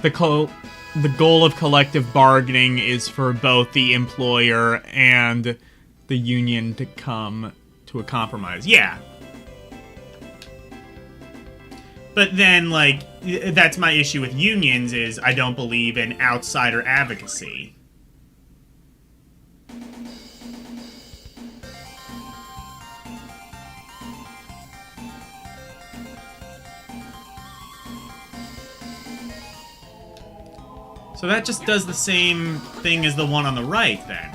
The goal of collective bargaining is for both the employer and the union to come to a compromise. Yeah. But then, like, that's my issue with unions, is I don't believe in outsider advocacy. So that just does the same thing as the one on the right, then.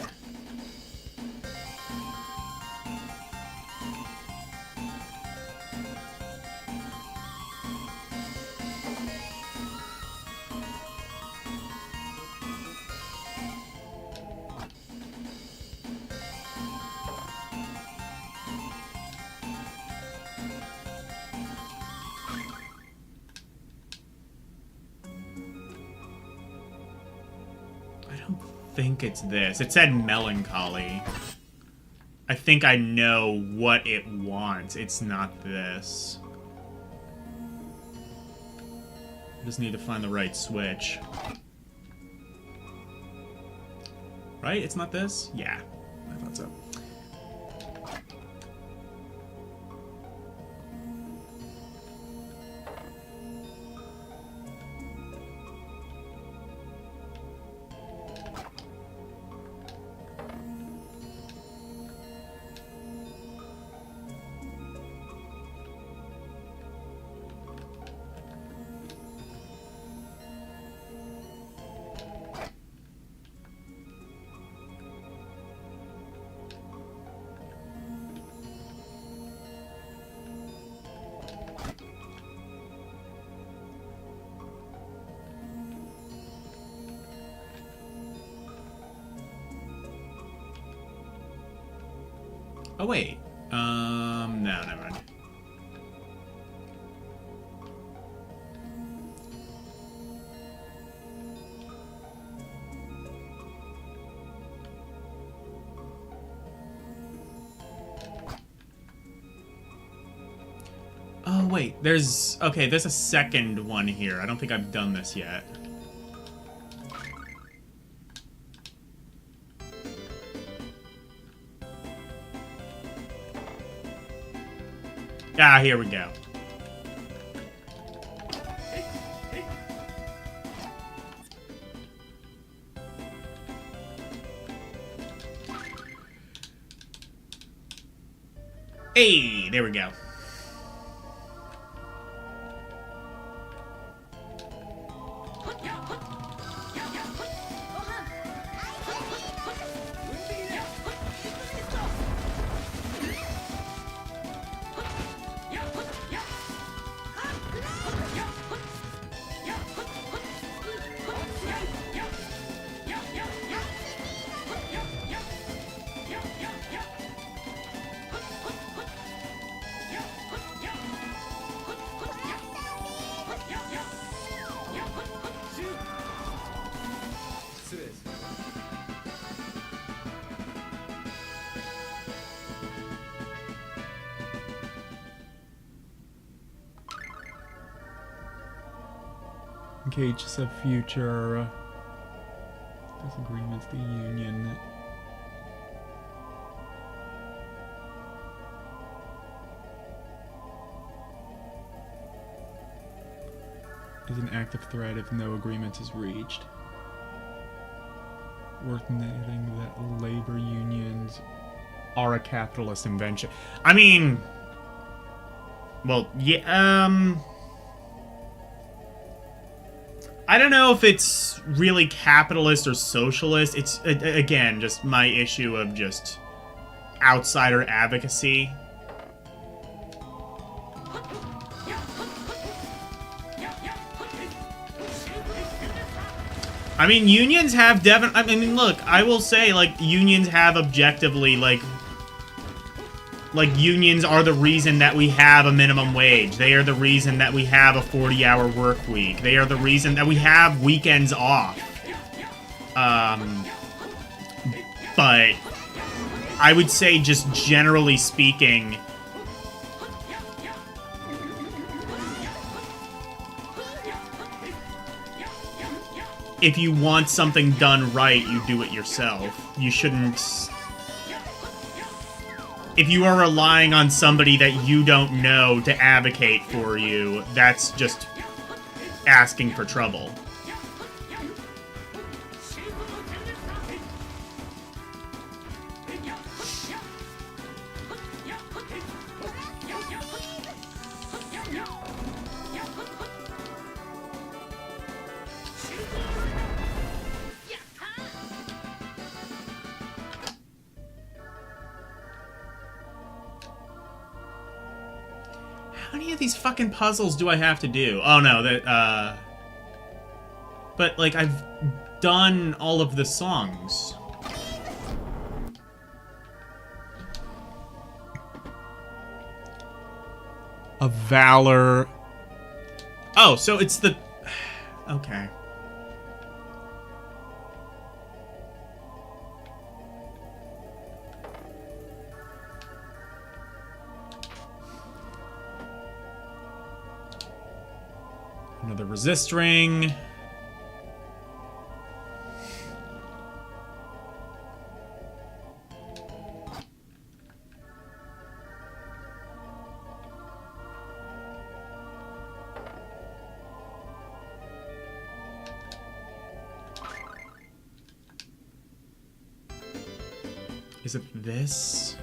I think it's this. It said melancholy. I think I know what it wants. It's not this. I just need to find the right switch. Right? It's not this? Yeah, I thought so. Oh, wait. No, never mind. Oh, wait. There's a second one here. I don't think I've done this yet. Ah, here we go. Hey, there we go. Engages of future disagreements, the union. Is an active threat if no agreement is reached. Worth noting that labor unions are a capitalist invention. I mean, well, yeah, I don't know if it's really capitalist or socialist. It's, again, just my issue of just outsider advocacy. I mean, unions have I mean, look, I will say, like, unions have objectively, like, unions are the reason that we have a minimum wage. They are the reason that we have a 40-hour work week. They are the reason that we have weekends off. But I would say, just generally speaking, if you want something done right, you do it yourself. You shouldn't... If you are relying on somebody that you don't know to advocate for you, that's just asking for trouble. How many of these fucking puzzles do I have to do? Oh no, that, but, like, I've done all of the songs. A Valor. Oh, so it's the... Okay. Another resist ring. Is it this?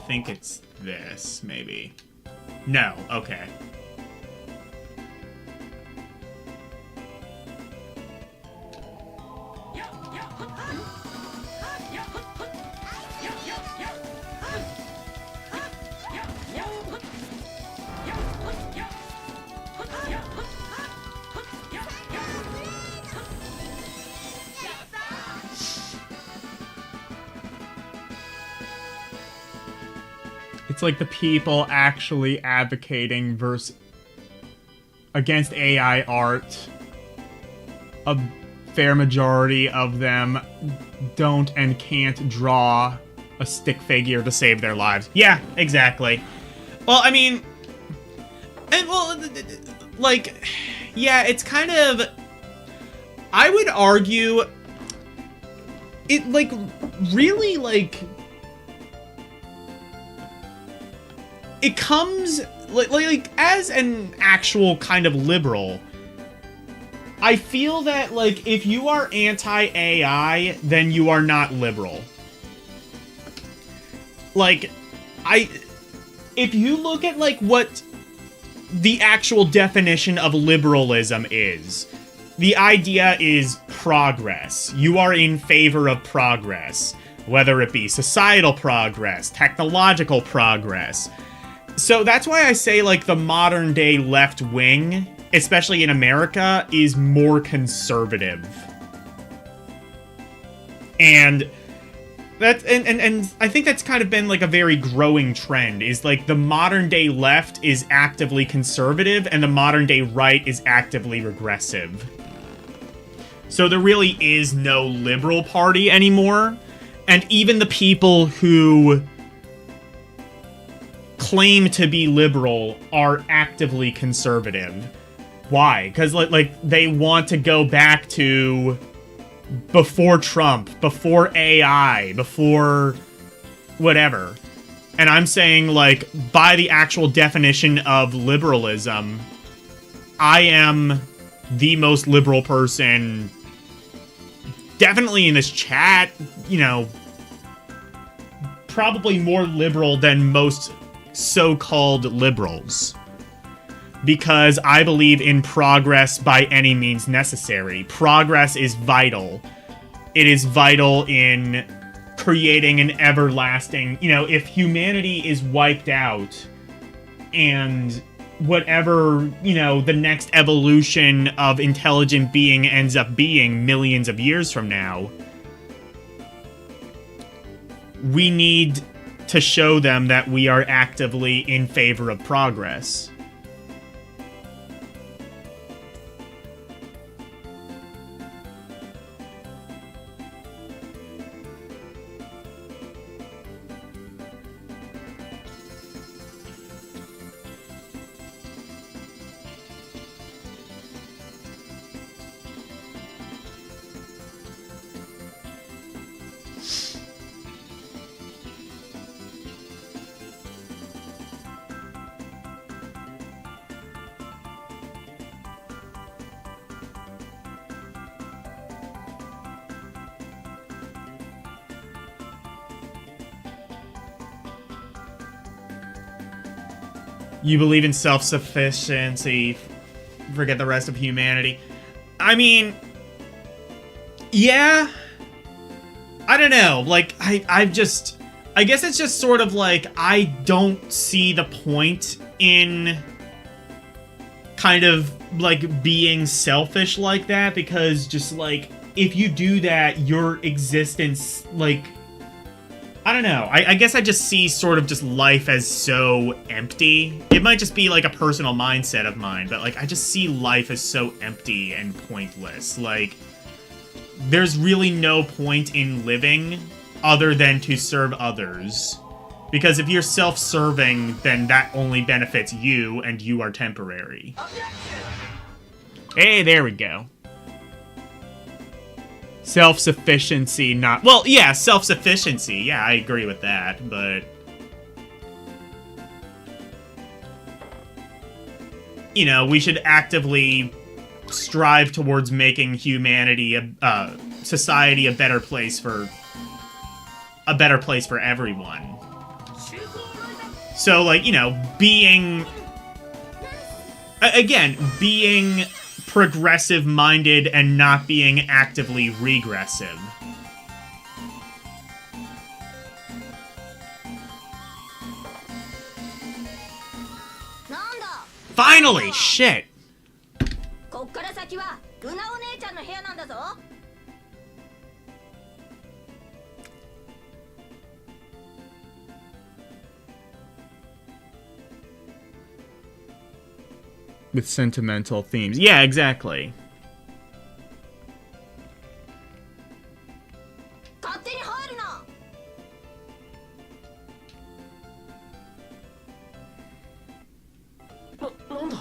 I think it's this, maybe. No, okay. It's like the people actually advocating against AI art. A fair majority of them don't and can't draw a stick figure to save their lives. Yeah, exactly. Well, I mean... And, well, like... Yeah, it's kind of... I would argue... It, like, really, like... It comes, like, as an actual kind of liberal, I feel that, like, if you are anti-AI, then you are not liberal. Like, if you look at, like, what the actual definition of liberalism is, the idea is progress. You are in favor of progress, whether it be societal progress, technological progress. So that's why I say, like, the modern day left wing, especially in America, is more conservative. And that's and I think that's kind of been like a very growing trend, is like the modern day left is actively conservative and the modern day right is actively regressive. So there really is no liberal party anymore. And even the people who claim to be liberal are actively conservative. Why? Because like they want to go back to before Trump, before AI, before whatever. And I'm saying, like, by the actual definition of liberalism, I am the most liberal person definitely in this chat, you know, probably more liberal than most so-called liberals, because I believe in progress by any means necessary. Progress is vital. It is vital in creating an everlasting, you know, if humanity is wiped out and whatever, you know, the next evolution of intelligent being ends up being millions of years from now, we need to show them that we are actively in favor of progress. You believe in self-sufficiency, forget the rest of humanity. I mean, Yeah. I don't know. Like, I guess it's just sort of like, I don't see the point in kind of, like, being selfish like that, because just, like, if you do that, your existence, like, I don't know. I guess I just see sort of just life as so empty. It might just be, like, a personal mindset of mine, but, like, I just see life as so empty and pointless. Like, there's really no point in living other than to serve others. Because if you're self-serving, then that only benefits you, and you are temporary. Hey, there we go. Self-sufficiency, not... Well, yeah, self-sufficiency. Yeah, I agree with that, but... You know, we should actively strive towards making humanity, society a better place for everyone. So, like, you know, being progressive-minded and not being actively regressive. Finally! Shit! こっから先はルナお姉ちゃんの部屋なんだぞ。With sentimental themes. Yeah, exactly. 勝手に入るな。なんだ。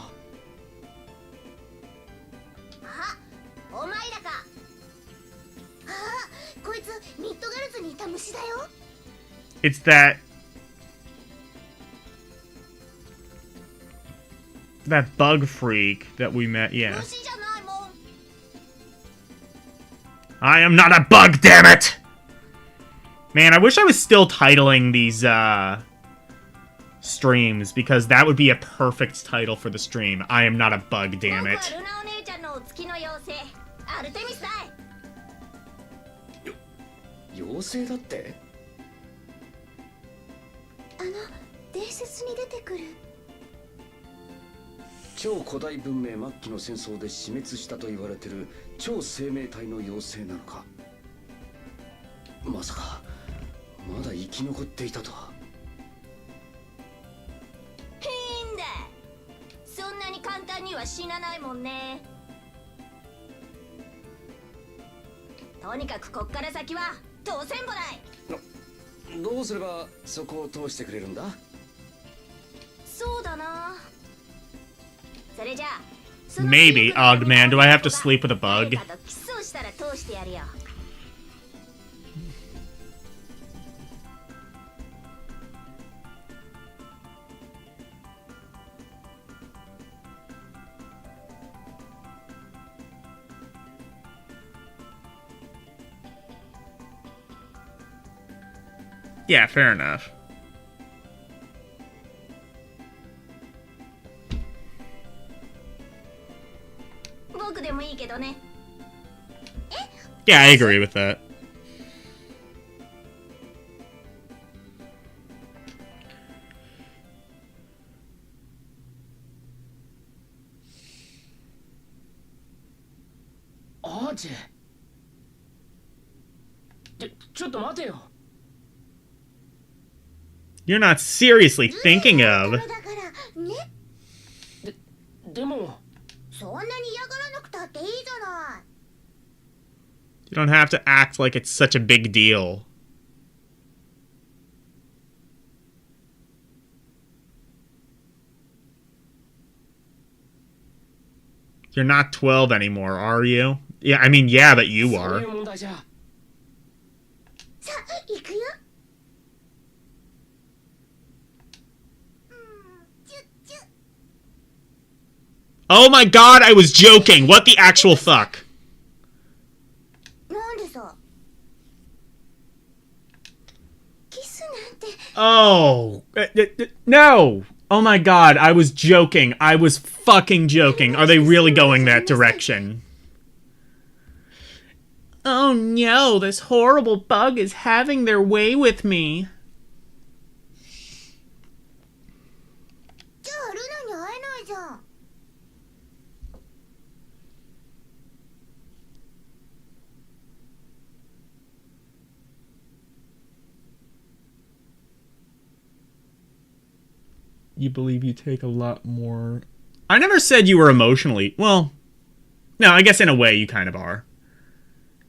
あ、お前らか。あ、こいつミッドガルズにいた虫だよ。 It's that bug freak that we met, yeah. 虫じゃないもん。 I am not a bug, damn it! Man, I wish I was still titling these, streams, because that would be a perfect title for the stream. I am not a bug, damn 僕 it. はルナお姉ちゃんのお月の妖精アルテミスだい。妖精だって。伝説に出てくる。超古代文明末期の戦争で死滅したと言われてる超生命体の妖精なのか。まさかまだ生き残っていたとは。へんだ。そんなに簡単には死なないもんね。とにかくこっから先は通せんぼない。どうすればそこを通してくれるんだ。そうだな。それじゃあ Maybe. Oh, man, do I have to sleep with a bug? 誰かとキスをしたら通してやるよ。Yeah, fair enough. Yeah, I agree with that. Archie. ちょっと待てよ。 You're not seriously thinking of. だからね。でも。そんなに嫌がらなくたっていいじゃない。 You don't have to act like it's such a big deal. You're not 12 anymore, are you? Yeah, I mean, yeah, but you そう are. いう問題じゃ。さあ行くよ。Oh my god, I was joking! What the actual fuck? なんでさ。キスなんて。 Oh. No! Oh my god, I was joking. I was fucking joking. Are they really going that direction? Oh no, this horrible bug is having their way with me. じゃあルナに会えないじゃん。You believe you take a lot more... I never said you were emotionally... Well, no, I guess in a way you kind of are.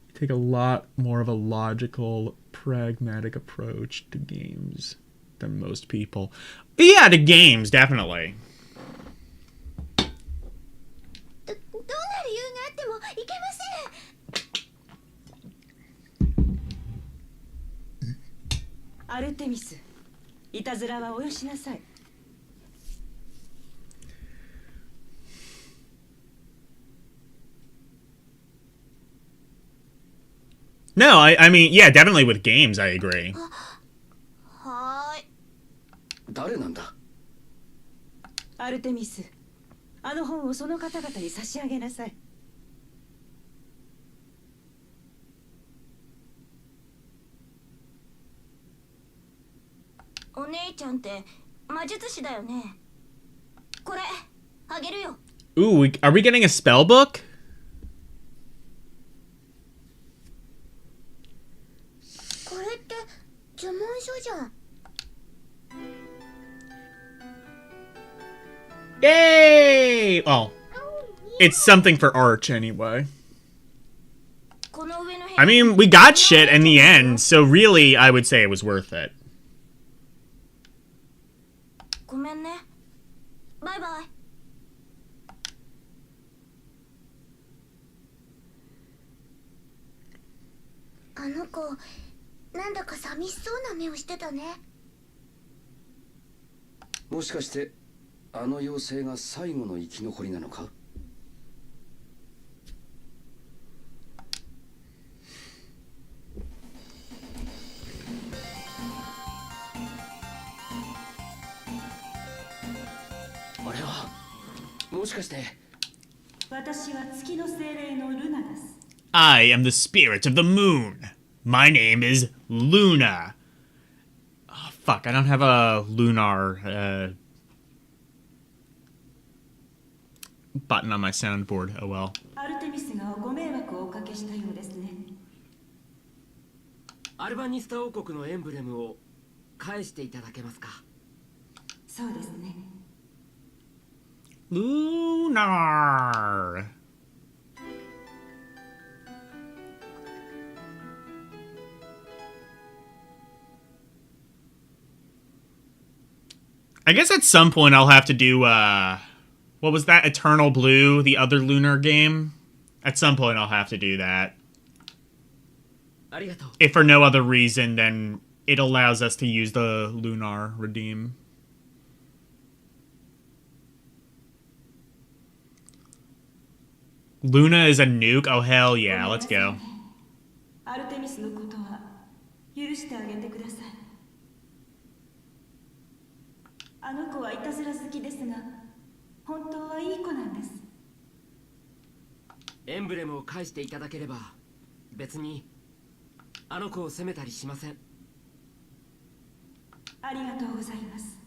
You take a lot more of a logical, pragmatic approach to games than most people. But yeah, to games, definitely. どんな理由があってもいけません。アルテミス、いたずらはおよしなさい。No, I mean, yeah, definitely with games, I agree. はーい。誰なんだ？アルテミス、あの本をその方々に差し上げなさい。お姉ちゃんって魔術師だよね。これあげるよ。 Ooh, are we getting a spell book? これって呪文書じゃん。 Yay! Well, it's something for Arch anyway. この上の部屋 I mean, we got shit in the end, so really, I would say it was worth it. ごめんね。バイバイ。あの子、なんだか寂しそうな目をしてたね。もしかしてあの妖精が最後の生き残りなのか？あれはもしかして。私は月の精霊のルナです。 I am the spirit of the moon. My name is Luna. Oh, fuck, I don't have a lunar button on my soundboard. Oh well. アルテミスがご迷惑をおかけしたようですね。アルバニスタ王国のエンブレムを返していただけますか？そうですね。 Lunar. I guess at some point I'll have to do, what was that? Eternal Blue, the other lunar game? At some point I'll have to do that. ありがとう。 If for no other reason, then it allows us to use the lunar redeem. Luna is a nuke? Oh, hell yeah, let's go. アルテミスのことは許してあげてください。あの子はいたずら好きですが、本当はいい子なんです。エンブレムを返していただければ別にあの子を責めたりしません。ありがとうございます。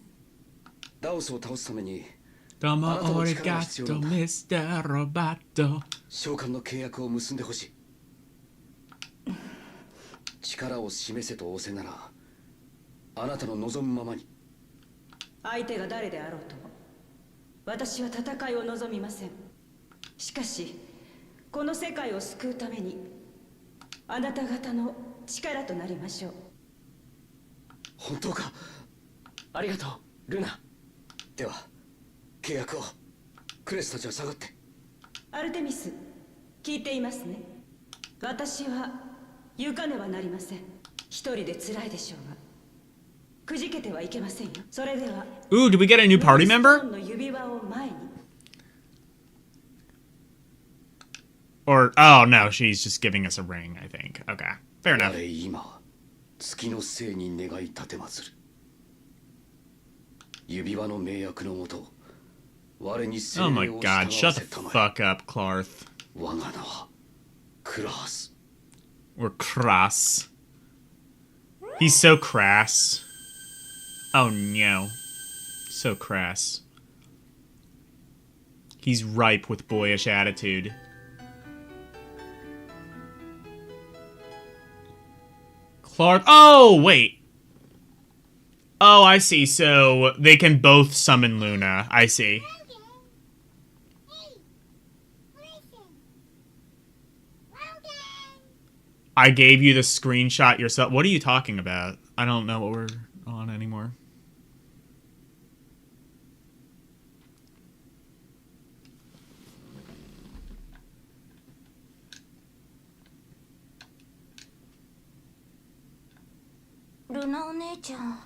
ダオスを倒すために Domo arigato, Mr. Roboto. 召喚の契約を結んでほしい。力を示せと仰せならあなたの望むままに。相手が誰であろうとも私は戦いを望みません。しかしこの世界を救うためにあなた方の力となりましょう。本当か？ありがとう、ルナ。では契約を。クレスたちは下がって。アルテミス、聞いていますね。私は行かねばなりません。一人で辛いでしょうがくじけてはいけませんよ。それでは Ooh, did we get a new party ムーンストー member? ンの指輪を前に。 Or, oh no, she's just giving us a ring, I think. Okay, fair enough. 我今月のせいに願い立てまつる。指輪の名役のもと我に精 Oh my 霊を従 god, わ shut せ the たまえ。 fuck up, Clarth. 我が名はクラース。Or crass. He's so crass. Oh no. So crass. He's ripe with boyish attitude. Clark. Oh, wait. Oh, I see. So they can both summon Luna. I see. I gave you the screenshot yourself. What are you talking about? I don't know what we're on anymore. Luna お姉ちゃん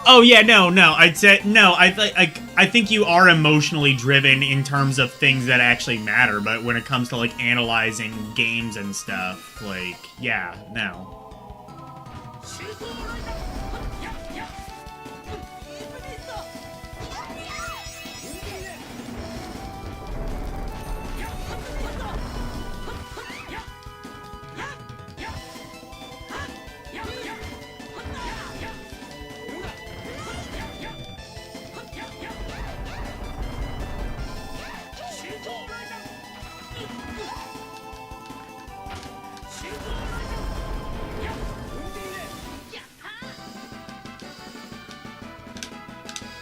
Oh yeah, no. I'd say no. I think you are emotionally driven in terms of things that actually matter, but when it comes to like analyzing games and stuff, like yeah, no.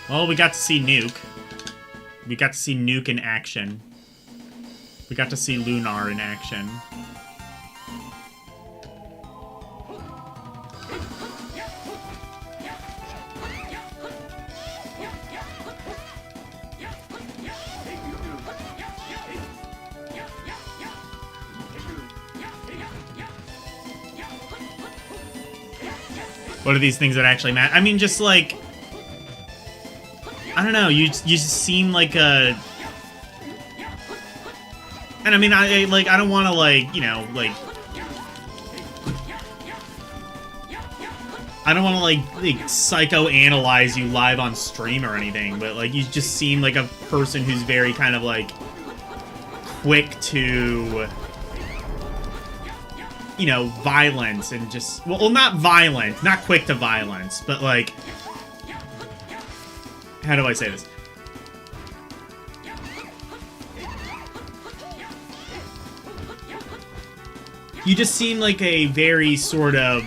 Well, we got to see Nuke. We got to see Nuke in action. We got to see Lunar in action. What are these things that actually matter? I mean, just like... I don't know, you just seem like a... And I mean, I don't want to, like, you know, like... I don't want to, like psychoanalyze you live on stream or anything, but, like, you just seem like a person who's very kind of, like, quick to... You know, violence and just... Well, not violent, not quick to violence, but, like... How do I say this? You just seem like a very sort of...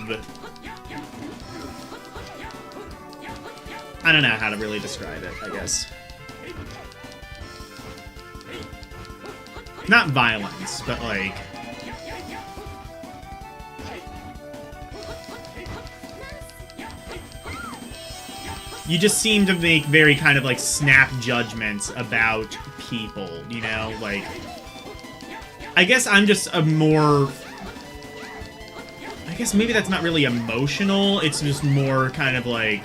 I don't know how to really describe it, I guess. Not violence, but like... You just seem to make very kind of, like, snap judgments about people, you know? Like, I guess I'm just a more... I guess maybe that's not really emotional, it's just more kind of, like...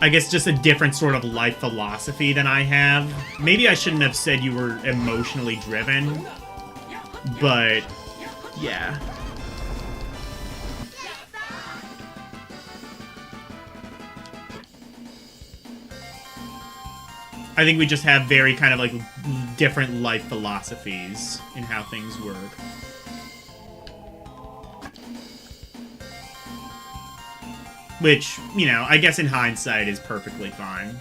I guess just a different sort of life philosophy than I have. Maybe I shouldn't have said you were emotionally driven, but... yeah. I think we just have very kind of, like, different life philosophies in how things work. Which, you know, I guess in hindsight is perfectly fine.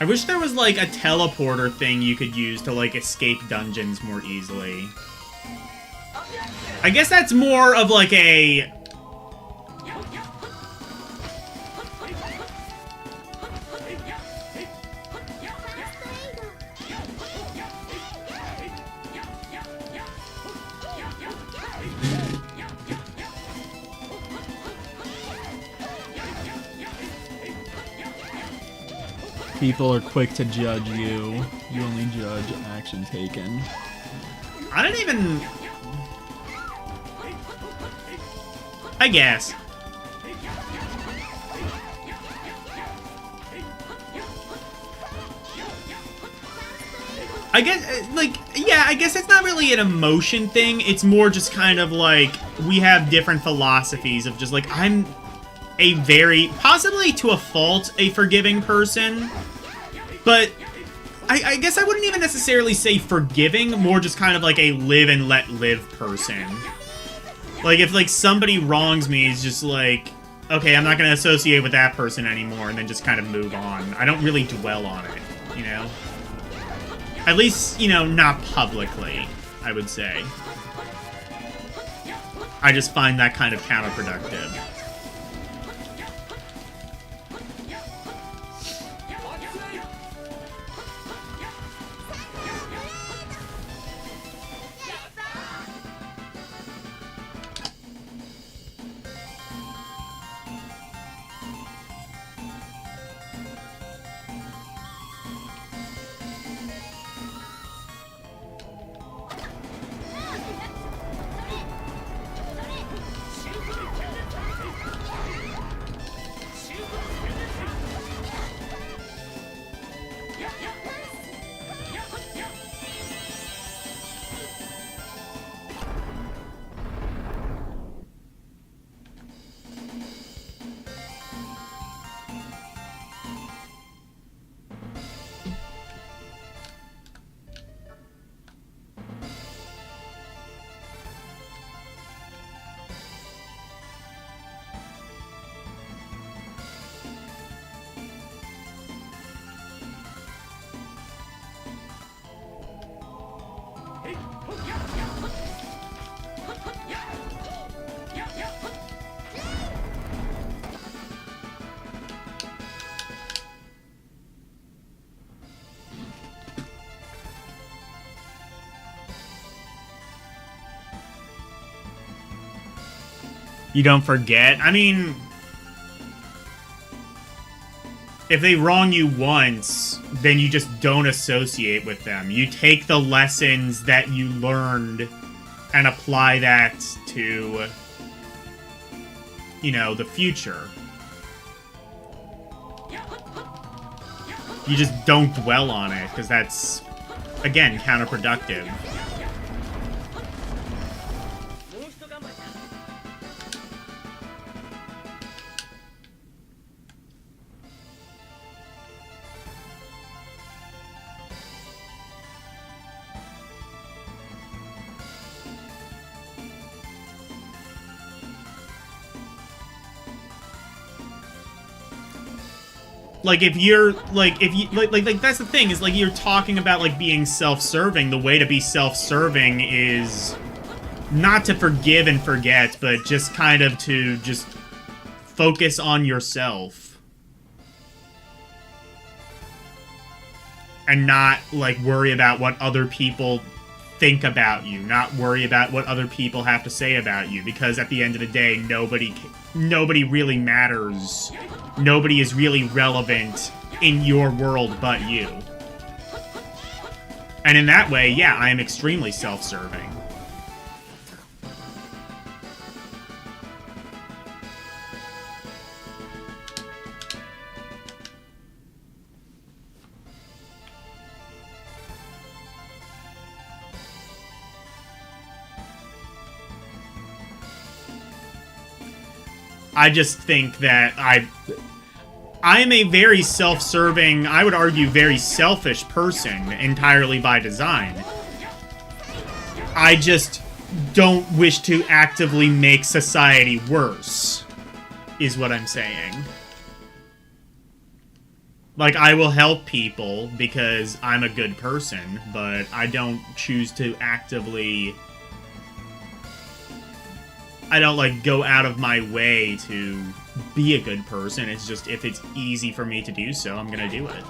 I wish there was, like, a teleporter thing you could use to, like, escape dungeons more easily. I guess that's more of, like, a... People are quick to judge you. You only judge action taken. I don't even... I guess. I guess, like, yeah, I guess it's not really an emotion thing. It's more just kind of like, we have different philosophies of just like, I'm a very, possibly to a fault, a forgiving person. But I guess I wouldn't even necessarily say forgiving, more just kind of like a live and let live person. Like, if, like, somebody wrongs me, it's just like, okay, I'm not going to associate with that person anymore, and then just kind of move on. I don't really dwell on it, you know? At least, you know, not publicly, I would say. I just find that kind of counterproductive. You don't forget? I mean, if they wrong you once, then you just don't associate with them. You take the lessons that you learned and apply that to, you know, the future. You just don't dwell on it, because that's, again, counterproductive. Like, if you're, like, if you, like, that's the thing, is, like, you're talking about, like, being self-serving. The way to be self-serving is not to forgive and forget, but just kind of to just focus on yourself. And not, like, worry about what other people think about you. Not worry about what other people have to say about you. Because at the end of the day, nobody really matters. Nobody is really relevant in your world but you. And in that way, yeah, I am extremely self-serving. I just think that I'm a very self-serving, I would argue very selfish person, entirely by design. I just don't wish to actively make society worse, is what I'm saying. Like, I will help people because I'm a good person, but I don't choose to actively... I don't, like, go out of my way to be a good person. It's just, if it's easy for me to do so, I'm gonna do it.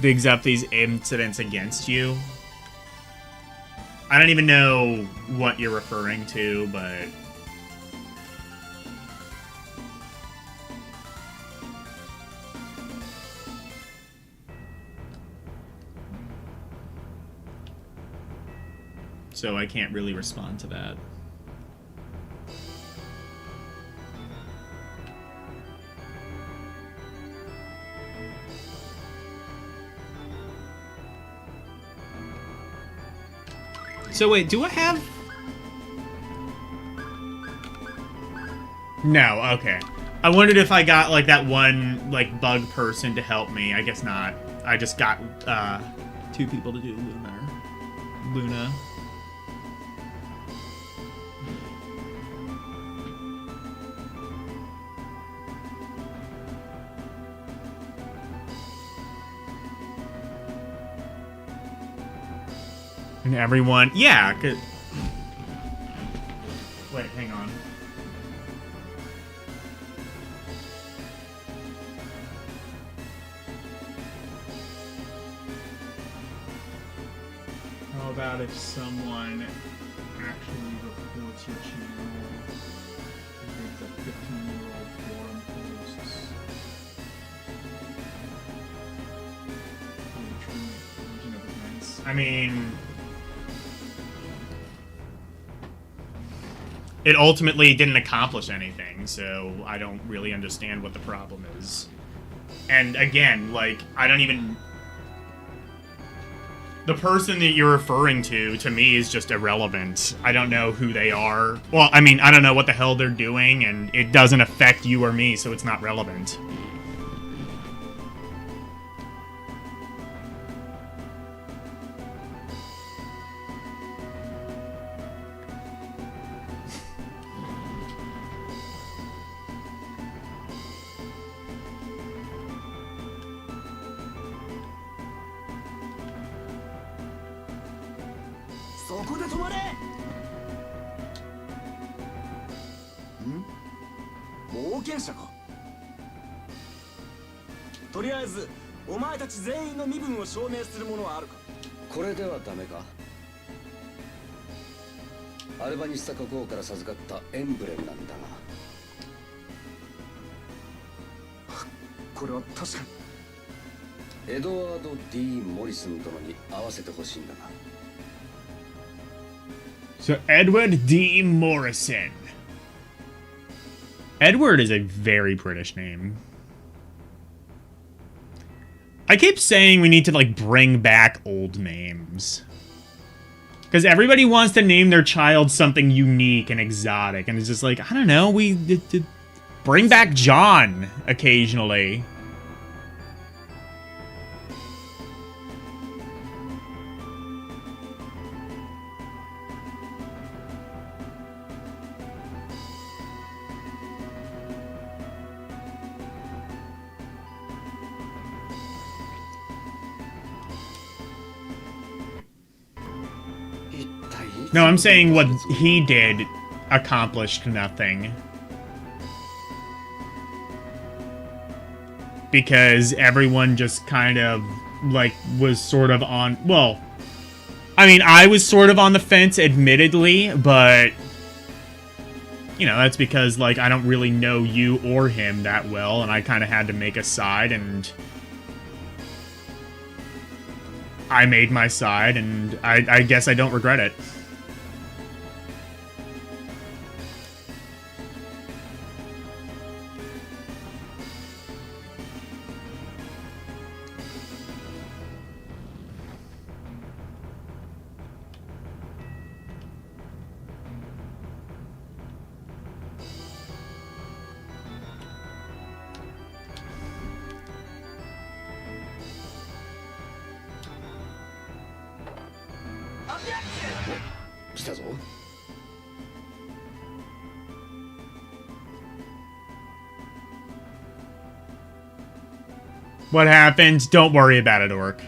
digs up these incidents against you. I don't even know what you're referring to, but... So I can't really respond to that. So wait, do I have... No, okay. I wondered if I got, like, that one, like, bug person to help me. I guess not. I just got, 2 people to do Luna. And everyone... Yeah, 'cause... Wait, hang on. How about if someone actually reports your channel against a 15-year-old forum posts? I mean... It ultimately didn't accomplish anything, so I don't really understand what the problem is. And again, like, I don't even... The person that you're referring to me, is just irrelevant. I don't know who they are. Well, I mean, I don't know what the hell they're doing, and it doesn't affect you or me, so it's not relevant.これではダメか。アルバニスタ国王から授かったエンブレムなんだが。これは確かにエドワード・ D ・モリソン殿に合わせてほしいんだが。So Edward D. Morrison. Edward is a very British name. I keep saying we need to, like, bring back old names. Because everybody wants to name their child something unique and exotic. And it's just like, I don't know, bring back John occasionally. No, I'm saying what he did accomplished nothing. Because everyone just kind of, like, was sort of on... Well, I mean, I was sort of on the fence, admittedly, but... You know, that's because, like, I don't really know you or him that well, and I kind of had to make a side, and... I made my side, and I guess I don't regret it. What happened? Don't worry about it, Orc.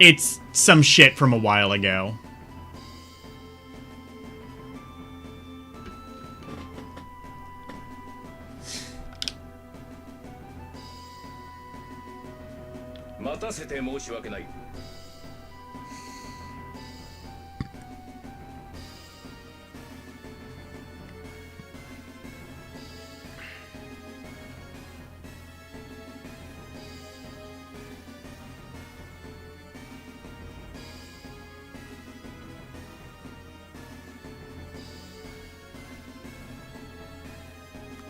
It's some shit from a while ago. 待たせて申し訳ない。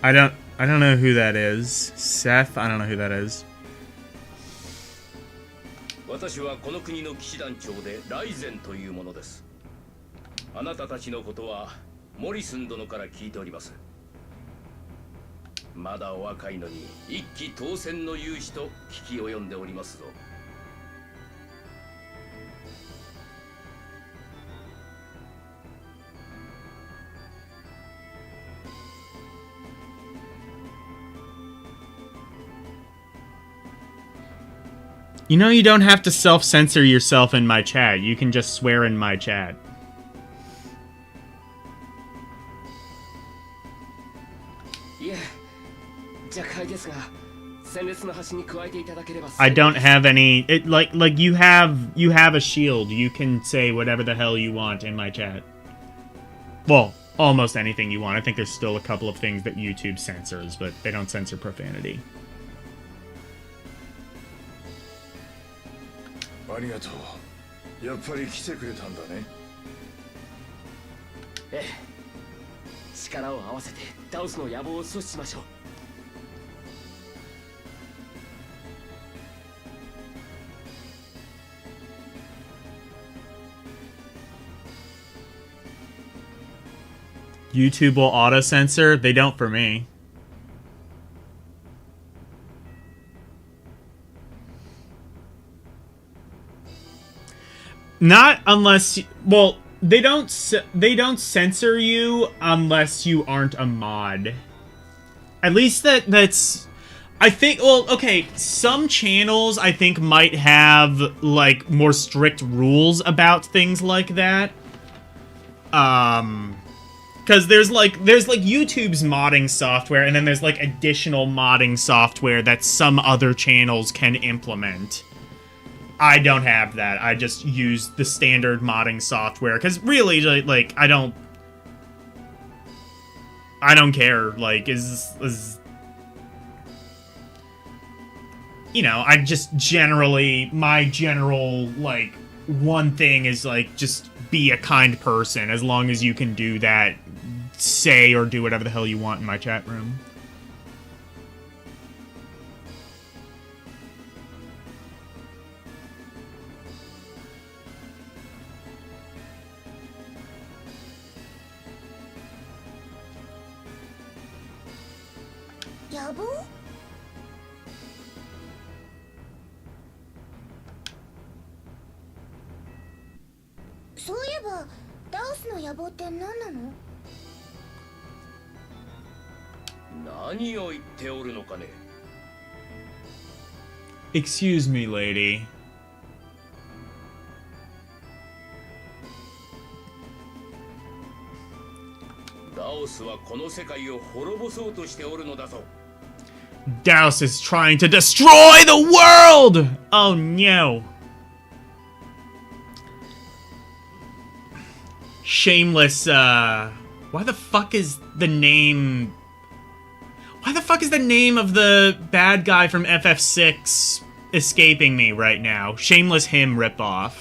I don't know who that is. Seth, I don't know who that is. 私はこの国の騎士団長でライゼンというものです。あなたたちのことはモリスン殿から聞いております。まだお若いのに一騎当選の勇士と聞き及んでおりますぞ。You know you don't have to self-censor yourself in my chat. You can just swear in my chat. I don't have any. Like you have a shield. You can say whatever the hell you want in my chat. Well, almost anything you want. I think there's still a couple of things that YouTube censors, but they don't censor profanity. ありがとう。やっぱり来てくれたんだね。ええ。力を合わせてダオスの野望を阻止しましょう。YouTube will auto-censor? They don't for me. Not unless, well, they don't censor you unless you aren't a mod. At least that's, I think, well, okay, some channels I think might have like more strict rules about things like that. Because there's like YouTube's modding software, and then there's like additional modding software that some other channels can implement. I don't have that. I just use the standard modding software because really, like, I don't care. Like, you know, I just my general like one thing is like just be a kind person. As long as you can do that, say or do whatever the hell you want in my chat room. Yabo? そういえばダオスの野望って何なの？何を言っておるのかね。Excuse me, lady. ダオスはこの世界を滅ぼそうとしておるのだぞ。Daos is trying to destroy the world! Oh no. Shameless, why the fuck is the name... Why the fuck is the name of the bad guy from FF6 escaping me right now? Shameless Him ripoff.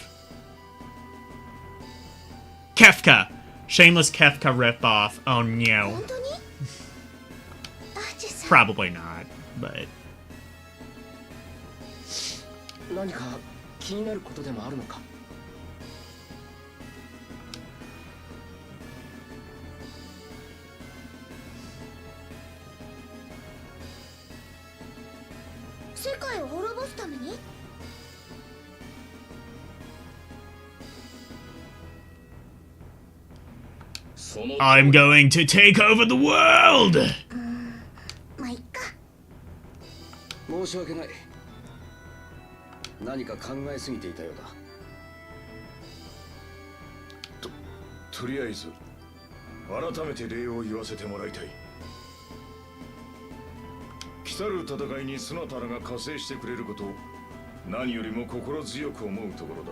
Kefka. Shameless Kefka ripoff. Oh no. Probably not, but... 何か気になることでもあるのか。世界を滅ぼすために？ I'm going to take over the world! まあいっか。申し訳ない。何か考えすぎていたようだ。とりあえず改めて礼を言わせてもらいたい。来たる戦いにそなたらが加勢してくれること何よりも心強く思うところだ。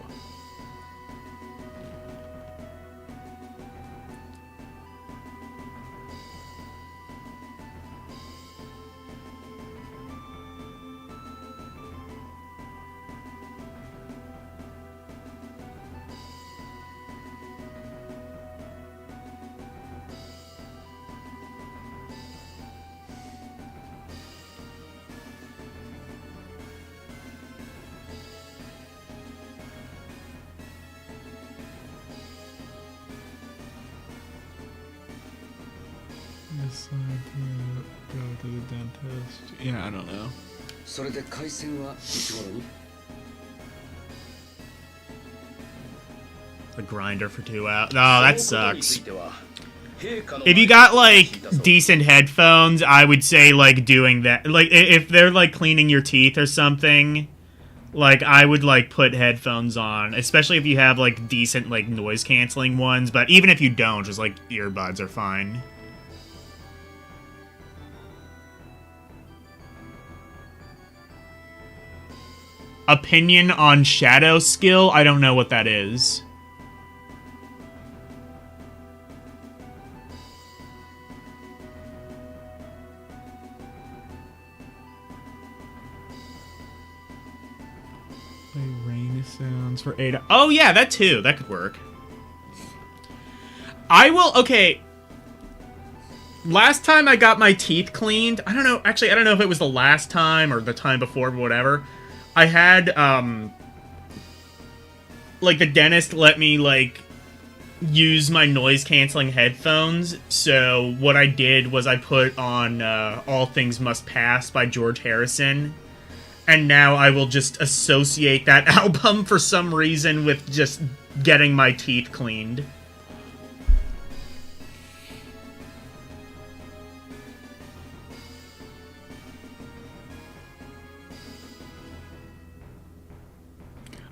Go to the dentist. Yeah, I don't know. それで回線はいつ頃に？ The grinder for 2 hours. Oh, that sucks. If you got, like, decent headphones, I would say, like, doing that. Like, if they're, like, cleaning your teeth or something, like, I would, like, put headphones on. Especially if you have, like, decent, like, noise-canceling ones. But even if you don't, just, like, earbuds are fine. Opinion on shadow skill? I don't know what that is. Play rain sounds for 8 hours. Oh yeah, that too. That could work. I will... Okay. Last time I got my teeth cleaned... I don't know. Actually, I don't know if it was the last time or the time before, but whatever. I had, like, the dentist let me, like, use my noise-canceling headphones, so what I did was I put on, All Things Must Pass by George Harrison, and now I will just associate that album for some reason with just getting my teeth cleaned.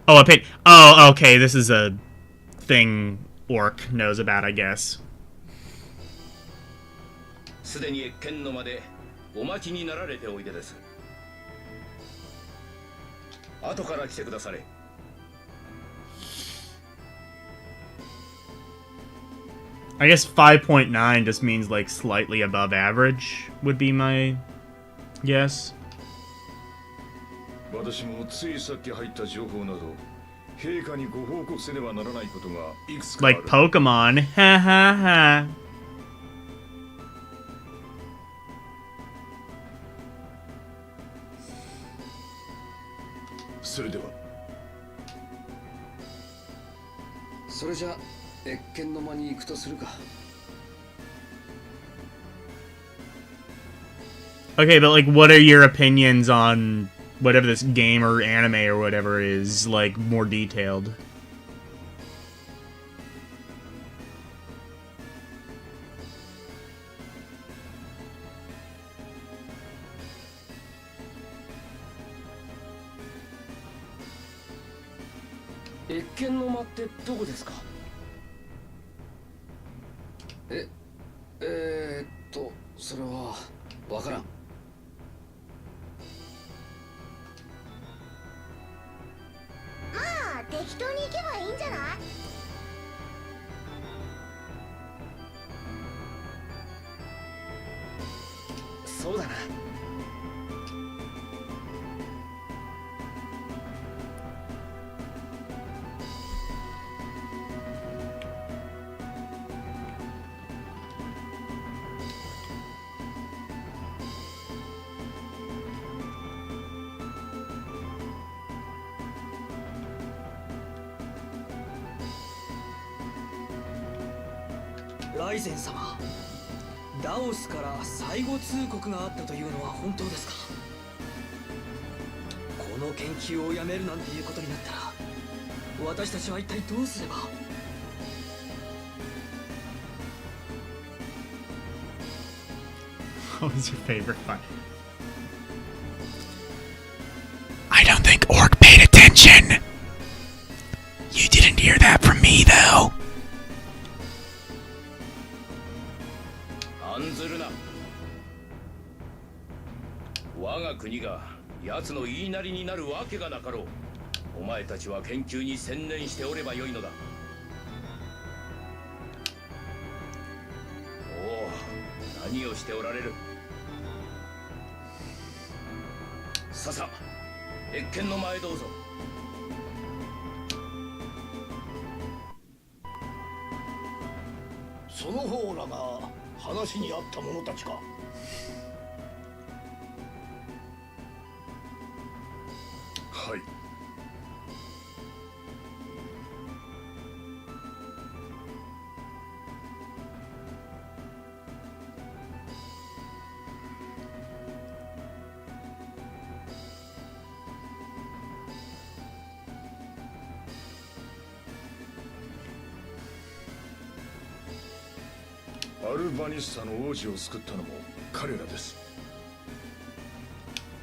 Oh, oh, okay, this is a thing Orc knows about, I guess. すでに謁見の間でお待ちになられておいでです。後から来てくだされ。I guess 5.9 just means, like, slightly above average would be my guess. 私もついさっき入った情報など陛下にご報告せねばならないことがいくつかある。 Like Pokemon. Ha ha ha. それでは。それじゃ謁見の間に行くとするか。 Okay, but, like, what are your opinions on whatever this game or anime or whatever is, like, more detailed?謁見の間ってどこですか？それはわからん。適当に行けばいいんじゃない？そうだな。ライゼン様、ダオスから最後通告があったというのは本当ですか？この研究をやめるなんていうことになったら、私たちは一体どうすれば。 What was your favorite fight? I don't think Orc paid attention. You didn't hear that from me, though. 案ずるな。我が国が奴の言いなりになるわけがなかろう。お前たちは研究に専念しておればよいのだ。おお、何をしておられる。ささ、謁見の前どうぞ。その方らが話にあった者たちか。はい。アルバニスタの王子を救ったのも彼らです。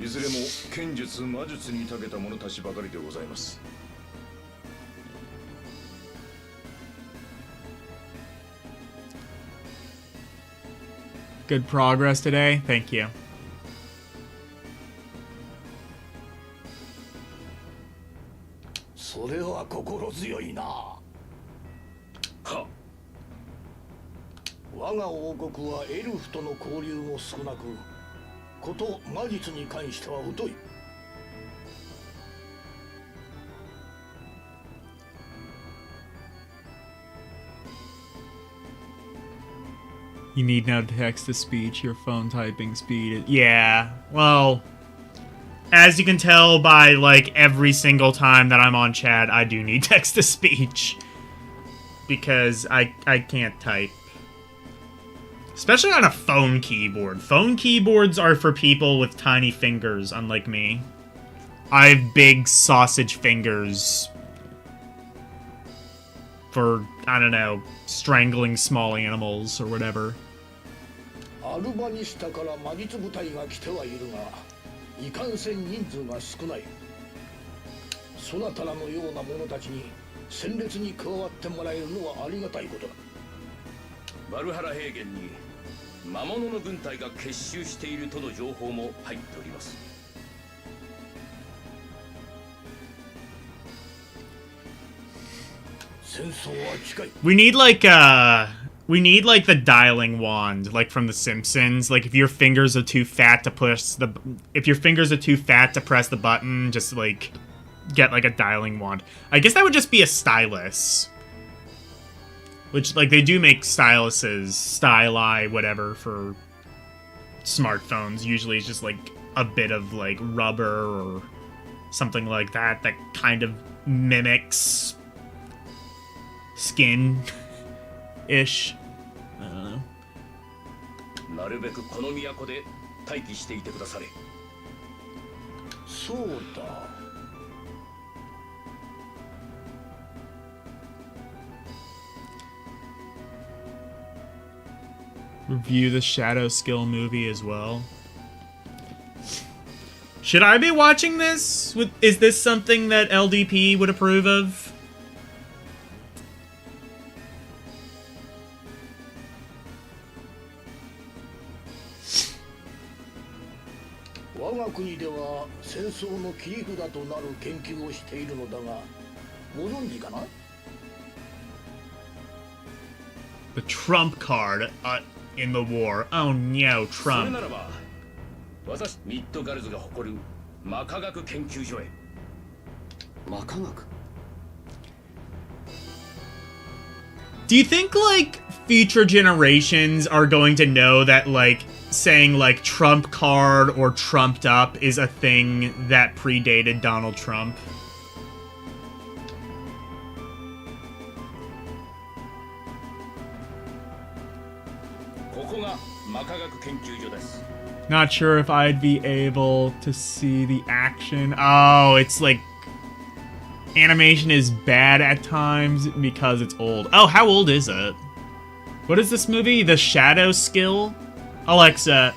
いずれも剣術魔術に長けた者たちばかりでございます。Good progress today. Thank you. それは心強いな。は。我が王国はエルフとの交流も少なく、こと魔術に関しては疎い。You need no text-to-speech. Your phone typing speed is... Yeah, well... As you can tell by, like, every single time that I'm on chat, I do need text-to-speech. Because I can't type. Especially on a phone keyboard. Phone keyboards are for people with tiny fingers, unlike me. I have big sausage fingers. For, I don't know, strangling small animals or whatever. アルバニスタから魔術部隊が来てはいるが、いかんせん人数が少ない。そなたらのような者たちに戦列に加わってもらえるのはありがたいことだ。バルハラ平原に魔物の軍隊が結集しているとの情報も入っております。戦争は近い。We need like the dialing wand, like from The Simpsons. Like if your fingers are too fat to press the button, just like get like a dialing wand. I guess that would just be a stylus. Which, like, they do make styluses, styli, whatever, for smartphones. Usually it's just like a bit of like rubber or something like that that kind of mimics skin-ish. I don't know. なるべくこの都で待機していてくだされ。そうだ。Review the Shadow Skill movie as well. Should I be watching this? Is this something that LDP would approve of? 我が国では戦争の切り札となる研究をしているのだが、ご存知かな? The trump card in the war. Oh no, Trump. それならば、私ミッドガルズが誇る魔科学研究所へ。魔科学? Do you think, like, future generations are going to know that, like, saying, like, trump card or trumped up is a thing that predated Donald Trump? Not sure if I'd be able to see the action. Oh, it's like animation is bad at times because it's old. Oh, how old is it? What is this movie? The Shadow Skill? Alexa,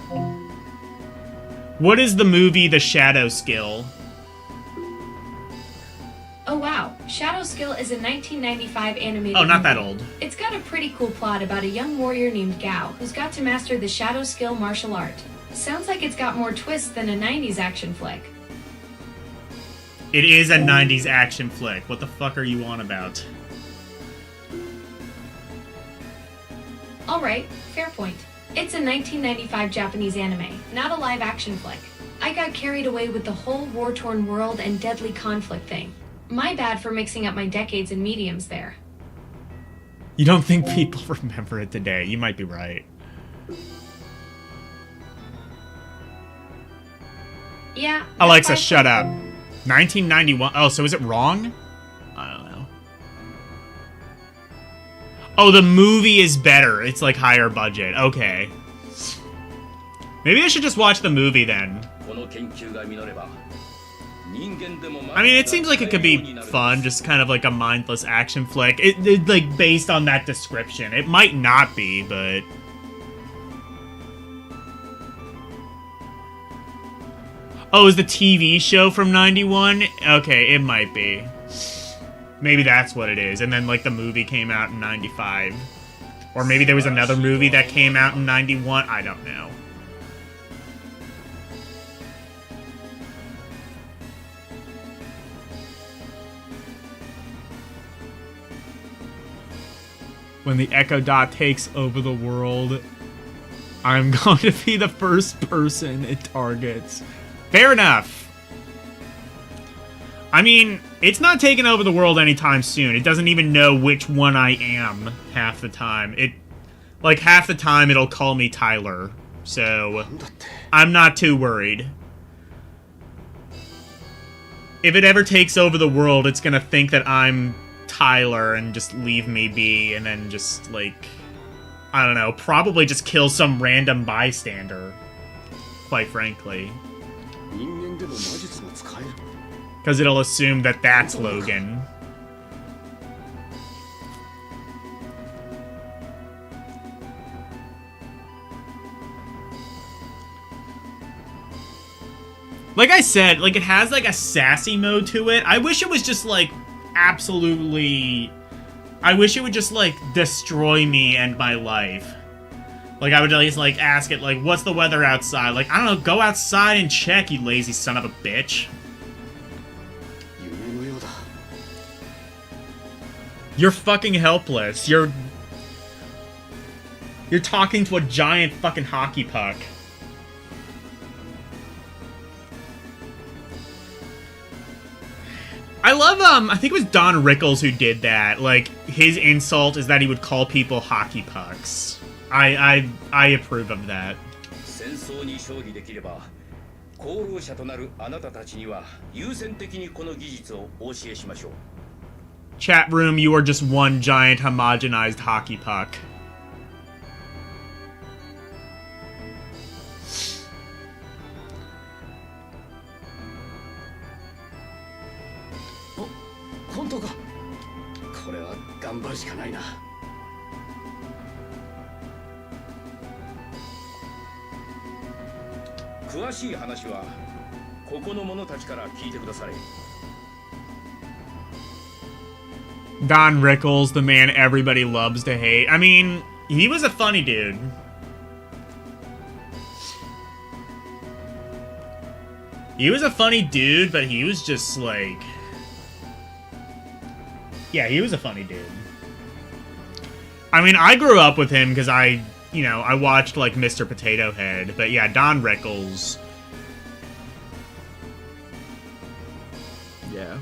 what is the movie The Shadow Skill? Oh wow, Shadow Skill is a 1995 animated Oh, not that movie. old. It's got a pretty cool plot about a young warrior named Gao who's got to master the Shadow Skill martial art. Sounds like it's got more twists than a 90s action flick. It is a 90s action flick. What the fuck are you on about? Alright, fair point. It's a 1995 Japanese anime, not a live action flick. I got carried away with the whole war-torn world and deadly conflict thing. My bad for mixing up my decades and mediums there. You don't think people remember it today? You might be right. Yeah. Alexa, shut up. 1991. Oh, so is it wrong? I don't know. Oh, the movie is better. It's like higher budget. Okay. Maybe I should just watch the movie then. I mean, it seems like it could be fun, just kind of like a mindless action flick. It like based on that description. It might not be, but oh, is the TV show from 91? Okay, it might be. Maybe that's what it is. And then like the movie came out in 95. Or maybe there was another movie that came out in 91. I don't know. When the Echo Dot takes over the world, I'm going to be the first person it targets. Fair enough. I mean, it's not taking over the world anytime soon. It doesn't even know which one I am half the time. Like, half the time it'll call me Tyler. So, I'm not too worried. If it ever takes over the world, it's gonna think that I'm Tyler and just leave me be, and then just, like, I don't know, probably just kill some random bystander, quite frankly. Because it'll assume that that's Logan. Like I said, like, it has, like, a sassy mode to it. I wish it was just, like, absolutely... I wish it would just, like, destroy me and my life. Like, I would at least, like, ask it, like, what's the weather outside? Like, I don't know, go outside and check, you lazy son of a bitch. You're fucking helpless. You're talking to a giant fucking hockey puck. I love, I think it was Don Rickles who did that. Like, his insult is that he would call people hockey pucks. I approve of that. Chat room, you are just one giant homogenized hockey puck. Don Rickles, the man everybody loves to hate. I mean, he was a funny dude. He was a funny dude, but he was just like... Yeah, he was a funny dude. I mean, I grew up with him because I watched, like, Mr. Potato Head. But yeah, Don Rickles. Yeah.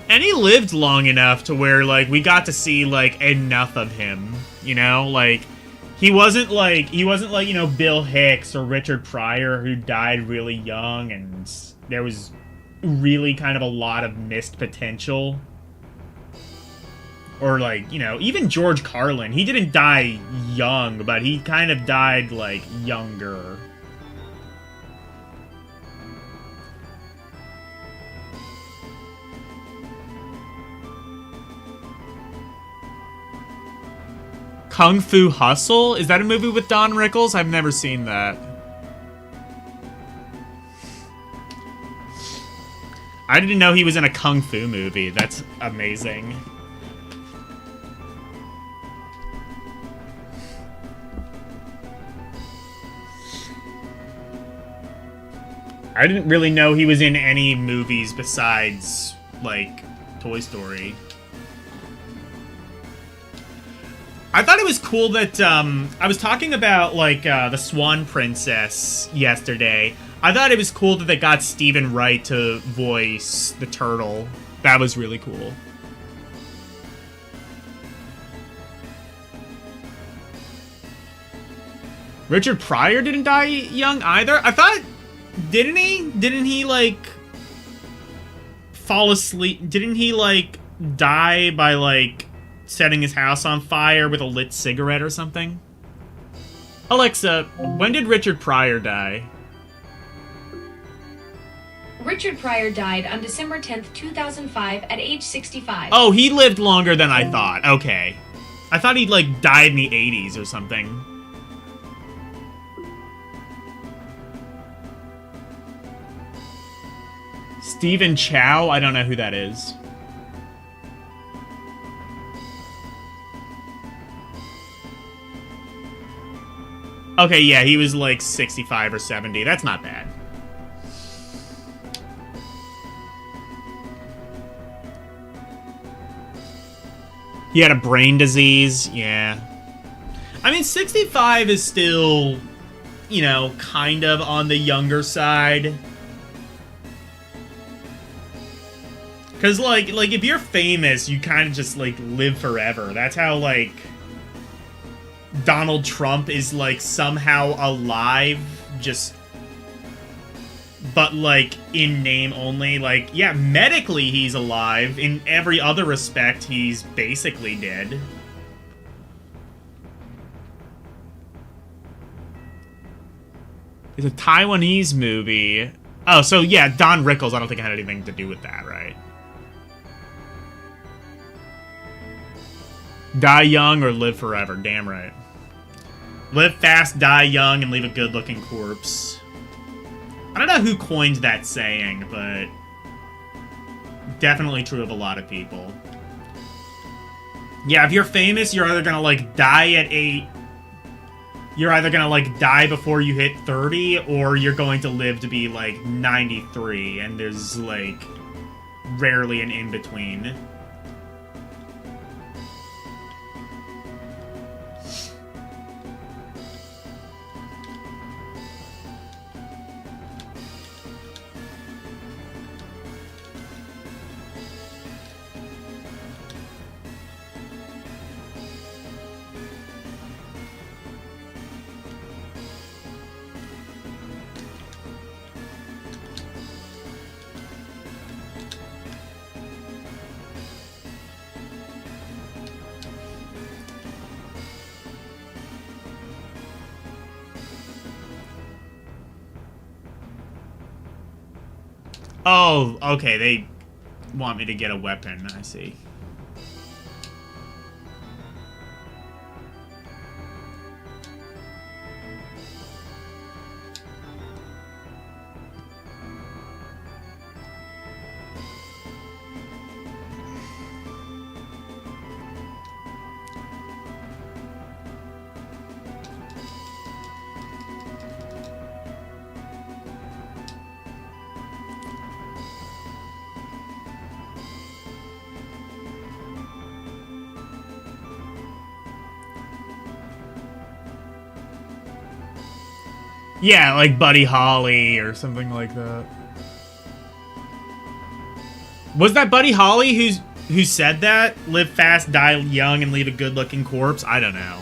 And he lived long enough to where, like, we got to see, like, enough of him, you know? Like, he wasn't like, you know, Bill Hicks or Richard Pryor, who died really young, and there was really kind of a lot of missed potential. Or, like, you know, even George Carlin, he didn't die young, but he kind of died, like, younger. Kung Fu Hustle? Is that a movie with Don Rickles? I've never seen that. I didn't know he was in a Kung Fu movie. That's amazing. I didn't really know he was in any movies besides, like, Toy Story. I thought it was cool that, I was talking about, like, the Swan Princess yesterday. I thought it was cool that they got Stephen Wright to voice the turtle. That was really cool. Richard Pryor didn't die young either? I thought... Didn't he? Didn't he, like... fall asleep? Didn't he, like, die by, like, setting his house on fire with a lit cigarette or something? Alexa, when did Richard Pryor die? Richard Pryor died on December 10th, 2005 at age 65. Oh, he lived longer than I thought. Okay. I thought he, like, died in the 80s or something. Stephen Chow? I don't know who that is. Okay, yeah, he was like 65 or 70. That's not bad. He had a brain disease, yeah. I mean, 65 is still, you know, kind of on the younger side. Because, like, if you're famous, you kind of just, like, live forever. That's how, like, Donald Trump is, like, somehow alive, just... but, like, in name only. Like, yeah, medically he's alive. In every other respect, he's basically dead. It's a Taiwanese movie. Oh, so, yeah, Don Rickles, I don't think had anything to do with that, right? Die young or live forever. Damn right. Live fast, die young, and leave a good-looking corpse. I don't know who coined that saying, but definitely true of a lot of people. Yeah, if you're famous, you're either gonna, like, die at 8... You're either gonna, like, die before you hit 30, or you're going to live to be, like, 93, and there's, like, rarely an in-between. Oh, okay, they want me to get a weapon, I see. Yeah, like Buddy Holly or something like that. Was that Buddy Holly who said that? Live fast, die young, and leave a good-looking corpse? I don't know.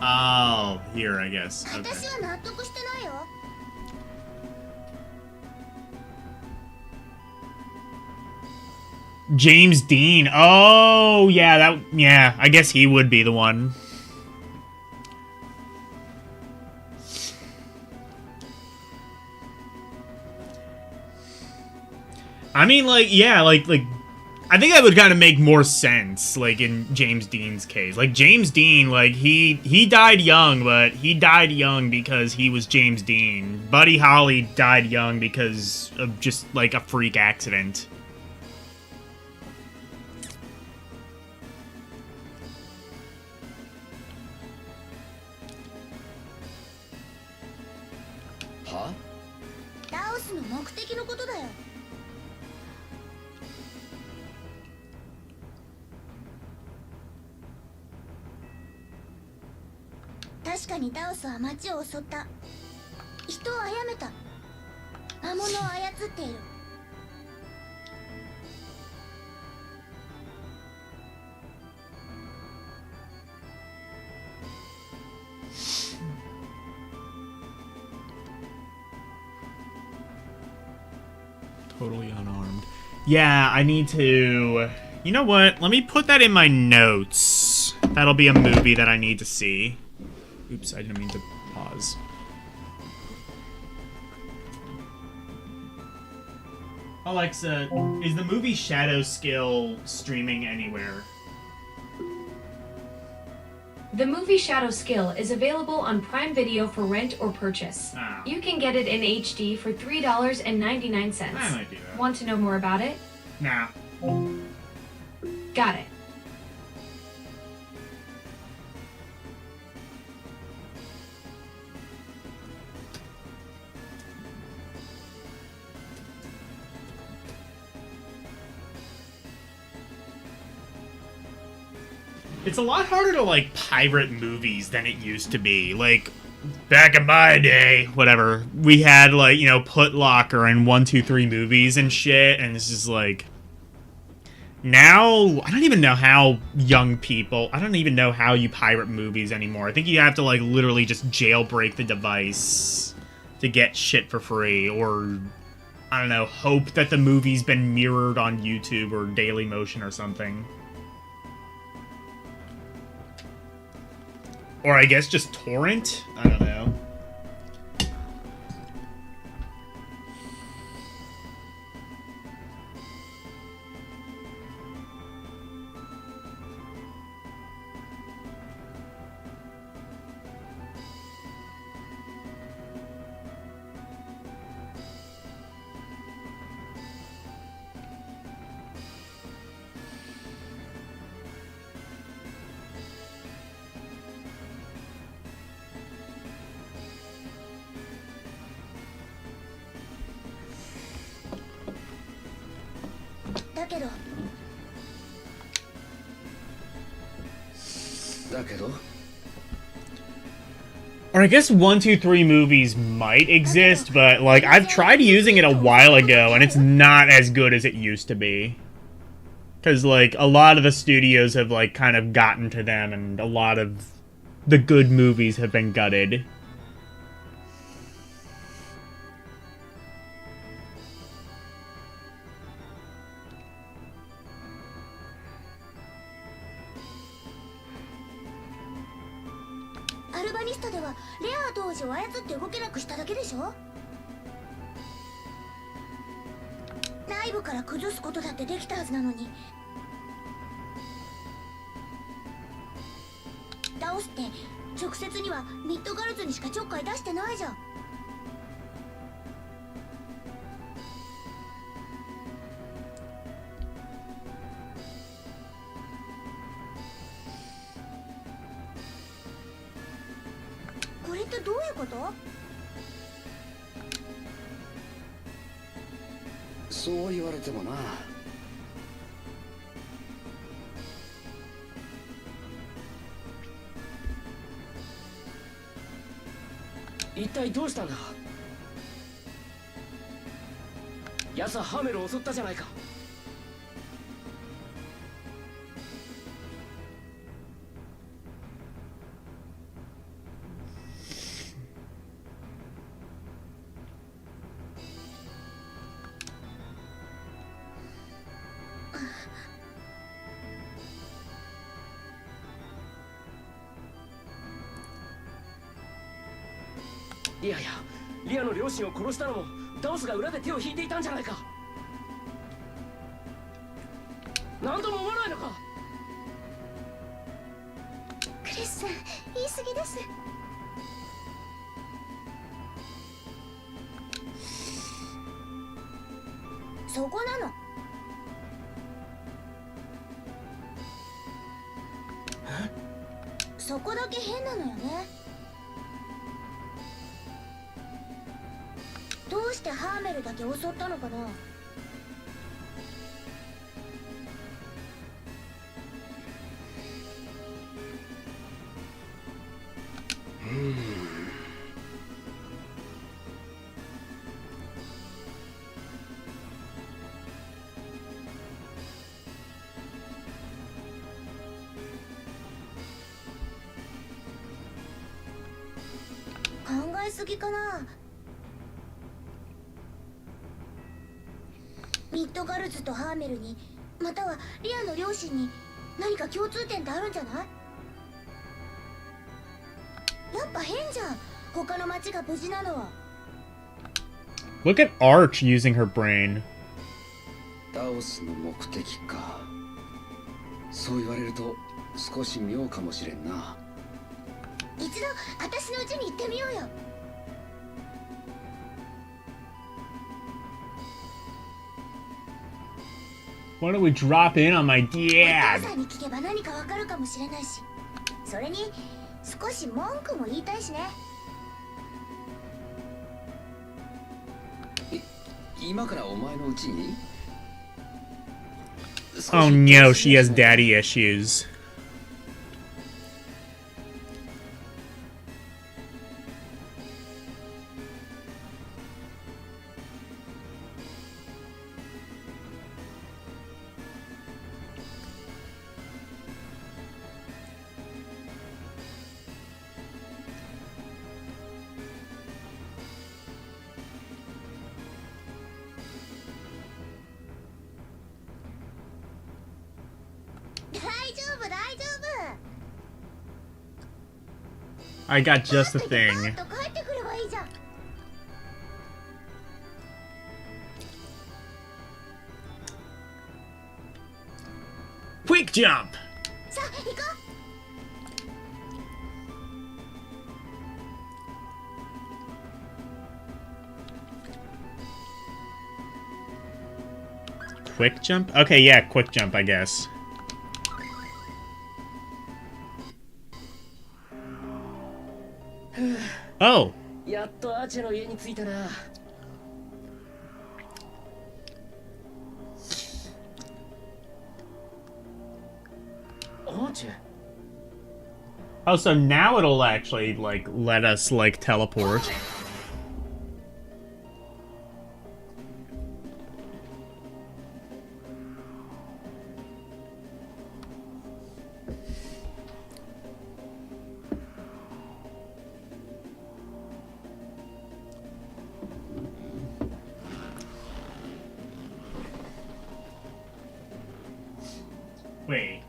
Oh, here, I guess. Okay. 私は納得してないよ。 James Dean. Oh, yeah, yeah, I guess he would be the one. I mean, like, yeah, like, I think that would kind of make more sense, like, in James Dean's case. Like, James Dean, like, he died young, but he died young because he was James Dean. Buddy Holly died young because of just, like, a freak accident. Huh? ダオスの目的のことだよ。確かにダオスは町を襲った。人を殺めた。魔物を操っている。Totally unarmed. Yeah, I need to... You know what? Let me put that in my notes. That'll be a movie that I need to see. Oops, I didn't mean to pause. Alexa, is the movie Shadow Skill streaming anywhere? The movie Shadow Skill is available on Prime Video for rent or purchase. Oh. You can get it in HD for $3.99. I might do that. Want to know more about it? Nah. Got it. It's a lot harder to, like, pirate movies than it used to be. Like, back in my day, whatever, we had, like, you know, Put Locker and 1-2-3 movies and shit, and it's just, like... Now, I don't even know how young people... I don't even know how you pirate movies anymore. I think you have to, like, literally just jailbreak the device to get shit for free, or... I don't know, hope that the movie's been mirrored on YouTube or Dailymotion or something. Or I guess just torrent? I don't know. Or I guess 1-2-3 movies might exist, but, like, I've tried using it a while ago, and it's not as good as it used to be. Because, like, a lot of the studios have, like, kind of gotten to them, and a lot of the good movies have been gutted.そう言われてもな。一体どうしたんだ。奴はハーメルを襲ったじゃないか。リアやリアの両親を殺したのもダオスが裏で手を引いていたんじゃないか。何とも思わないのか。クリスさん、言い過ぎです。そこなの。そこだけ変なのよね。どうしてハーメルだけ襲ったのかな。考えすぎかな。ミッドガルズとハーメルに、またはリアの両親に何か共通点ってあるんじゃない？やっぱ変じゃん、他の町が無事なのは。 Look at Arch using her brain. ダオスの目的か。そう言われると少し妙かもしれんな。一度私の家に行ってみようよ。Why don't we drop in on my お dad? 父さんに聞けば何かわかるかもしれないし、それに少し文句も言いたいしね。今からお前の家に？ Oh no, she has daddy issues. I got just the thing. Quick jump! Quick jump? Okay, yeah, quick jump, I guess. Oh! やっとアーチェの家に着いたな。アーチェ Oh, so now it'll actually, like, let us, like, teleport. Wait.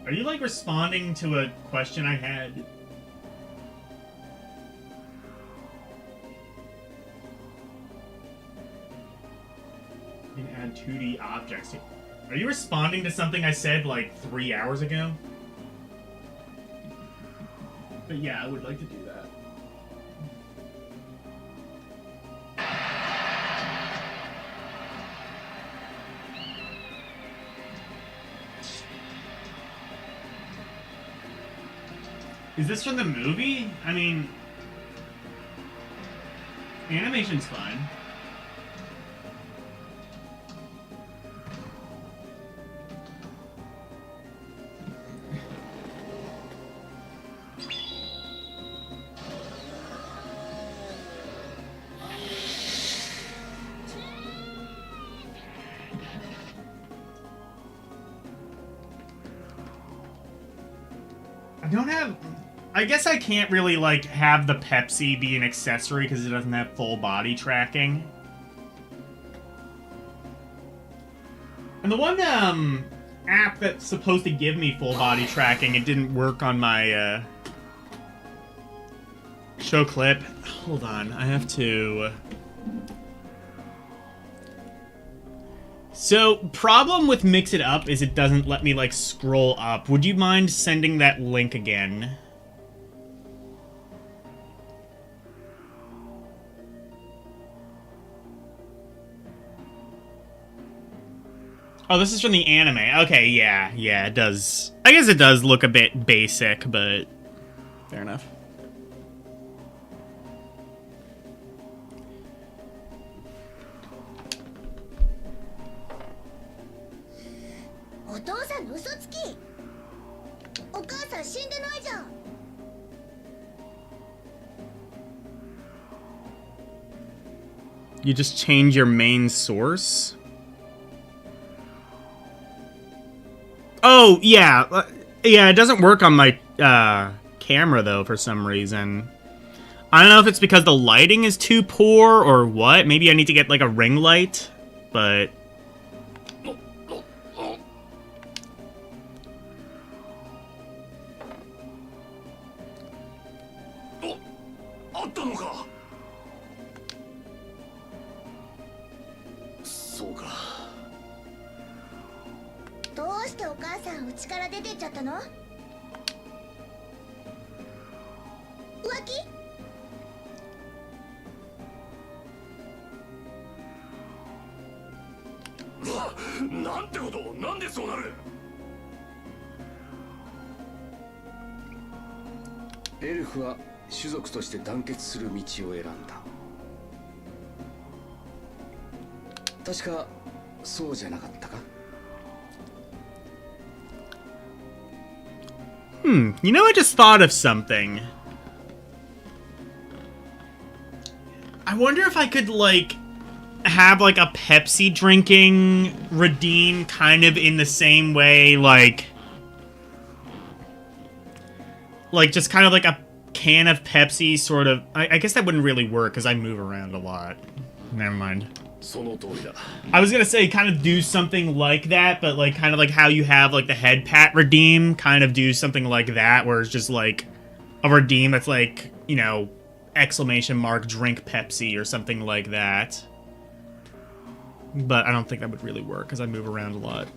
Are you, like, responding to a question I had? You can add 2D objects. Are you responding to something I said, like, 3 hours ago? But yeah, I would like to do that. Is this from the movie? I mean, animation's fun. I don't have... I guess I can't really, like, have the Pepsi be an accessory because it doesn't have full body tracking. And the one, app that's supposed to give me full body tracking, it didn't work on my, Show clip. Hold on, I have to... So, problem with Mix It Up is it doesn't let me, like, scroll up. Would you mind sending that link again? Oh, this is from the anime. Okay, yeah, it does. I guess it does look a bit basic, but fair enough. お父さんの嘘つき。お母さん死んでないじゃん。You just change your main source? Oh, yeah. Yeah, it doesn't work on my camera, though, for some reason. I don't know if it's because the lighting is too poor or what. Maybe I need to get, like, a ring light, but...エルフは種族として団結する道を選んだ。確かそうじゃなかったか? You know, I just thought of something. I wonder if I could, like, have, like, a Pepsi drinking redeem kind of in the same way, like, just kind of like a can of Pepsi, sort of. I guess that wouldn't really work, because I move around a lot. Never mind. I was gonna say, kind of do something like that, but, like, kind of like how you have, like, the head pat redeem, kind of do something like that, where it's just, like, a redeem that's, like, you know, exclamation mark, drink Pepsi, or something like that. But I don't think that would really work, because I move around a lot.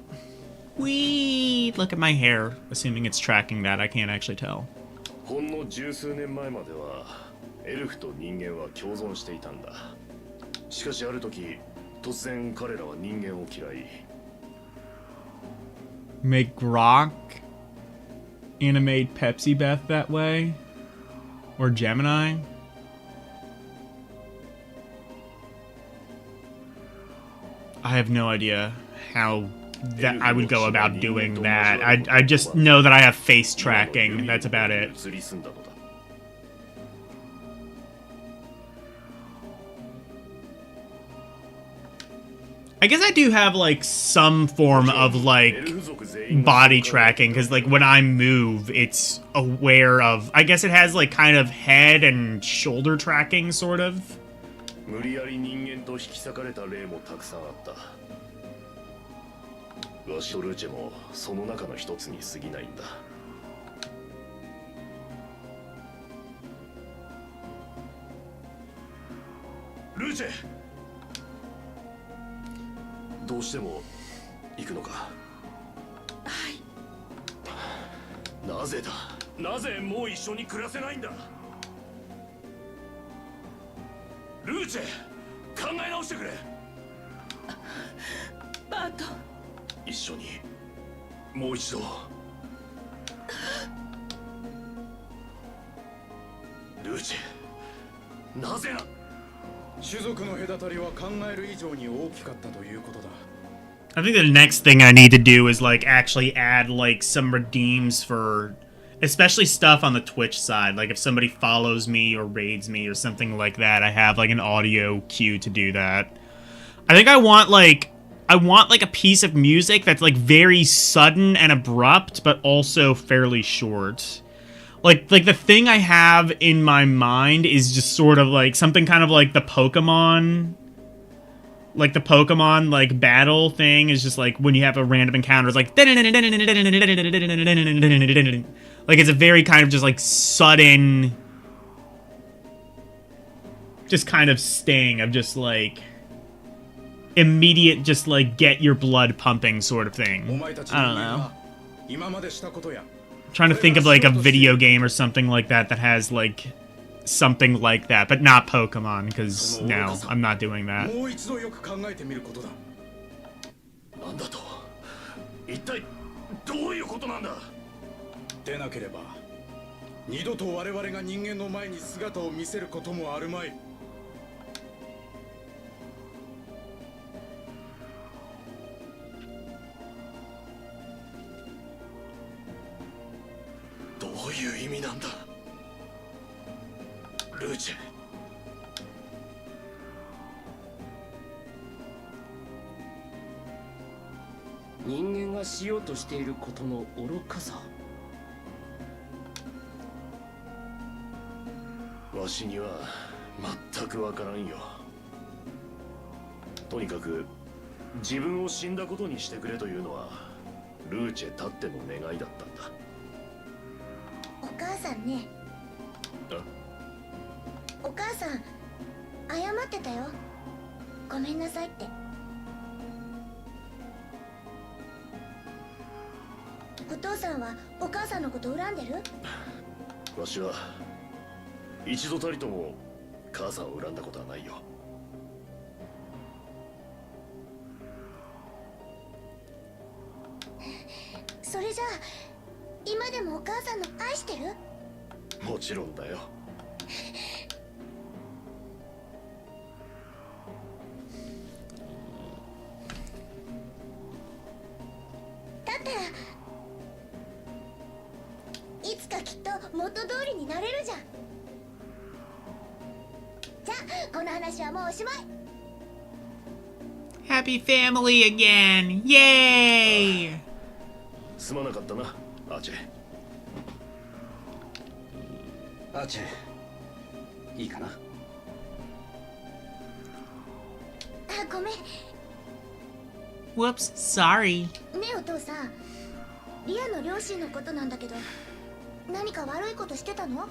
Whee! Look at my hair, assuming it's tracking that. I can't actually tell. ほんの十数年前まではエルフと人間は共存していたんだ。しかしある時突然彼らは人間を嫌い。Make Grok animate Pepsi Beth that way? Or Gemini? I have no idea how that I would go about doing that. I just know that I have face tracking. That's about it. I guess I do have, like, some form of, like, body tracking, because, like, when I move, it's aware of... I guess it has, like, kind of head and shoulder tracking, sort of. 無理やり人間と引き裂かれた例もたくさんあった。わしとルーチェもその中の一つに過ぎないんだ。ルーチェ、どうしても行くのか。はい。なぜだ。なぜもう一緒に暮らせないんだ。ルーチェ、考え直してくれ。バート。一緒にもう一度。ルーチェ、なぜな。種族の隔たりは考える以上に大きかったということだ。I think the next thing I need to do is, like, actually add, like, some redeems for, especially stuff on the Twitch side. Like, if somebody follows me or raids me or something like that, I have, like, an audio cue to do that. I think I want, like, a piece of music that's, like, very sudden and abrupt, but also fairly short. Like the thing I have in my mind is just sort of, like, something kind of like the Pokemon... Like, the Pokemon, like, battle thing is just, like, when you have a random encounter, it's like... Like, it's a very kind of just, like, sudden... just kind of sting of just like immediate, just like get your blood pumping sort of thing. I don't know. Trying to think of like a video game or something like that that has like something like that, but not Pokemon, because no, I'm not doing that. なんだと一体どういうことなんだでなければ二度と我々が人間の前に姿を見せることもあるまい。どういう意味なんだルーチェ。人間がしようとしていることの愚かさ。わしには全くわからんよ。とにかく自分を死んだことにしてくれというのはルーチェたっての願いだったんだ。お母さんね。お母さん謝ってたよ。ごめんなさいって。お父さんはお母さんのこと恨んでる？わしは一度たりとも母さんを恨んだことはないよ。それじゃあ今でもお母さんの愛してる？もちろんだよ。だったらいつかきっと元通りになれるじゃん。じゃあこの話はもうおしまい。 Happy family again! Yay! すまなかったな、アーチェ。アーチェ、いいかな。あ、ごめん。 Whoops, sorry. ねえお父さん、リアの両親のことなんだけど、何か悪いことしてたの？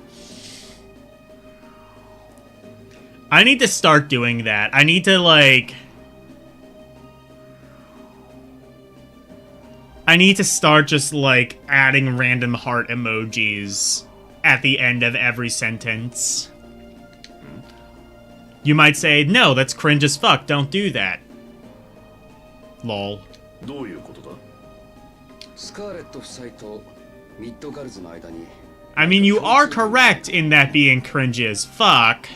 I need to start doing that. I need to start just like adding random heart emojis at the end of every sentence. You might say, no, that's cringe as fuck, don't do that. Lol. どういうことだ？スカーレット夫妻とミッドガルズの間に。I mean, you are correct in that being cringe as fuck.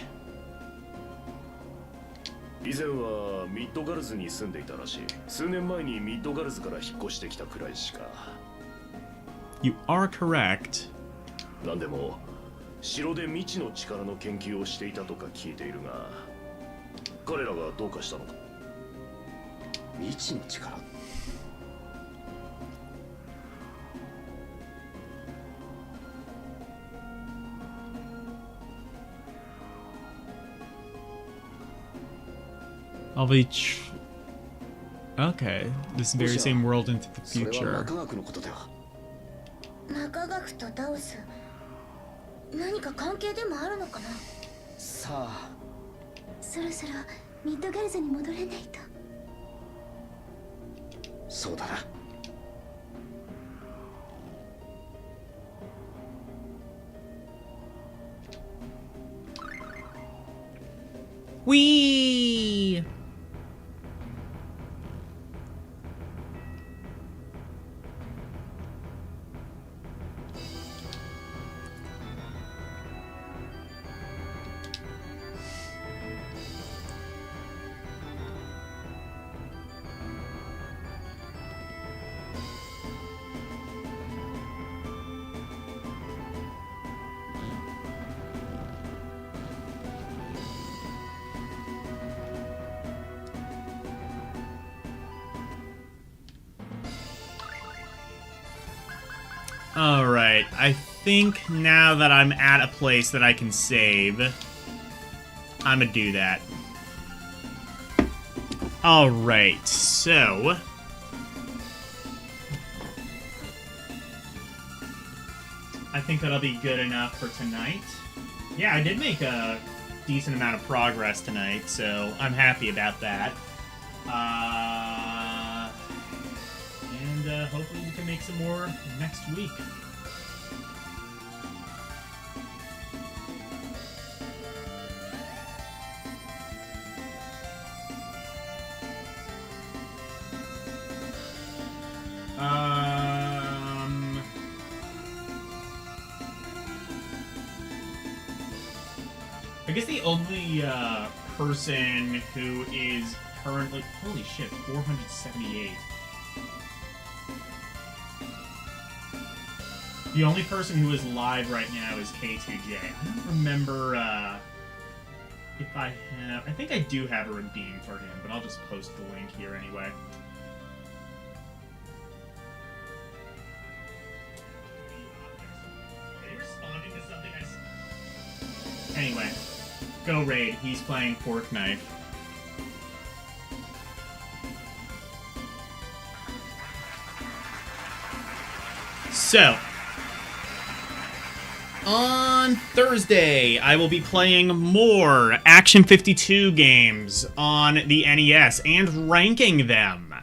以前はミッドガルズに住んでいたらしい。数年前にミッドガルズから引っ越してきたくらいしか。You are correct. なんでも城で未知の力の研究をしていたとか聞いているが、彼らがどうかしたのか？未知の力？I'll be Okay, this very same world into the それは future. 中学のことでは。中学とダオス、何か関係でもあるのかな？さあ、そろそろミッドガルズに戻らないと。そうだな。Whee! Alright, I think now that I'm at a place that I can save, I'm gonna do that. Alright, so... I think that'll be good enough for tonight. Yeah, I did make a decent amount of progress tonight, so I'm happy about that. And hopefully we can make some more next week. I guess the only person who is currently... Holy shit, 478. The only person who is live right now is K2J. I don't remember if I have... I think I do have a redeem for him, but I'll just post the link here anyway. Are you responding to something I said? Anyway. Go Raid, he's playing Fork Knife. So, on Thursday, I will be playing more Action 52 games on the NES and ranking them.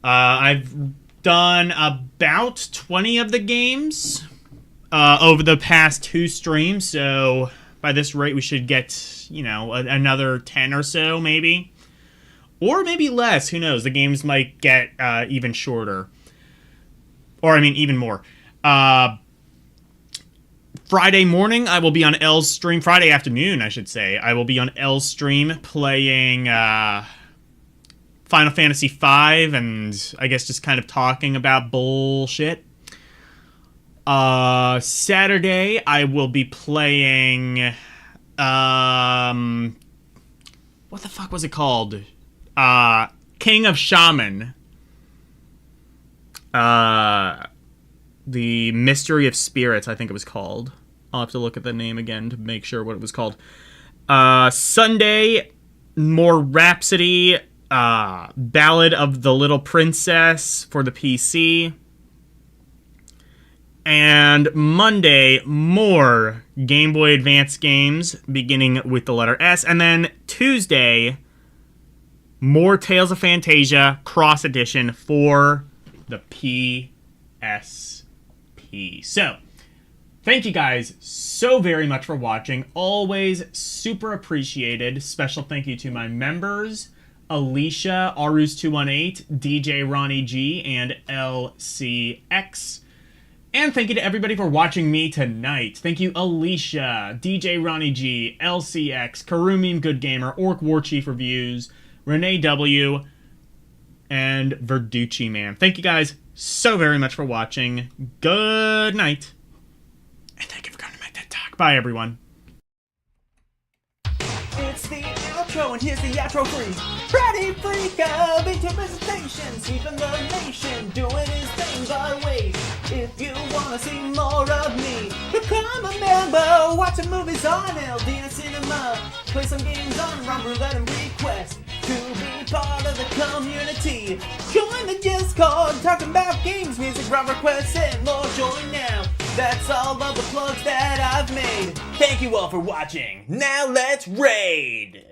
I've done about 20 of the games over the past 2 streams, so by this rate we should get, you know, another 10 or so, maybe. Or maybe less, who knows, the games might get even shorter. Or, I mean, even more. Friday morning, I will be on L's stream. Friday afternoon, I should say. I will be on L's stream playing Final Fantasy V and I guess just kind of talking about bullshit. Saturday, I will be playing... what the fuck was it called? King of Shaman. The Mystery of Spirits, I think it was called. I'll have to look at the name again to make sure what it was called. Sunday, more Rhapsody, Ballad of the Little Princess for the PC. And Monday, more Game Boy Advance games, beginning with the letter S. And then Tuesday, more Tales of Phantasia Cross Edition for the PSP. So, thank you guys so very much for watching. Always super appreciated. Special thank you to my members, Alicia, Arus218, DJ Ronnie G, and LCX. And thank you to everybody for watching me tonight. Thank you, Alicia, DJ Ronnie G, LCX, Karumim Good Gamer, Orc War Chief Reviews, Renee W, and Verducci Man. Thank you guys so very much for watching. Good night. And thank you for coming to my TED Talk. Bye, everyone. It's the outro, and here's the outro free. Ready, freak of into presentation, sweeping the nation, doing his thing by way. If you wanna see more of me, become a member, watch some movies on LDN Cinema, play some games on Rum Roulette and request to be part of the community. Join the Discord, talking about games, music, rock requests, and more. Join now. That's all of the plugs that I've made. Thank you all for watching. Now let's raid!